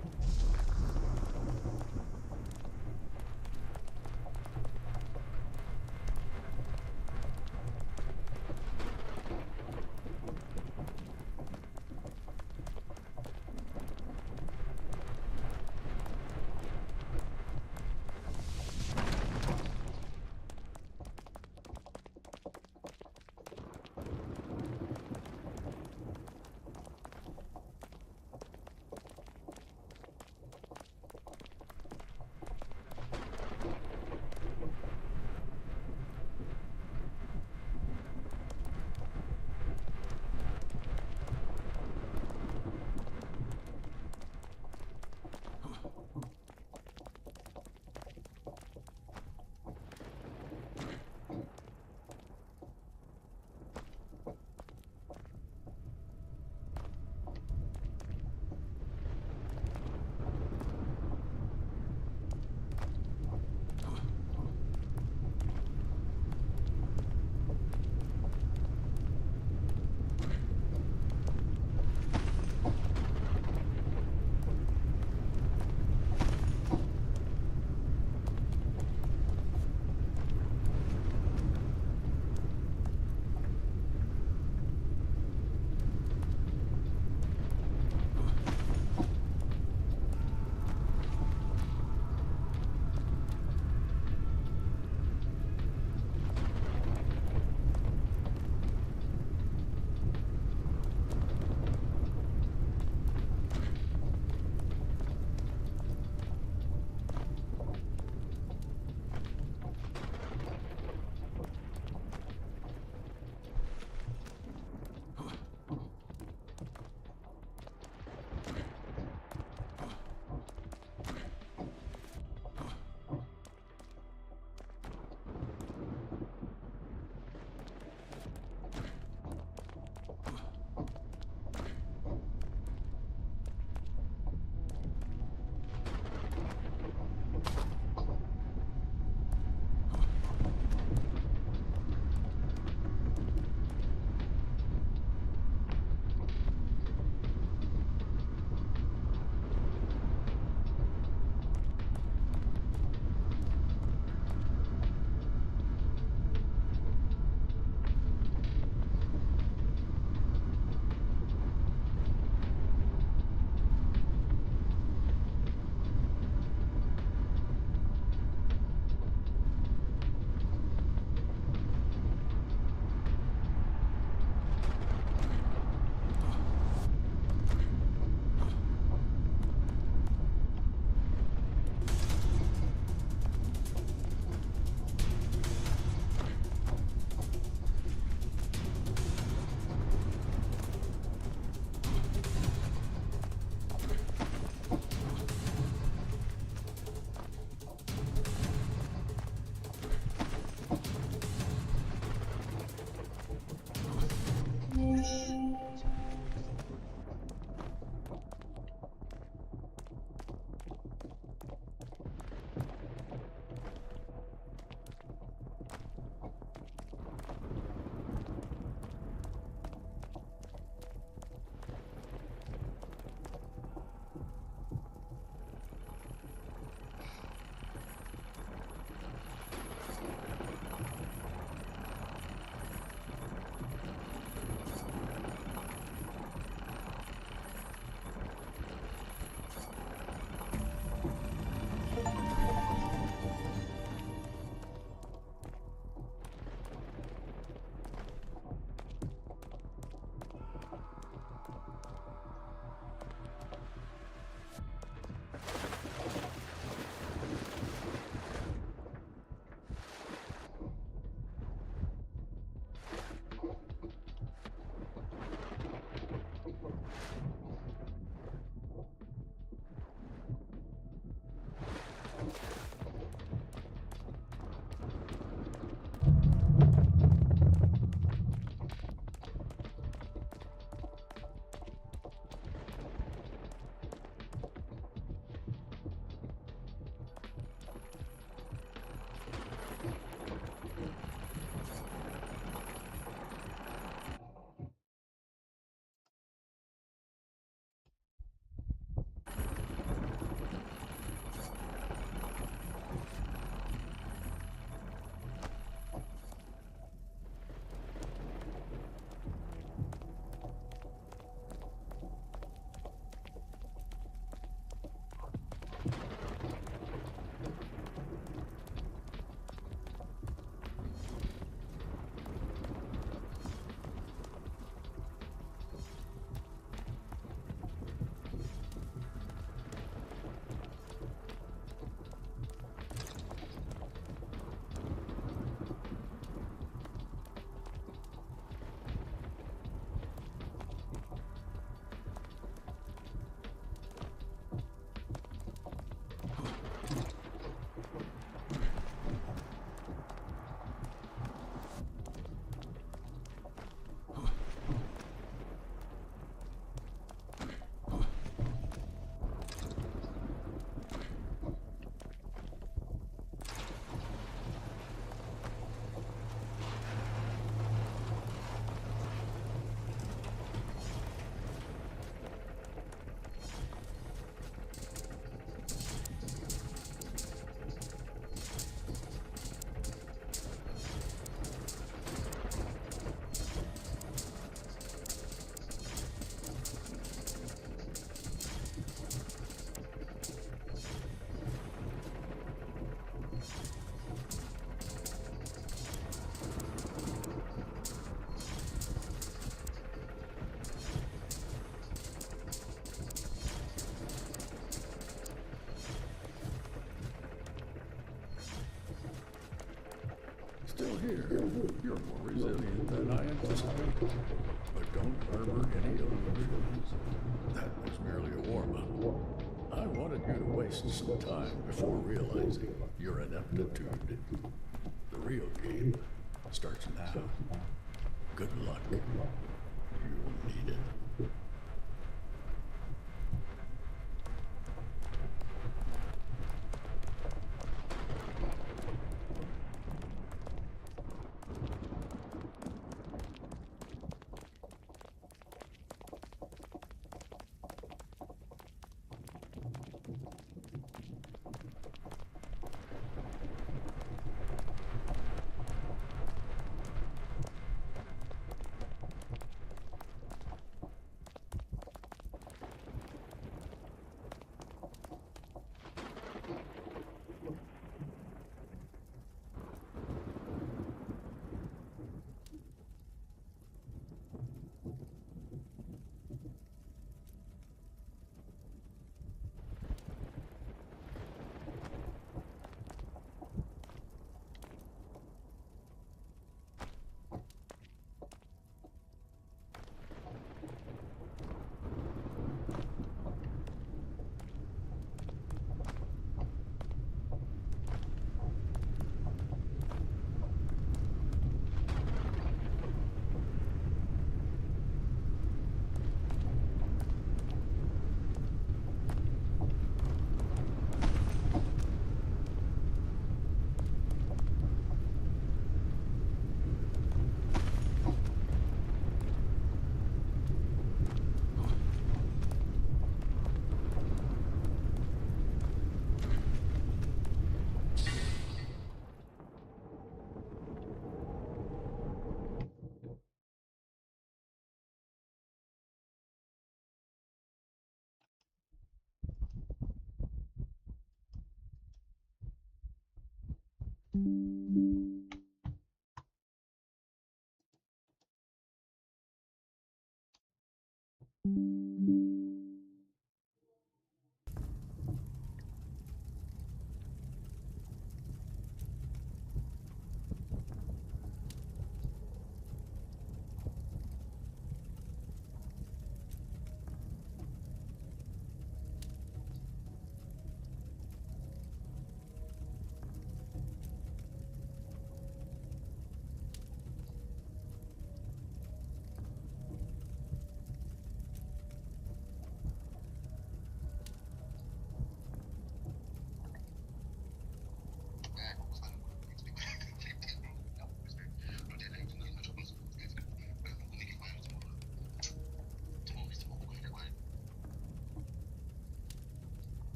still here. You're more resilient than I anticipated. But don't harbor any illusions. That was merely a warm-up. I wanted you to waste some time before realizing your ineptitude. The real game starts now. Good luck. You'll need it.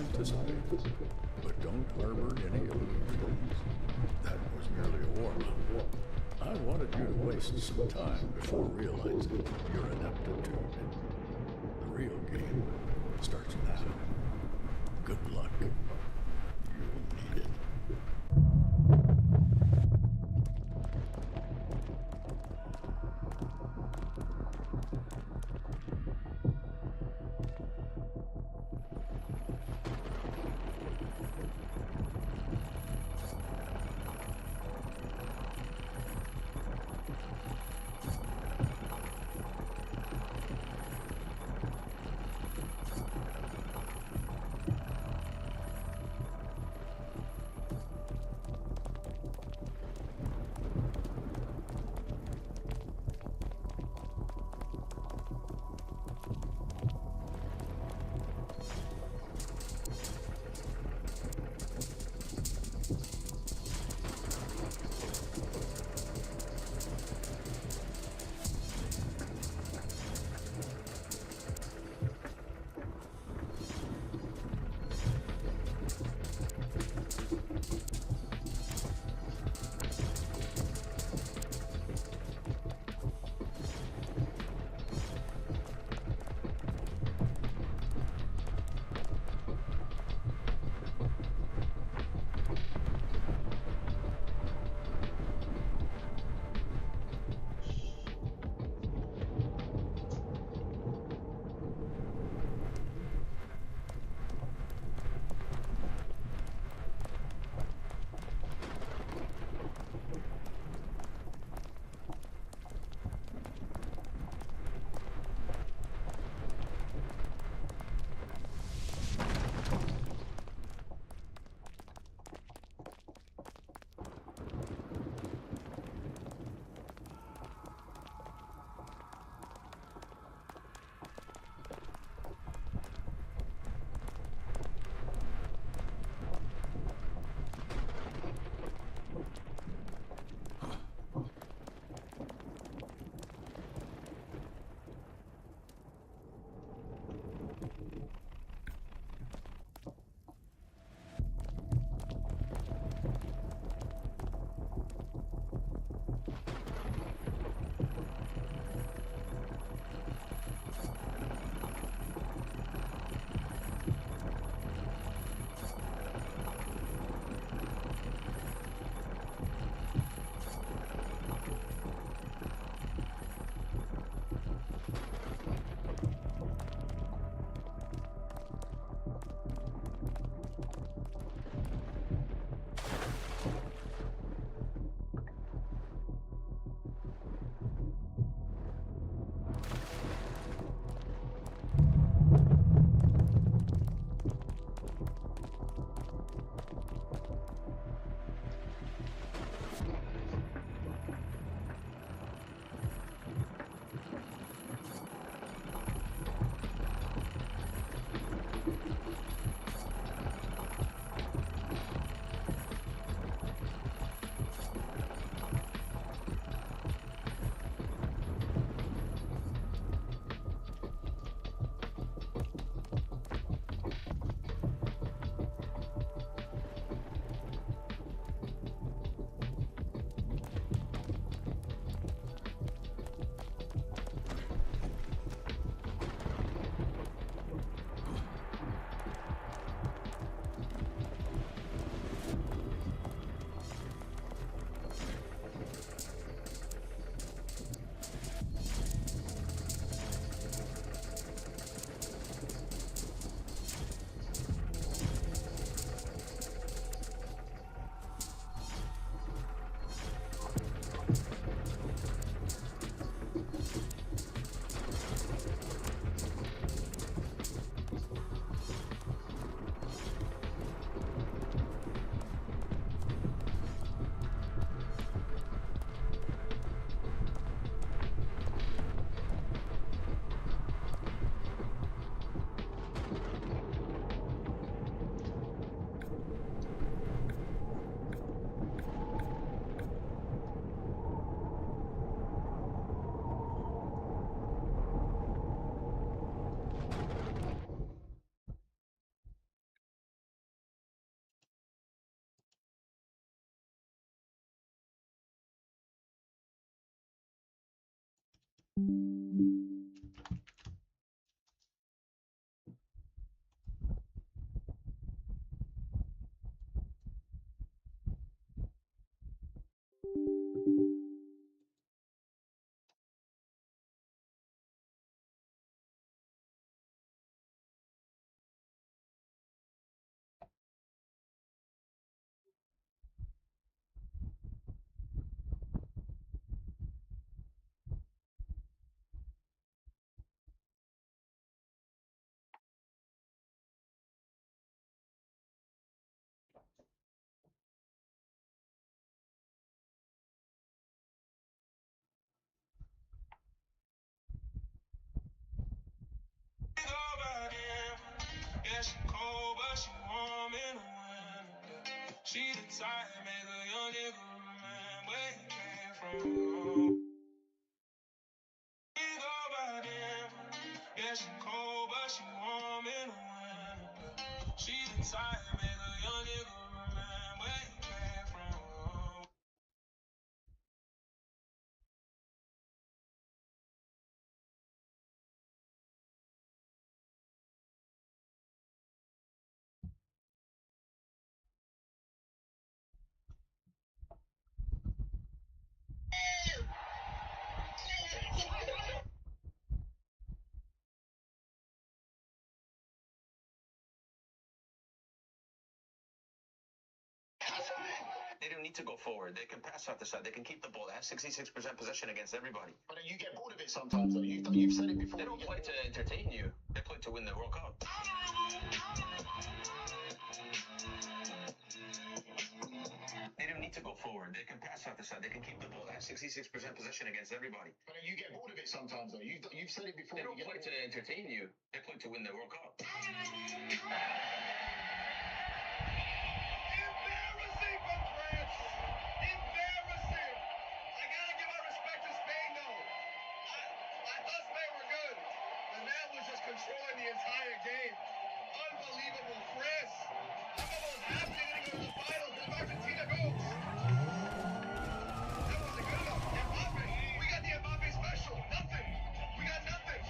anticipated. But don't harbor any illusions. That was merely a warm-up. I wanted you to waste some time before realizing your ineptitude. The real game starts now. Good luck. You'll need it. Yeah, she cold, but she warm in the winter. She the type make a young nigga remember where he came from. She go by Denver. Yeah, she cold, but she warm in the winter. She the type make a young nigga remember where he came from. They don't need to go forward. They can pass off the side. They can keep the ball. They have 66% possession against everybody. But then you get bored of it sometimes, though. You've said it before. They don't play to entertain you. They play to win the World Cup. They don't need to go forward. They can pass off the side. They can keep the ball. They have 66% possession against everybody. But then you get bored of it sometimes, though. You've said it before. They don't play to entertain you. They play to win the World Cup. Embarrassing for France. Embarrassing. I gotta give my respect to Spain, though. I thought Spain were good. The man was just controlling the entire game. Unbelievable. France. I'm almost happy they're gonna go to the finals if Argentina goes. That wasn't good enough. Mbappe. We got the Mbappe special. Nothing. We got nothing.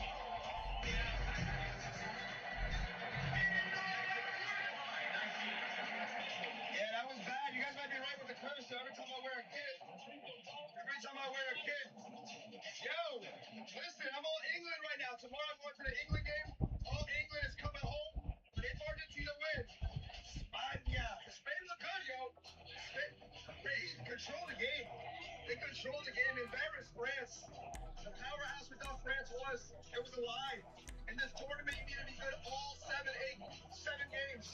Yeah, that was bad. You guys might be right with the cursor. Every time I wear a kit. Yo, listen, I'm all England right now. Tomorrow I'm going to the England game. All England is coming home. If Argentina wins, España. Spain look good, yo. They control the game. They control the game. Embarrassed France. The powerhouse we thought France was. It was a lie. In this tournament, you need to be good all 7 games.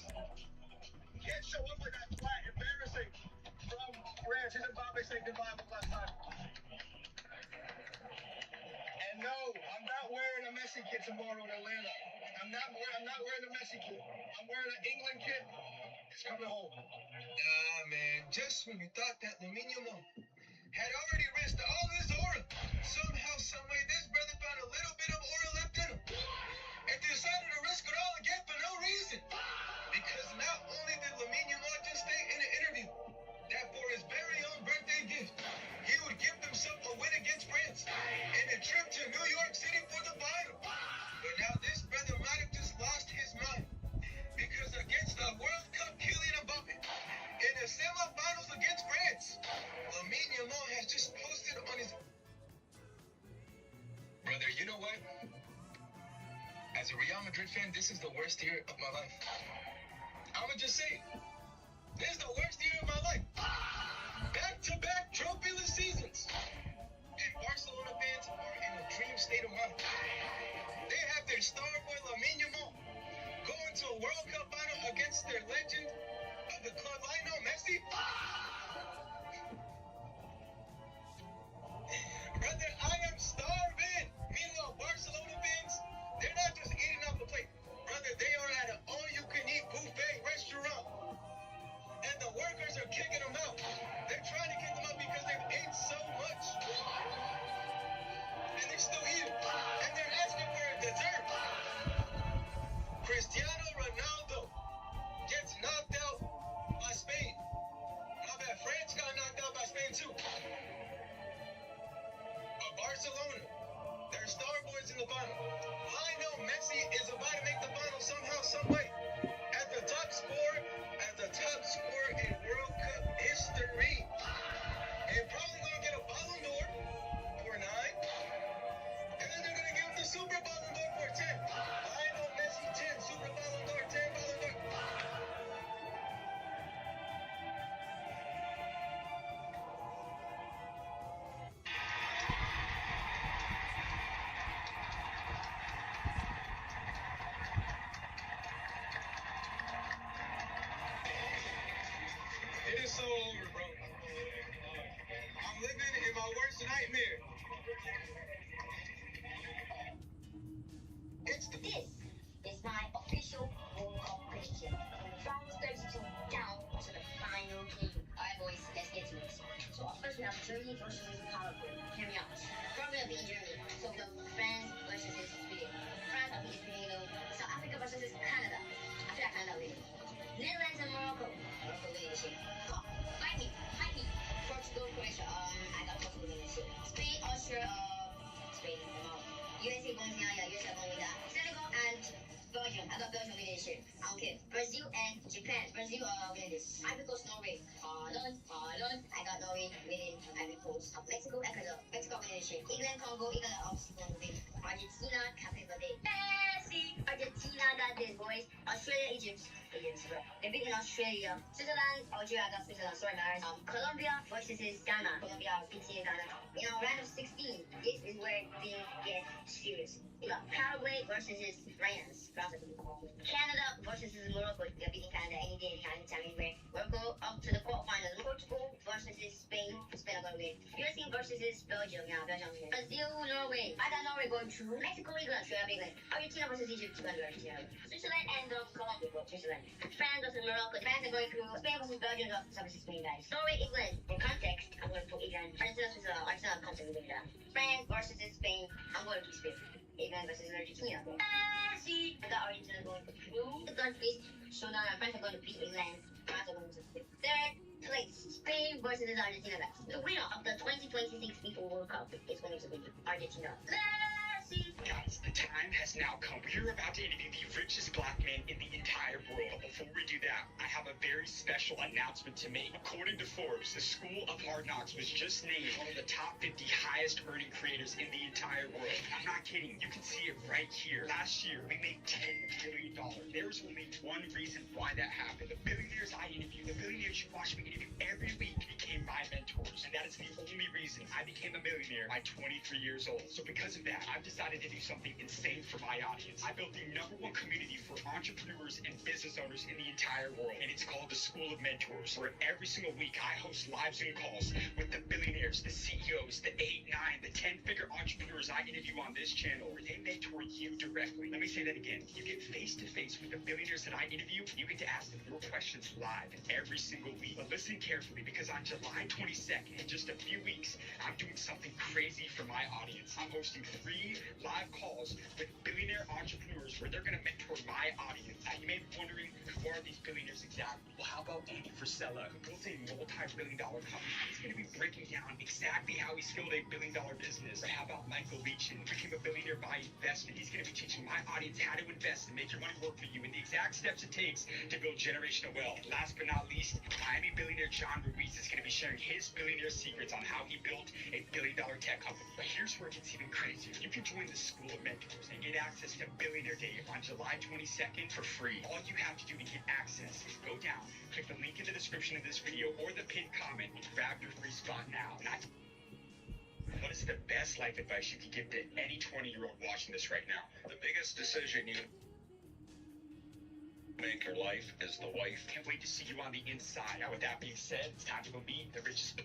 You can't show up like that flat. Embarrassing from France. Here's Mbappe saying goodbye for the last time. And no, I'm not wearing a Messi kit tomorrow in Atlanta. I'm not wearing the Messi kit. I'm wearing an England kit. It's coming home. Nah, man. Just when you thought that Lamine Yamal had already risked all his aura, somehow, someway, this brother found a little bit of aura left in him. And decided to risk it all again for no reason. Because not only did Lamine Yamal just stay in an interview that for his very own birthday gift, he would give himself a win against France and a trip to New York City for the final. But now this brother might have just lost his mind. Because against the World Cup Kylian Mbappe, in the semifinals against France, Lamine Yamal has just posted on his... Brother, you know what? As a Real Madrid fan, this is the worst year of my life. I'ma just say it. This is the worst year of my life. Back-to-back trophyless seasons. And Barcelona fans are in a dream state of mind. They have their star boy Lamine Yamal going to a World Cup final against their legend of the club, Lionel Messi. Brother, I am starving. Meanwhile, Barcelona fans, they're not just eating off the plate. Brother, they are at an all-you-can-eat buffet restaurant. And the workers are kicking them out. They're trying to kick them out because they've ate so much. And they're still eating. And they're asking for a dessert. Cristiano Ronaldo gets knocked out by Spain. How bad France got worst nightmare. This is my official World Cup prediction. From 32 down to the final game. Alright boys, let's get to it. So up first we have Germany versus Paraguay. Hear me out. We're gonna be in Germany. So we have France versus Sweden. France will be defeating South Africa versus Canada. I feel like Canada will win. Netherlands and Morocco. Morocco winning this year. Come on, fight me. Portugal, Croatia. I got Portugal winning this year. Spain, Austria, Spain. USA, Bosnia, USA won with that. Senegal and Belgium. I got Belgium winning this year. I don't care. Brazil and Japan. Brazil winning this. Ivory Coast, Norway. Pardon. I got Norway winning Ivory Coast. Mexico, Ecuador. Mexico winning this year. England, Congo. England obviously going to win. Argentina, happy birthday. Messi. Argentina got this, boys. Australia, Egypt. Bro. They're beating Australia. Switzerland, Algeria, I got Switzerland. Sorry, man. Colombia versus Ghana. Colombia beating Ghana. Round of 16. This is where things get serious. You got Paraguay versus France. Canada versus Morocco. They're beating Canada any day, anytime, anywhere. We'll go up to the quarterfinals. Portugal versus Spain. Spain are going to win. USA versus Belgium. Belgium win. Brazil, Norway. I got Norway going through. Mexico, England. Straight up England. Argentina versus Egypt. Argentina. Switzerland and Colombia. Switzerland. France versus Morocco. France are going through. Spain versus Belgium. Versus Spain, guys. Norway, England. For context, I'm going to put England. Argentina, Switzerland. Argentina context with that. France versus Spain. I'm going to Spain. England versus Argentina. Messi. I got Argentina going through the countries. So now France are going to beat England. France are going to win. Third place, Spain versus Argentina. The winner of the 2026 FIFA World Cup is going to be Argentina. Messi. Guys, the time has now come. We're about to interview the richest black man in the entire world. But before we do that, I have a very special announcement to make. According to Forbes, the School of Hard Knocks was just named one of the top 50 highest earning creators in the entire world. I'm not kidding. You can see it right here. Last year, we made $10 billion. There's only one reason why that happened. The billionaires I interview, the billionaires you watch me interview every week became my mentors. And that is the only reason I became a millionaire at 23 years old. So because of that, I've decided to do something insane for my audience. I built the #1 community for entrepreneurs and business owners in the entire world. And it's called the School of Mentors, where every single week I host live Zoom calls with the billionaires, the CEOs, the 8, 9, the 10-figure entrepreneurs I interview on this channel, where they mentor you directly. Let me say that again. You get face-to-face with the billionaires that I interview. You get to ask them your questions live every single week. But listen carefully, because on July 22nd, in just a few weeks, I'm doing something crazy for my audience. I'm hosting 3 live calls with billionaire entrepreneurs where they're going to mentor my audience. Now, you may be wondering, who are these billionaires exactly? Well, how about Andy Frisella, who built a multi-billion-dollar company? He's going to be breaking down exactly how he scaled a billion-dollar business. Or how about Michael Leachin, who became a billionaire by investment? He's going to be teaching my audience how to invest and make your money work for you and the exact steps it takes to build generational wealth. Last but not least, Miami billionaire John Ruiz is going to be sharing his billionaire secrets on how he built a billion-dollar tech company. But here's where it gets even crazier. You can join the School of Mentors and get access to Billionaire Day on July 22nd for free. All you have to do to get access is go down, click the link in the description of this video or the pinned comment, and grab your free spot now. What is the best life advice you can give to any 20-year-old watching this right now? The biggest decision you make your life is the wife. Can't wait to see you on the inside. Now, with that being said, it's time to go meet the richest.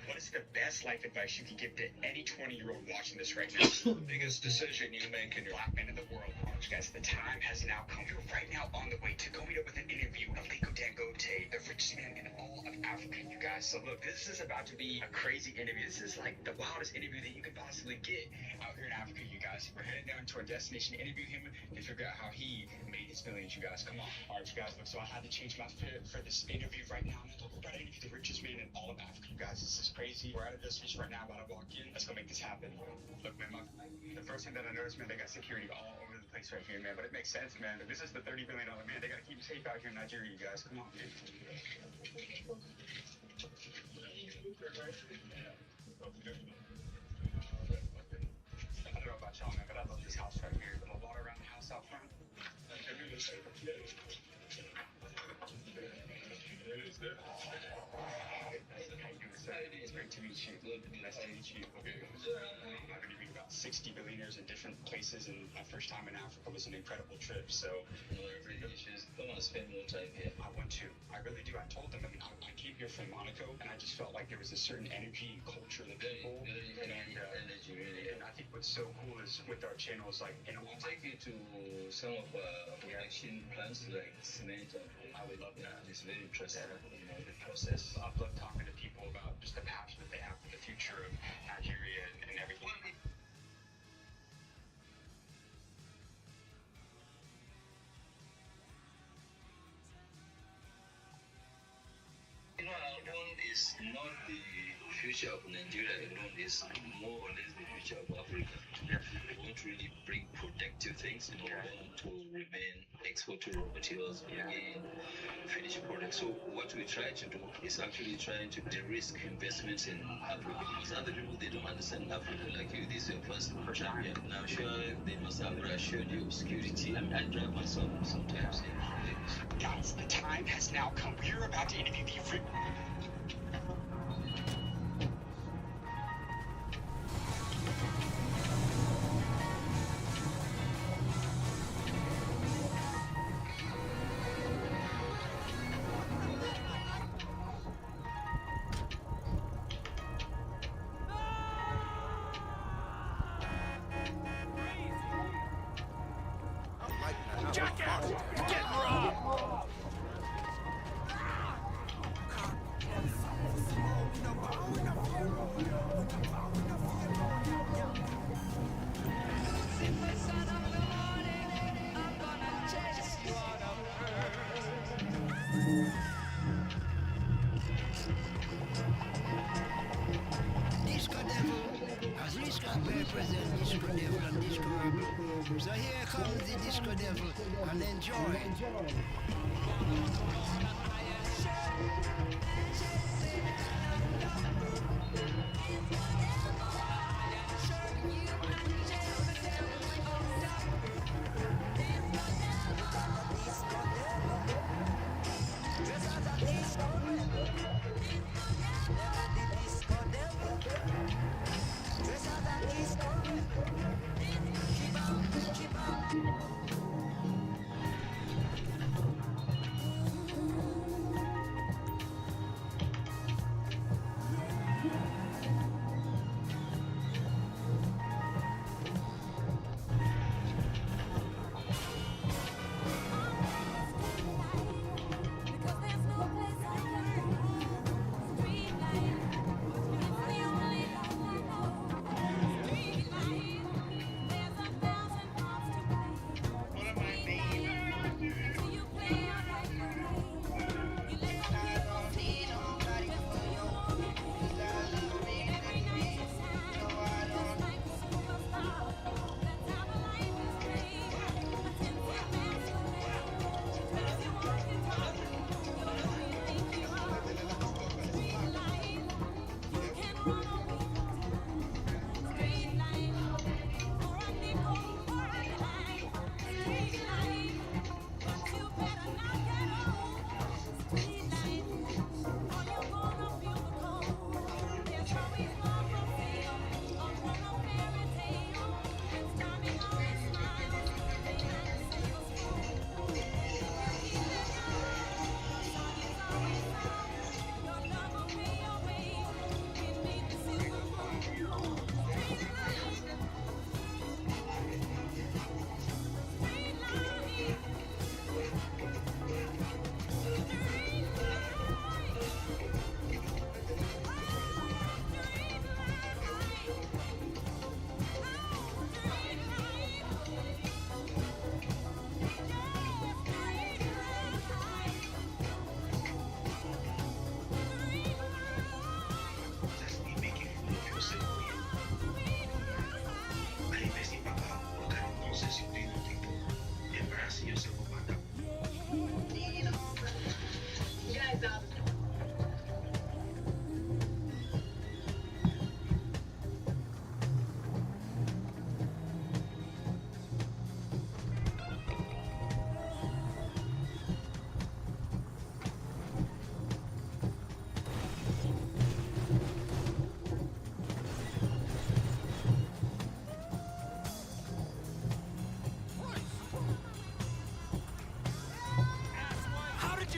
What is the best life advice you can give to any 20-year-old watching this right now? The biggest decision you make in your black man in the world. Guys, the time has now come. We're right now on the way to go meet up with an interview of Aliko Dangote, the richest man in all of Africa, you guys. So look, this is about to be a crazy interview. This is like the wildest interview that you could possibly get out here in Africa, you guys. We're heading down to our destination to interview him and figure out how he made his millions, you guys. Come on. All right, you guys, look, so I had to change my fit for this interview right now. We're about to interview the richest man in all of Africa, you guys. This is crazy. We're at a destination right now, about to walk in. Let's go make this happen. Look, man, the first thing that I noticed, man, they got security all over the place right here, man. But it makes sense, man. This is the $30 billion man. They gotta keep safe out here in Nigeria, you guys. Come on, man. I don't know about y'all, man, but I love this house right here. The little water around the house out front. It's great to meet you. Nice to meet you. Okay. I've been about 60 billionaires in different places, and my first time in Africa was an incredible trip. So, every day you just don't want to spend more time here. I want to. I really do. I told them. I mean, I came here from Monaco, and I just felt like there was a certain energy and culture of the people. Energy, really. And I think what's so cool is with our channels, like, you know, we'll take you to some of production plants like cement. I would love that. It's very interesting, you know, the process. I love talking to people about just the passion that they have for the future of Nigeria and everything. You know, alone is not the future of Nigeria. Alone is more or less the future of Africa. We want to really bring protective things. We want to remain export to raw materials, again, finished products. So what we try to do is actually trying to de-risk investments in Africa. Because other people, they don't understand Africa like you. This is your first time here. Now, sure, they must have assured you of security. I drive myself sometimes in Lagos. Guys, the time has now come. We're about to interview the Jackass! Get robbed! Disco Devil, as Disco represent Disco Devil and Disco Rebel. So here comes the Disco Devil and enjoy.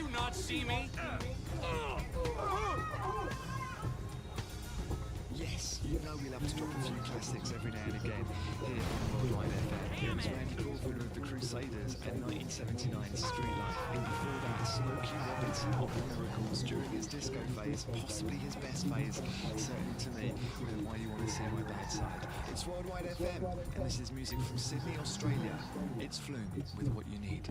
you not see me? Yes, you know we love to drop a few classics every now and again here on Worldwide FM. It was Randy Crawford of the Crusaders and 1979's Street Life, and before that, Smokey Robinson of the Miracles during his disco phase, possibly his best phase, certainly to me, with Why You Want to See My Bad Side. It's Worldwide FM, and this is music from Sydney, Australia. It's Flume with What You Need.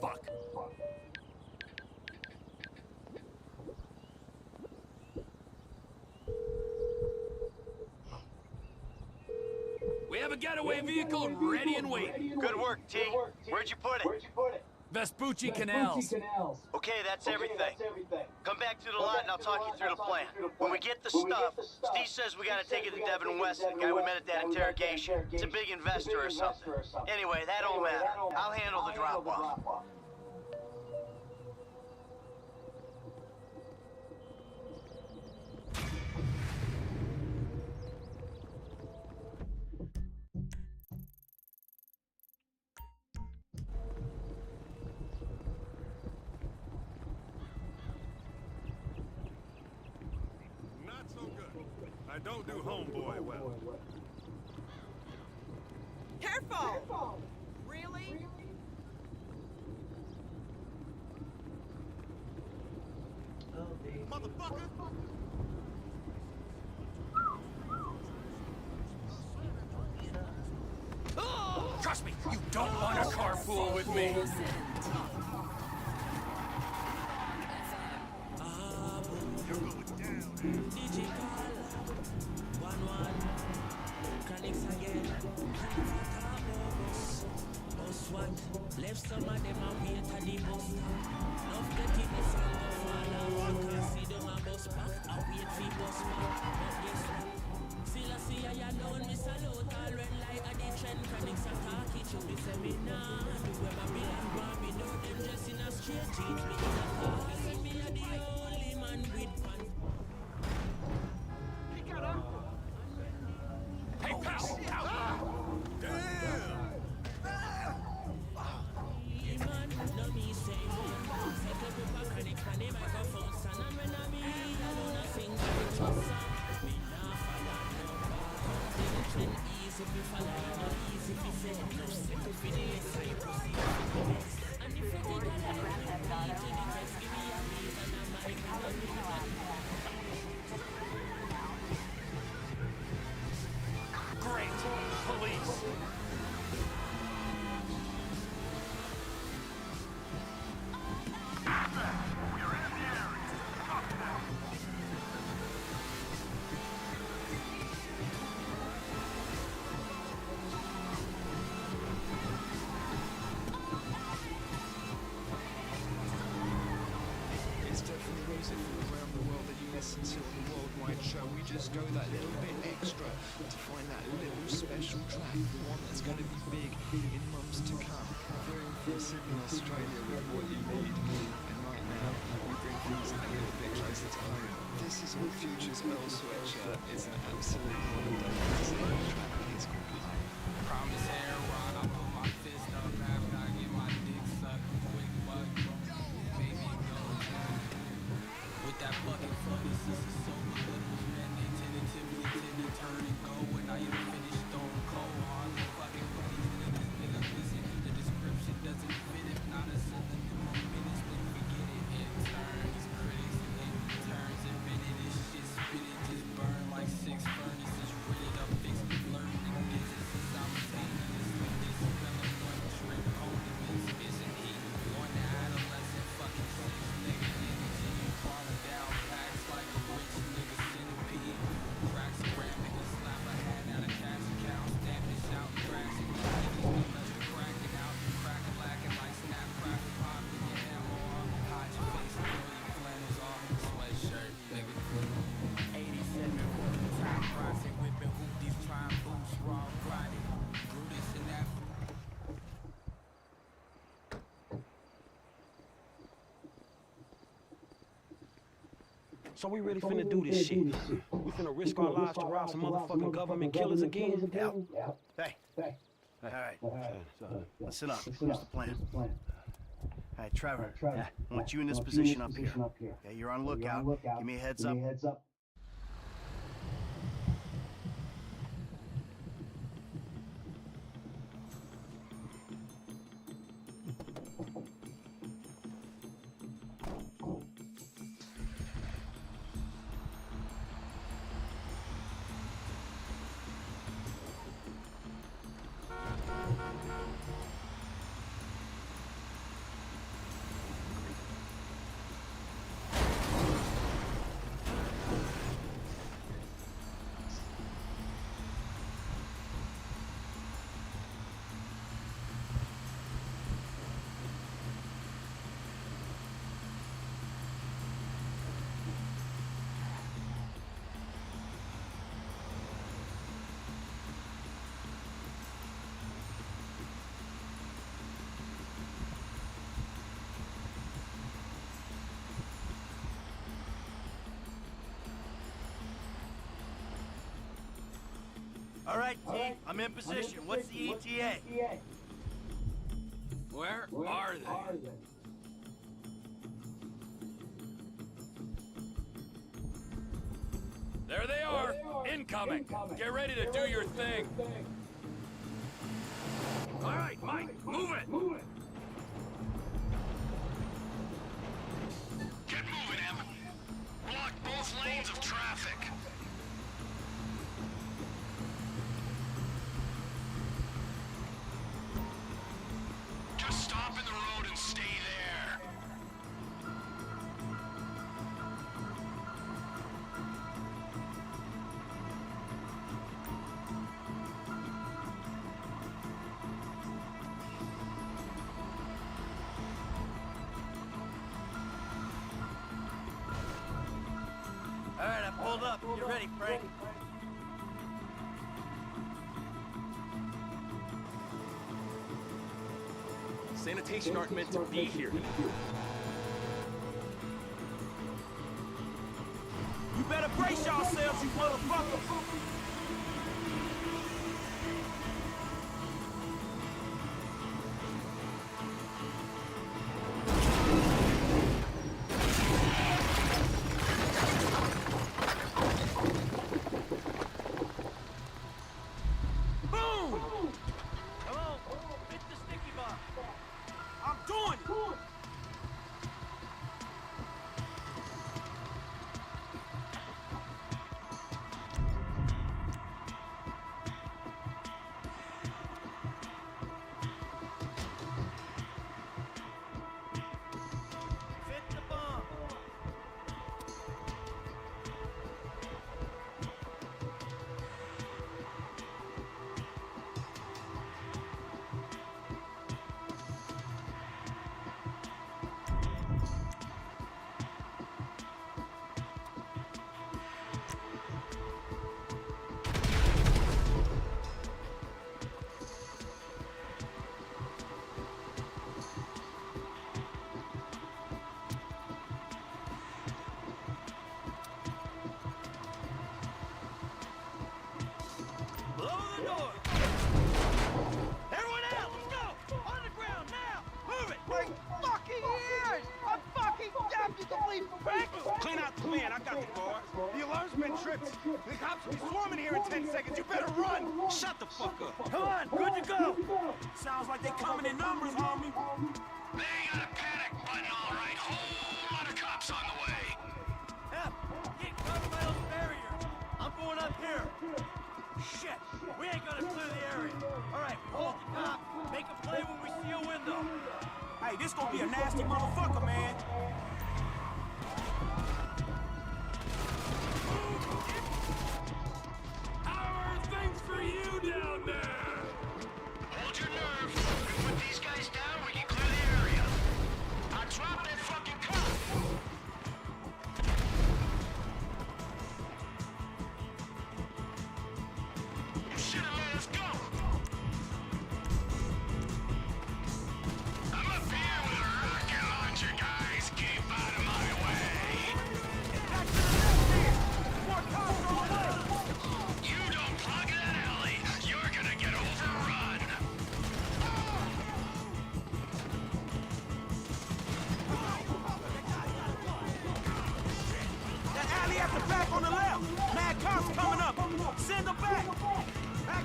Fuck. We have a getaway vehicle ready and waiting. Good work, T. Where'd you put it? Vespucci Canals. Okay, that's everything. Come back to the lot and I'll talk you through the plan. When we get the stuff, Steve says we gotta take it to Devin West, the guy we met at that interrogation. It's a big investor or something. Anyway, that don't matter. I'll handle the drop-off. I don't do homeboy well. Careful! Really? Motherfucker! Trust me, you don't want to carpool with me. Left some of them and wait at the bus stop. Enough get in the song of fall out. Because see them a bus back, I wait for bus back. But guess what? Still I see I alone, me salute all when like a the trend. Chronics are talking to me, say me nah. Do where Babylon want me, know them just in a straight jeans. Me in a car, and me a the only man with fun. Hey, pal! Damn! Great! Police! It's definitely music from around the world that you listen to on the Worldwide Show. We just go that little bit extra to find that little special track, the one that's going to be big in months to come. Going from Sydney, Australia with What You Need. And right now, we bring things a little bit closer to home. This is on Future's Earl Sweatshirt. It's an absolute modern day classic. The track is called Home. Promise Aaron, I put my fist up after I get my dick sucked. Quick buck, baby go down. With that bucket for the sister, so my littles, man, they tentatively tend to turn and go. When I am finished, stone cold, hard fucking for these niggas. Niggas listen, the description doesn't fit. If not a synonym of minutes, then forget it. It turns critics, it turns admitted. This shit spit it, just burn like 6 furnaces. Ready to fix, learn the business simultaneous. So we really finna do this shit. We finna risk our lives to rob some motherfucking government killers again? Yeah. Hey. All right. Listen up. Here's the plan. All right, Trevor. I want you in this position up here. Yeah, you're on lookout. Give me a heads up. All right, T, I'm in position. What's the ETA? Where are they? There they are! Incoming! Get ready to do your thing! All right, Mike, move it! Get moving, Em. Block both lanes of traffic. Just stop in the road and stay there. All right, I pulled up. Get ready, Frank. Sanitation aren't meant to be here. You better brace yourselves, you motherfuckers! Clean out the man, I got the guards. The alarm's been tripped. The cops will be swarming here in 10 seconds. You better run! Shut the fuck up. Come on, good to go! Sounds like they coming in numbers, homie. They ain't got a panic button, all right. Whole lot of cops on the way. Em, get covered by those barriers. I'm going up here. Shit, we ain't gonna clear the area. All right, hold the cop. Make a play when we see a window. Hey, this gonna be a nasty motherfucker, man. How are things for you down there? Hold your nerve. If we put these guys down, we can clear the area. Now drop that fucking cop. You should have let us go. I'm up here with a rocket launcher, guys.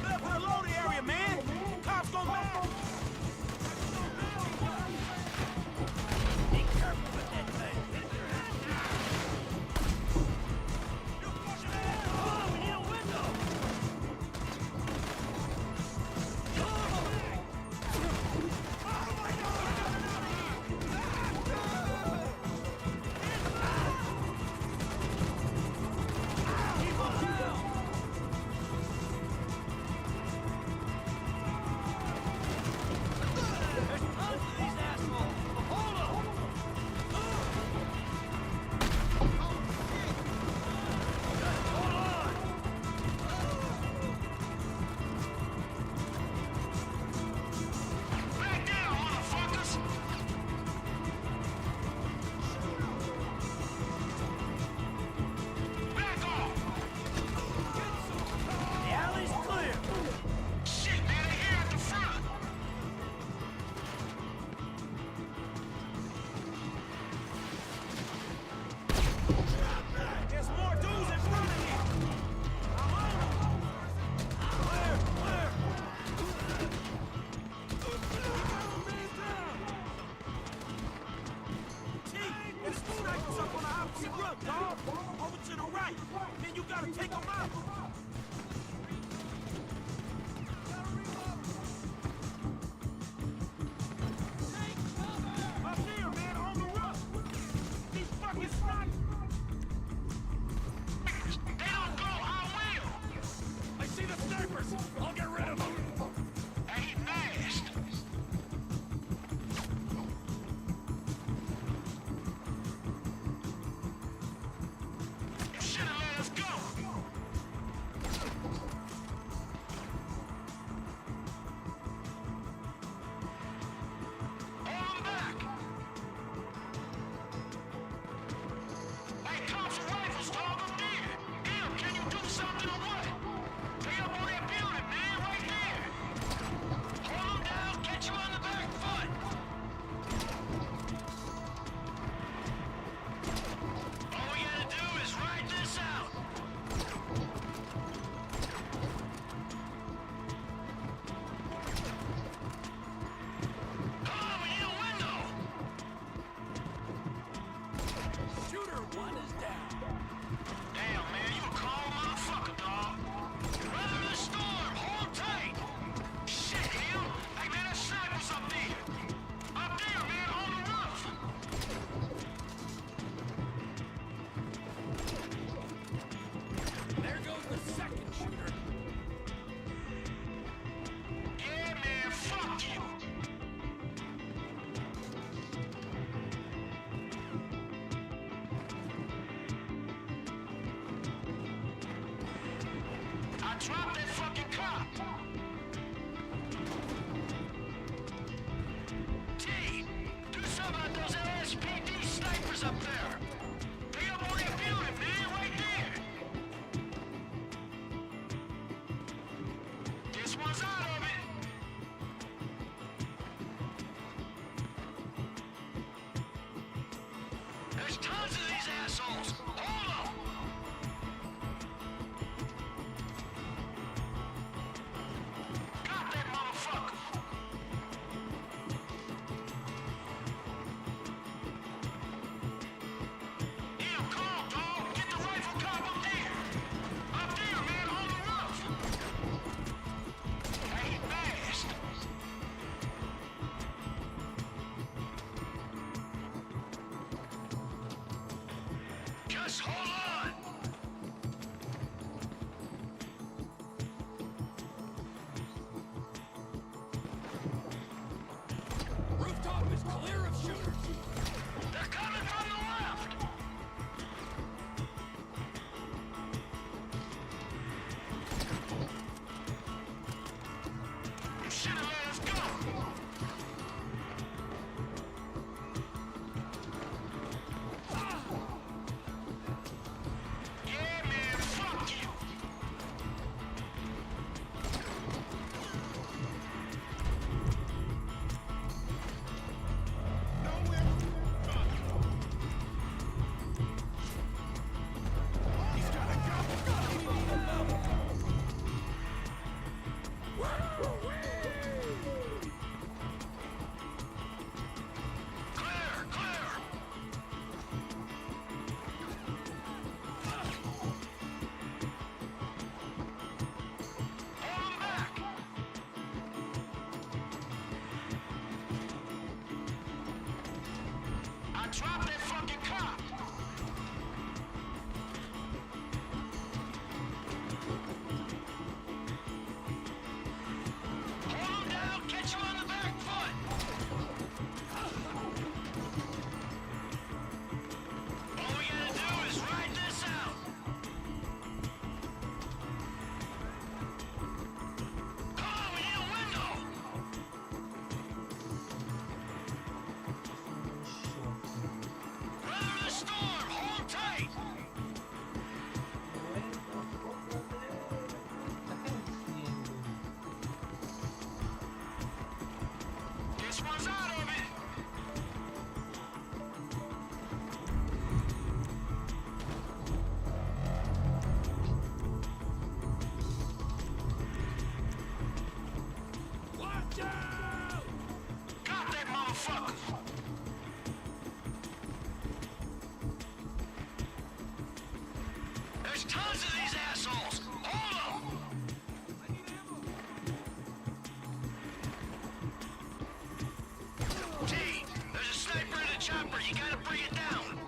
Clear for the loading area, man. Cops go mad. Be careful with that thing. Oh, we need a window. Over to the right. Then you gotta take them out. Up here, man, on the roof. These fucking snipers. They don't go, I will. I see the snipers. I'll get rid of them. And he fast. Should've let us go. Hold 'em back. Hey, cops and rifles, dog, I'm dead. Damn, can you do something or what? They up on that building, man, right there. Hold 'em down, get you on the back foot. All we gotta do is ride this out. Come on, we need a window. Shooter one is down. Damn, man, you a cold motherfucker, dog. Weather the storm, hold tight. Shit, Hill. Hey, man, that sniper's up there. Up there, man, on the roof. There goes the second shooter. Yeah, man, fuck you. I dropped that fucking cop. T, do something about those LSPD snipers up there. They up on that building, man, right there. This one's out of it. There's tons of these assholes. Hold 'em. Got that motherfucker. Damn, call, dog. Get the rifle cop up there. Up there, man, on the roof. Hey, fast. Just hold on. Rooftop is clear of shooters. They're coming from the left. You should've let us go. I dropped that fucking cop. Hold him down, catch him on the back foot. All we gotta do is ride this out. Come on, we need a window. Weather the storm, hold tight. This one's out of it. Watch out! Got that motherfucker. There's tons of these assholes. Hold them. T, there's a sniper in the chopper. You gotta bring it down.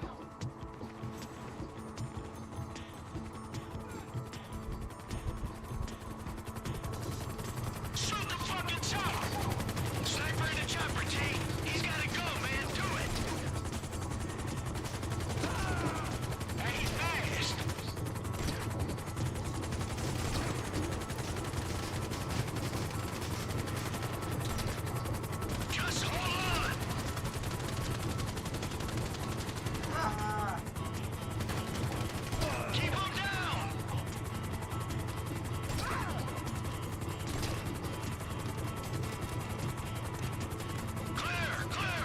Shoot the fucking chopper. Sniper in the chopper, T. He's gotta go, man. Do it. Hey, he's fast. Just hold on. Keep him down. Clear, clear.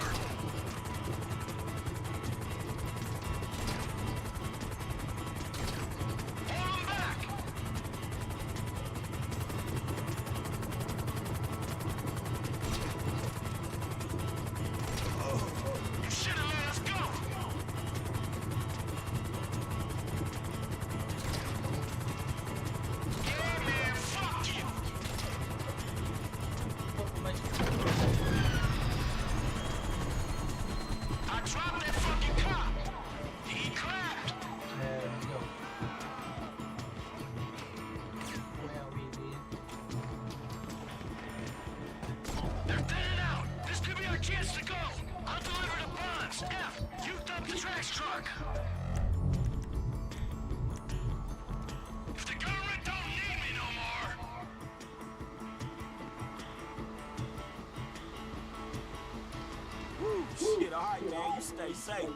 Hold him back. You should have let us go. Yeah, man, fuck you. I dropped that fucking cop. He clapped. They're thinning out. This could be our chance to go. I'll deliver the bonds. F, you dump the trash truck. If the government don't need me no more. Woo, shit, alright, man. You stay safe.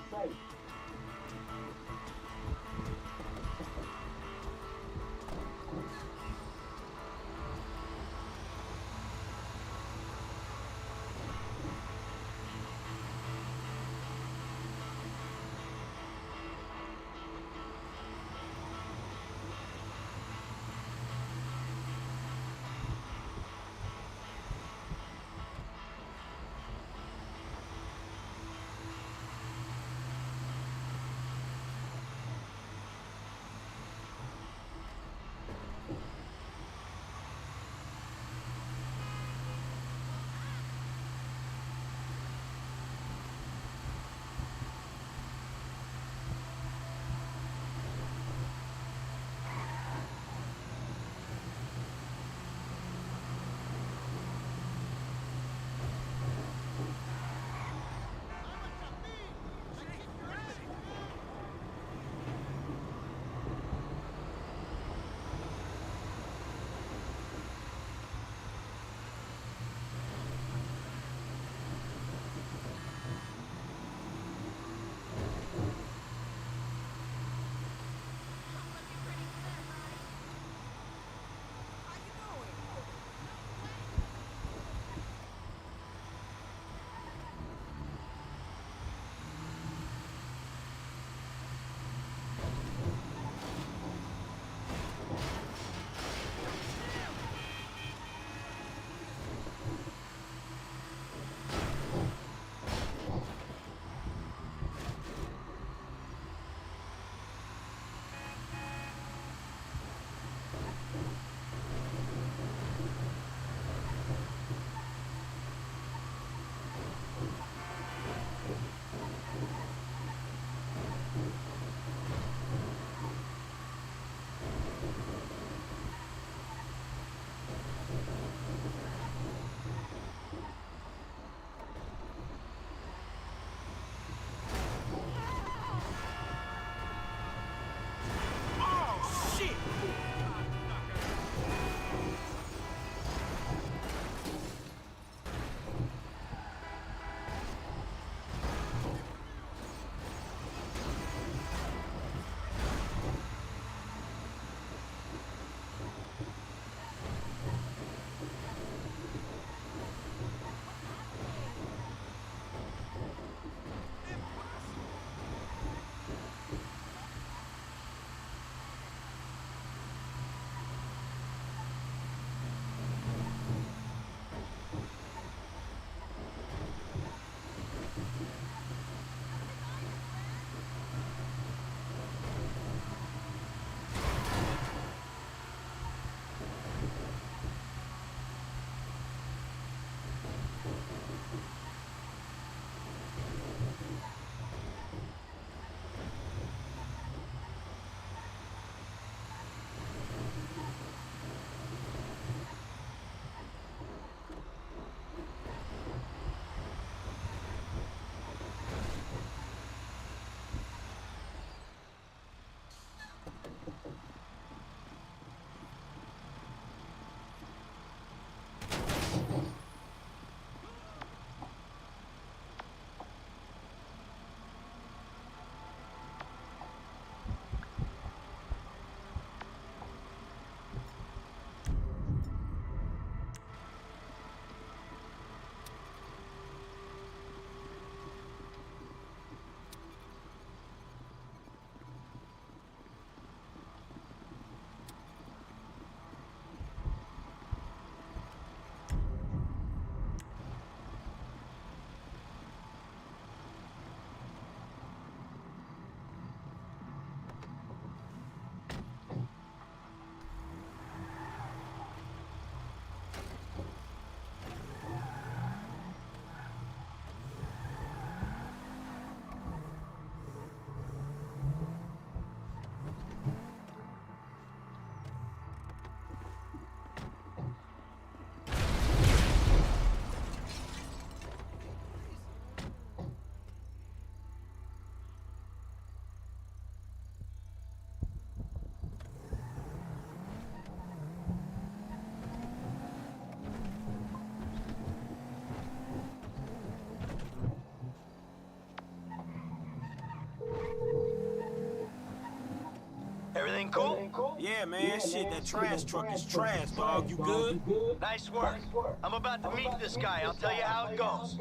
Everything cool? Yeah, man. Shit, that trash truck is trash, dog. You good? Nice work. I'm about to meet this guy. I'll tell you how it goes.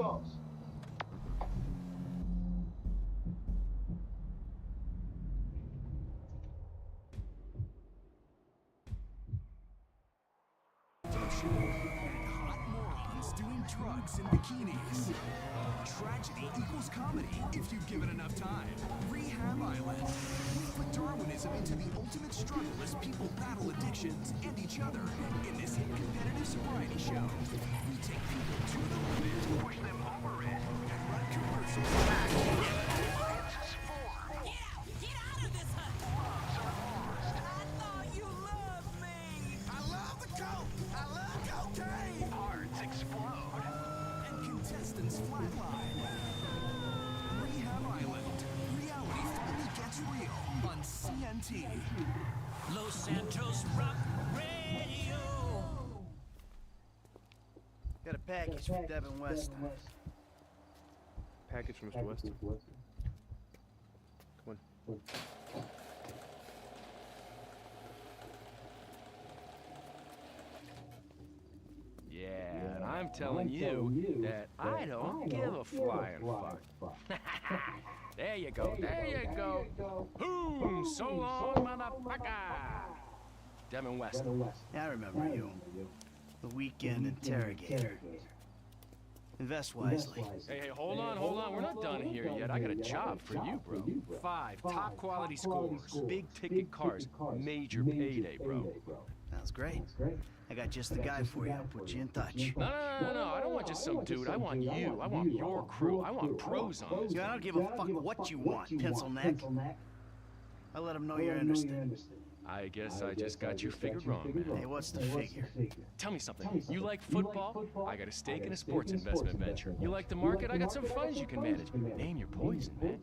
Hot morons doing drugs in bikinis. Tragedy equals comedy if you give it enough time. Rehab Island. We put Darwinism into the ultimate struggle as people battle addictions and each other in this hit competitive sobriety show. We take people to the limit, push them over it, and run commercials back. Get out of this hut! I thought you loved me! I love the coke! I love cocaine! Hearts explode. And contestants flatline. Rehab Island. Reality finally gets real on CNT. Los Santos Rock Radio. Got a package for Devin West. Package from Mr. Weston. Come on. Yeah, and I'm telling you that I don't give a flying fuck. There you go, there you go. Boom! So long, motherfucker! Devin West. Yeah, I remember you. The weekend interrogator. Invest wisely. Hey, hold on. We're not done here yet. I got a job for you, bro. 5 top quality scores, big ticket cars, major payday, bro. Sounds great. I got just the guy for you. I'll put you in touch. No, I don't want just some dude. I want you. I want your crew. I want pros on this. Yeah, I don't give a fuck what you want, pencil neck. I'll let them know you're interested. I guess I just got you figured wrong, man. Hey, what's the figure? Tell me something. You like football? I got a stake in a sports investment venture. You like the market? I got some funds you can manage. Name your poison, man.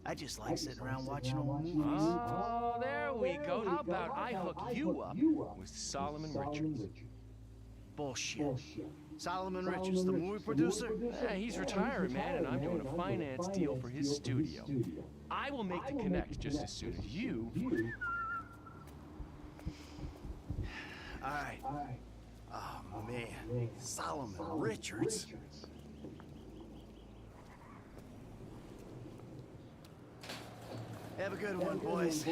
I just like sitting around watching old movies. Oh, there we go. How about I hook you up with Solomon Richards? Bullshit. Solomon Richards, the movie producer? Yeah, he's retiring, man, and I'm doing a finance deal for his studio. I will make the connect just as soon as you... All right. Oh, man. Solomon Richards. Have a good one, boys.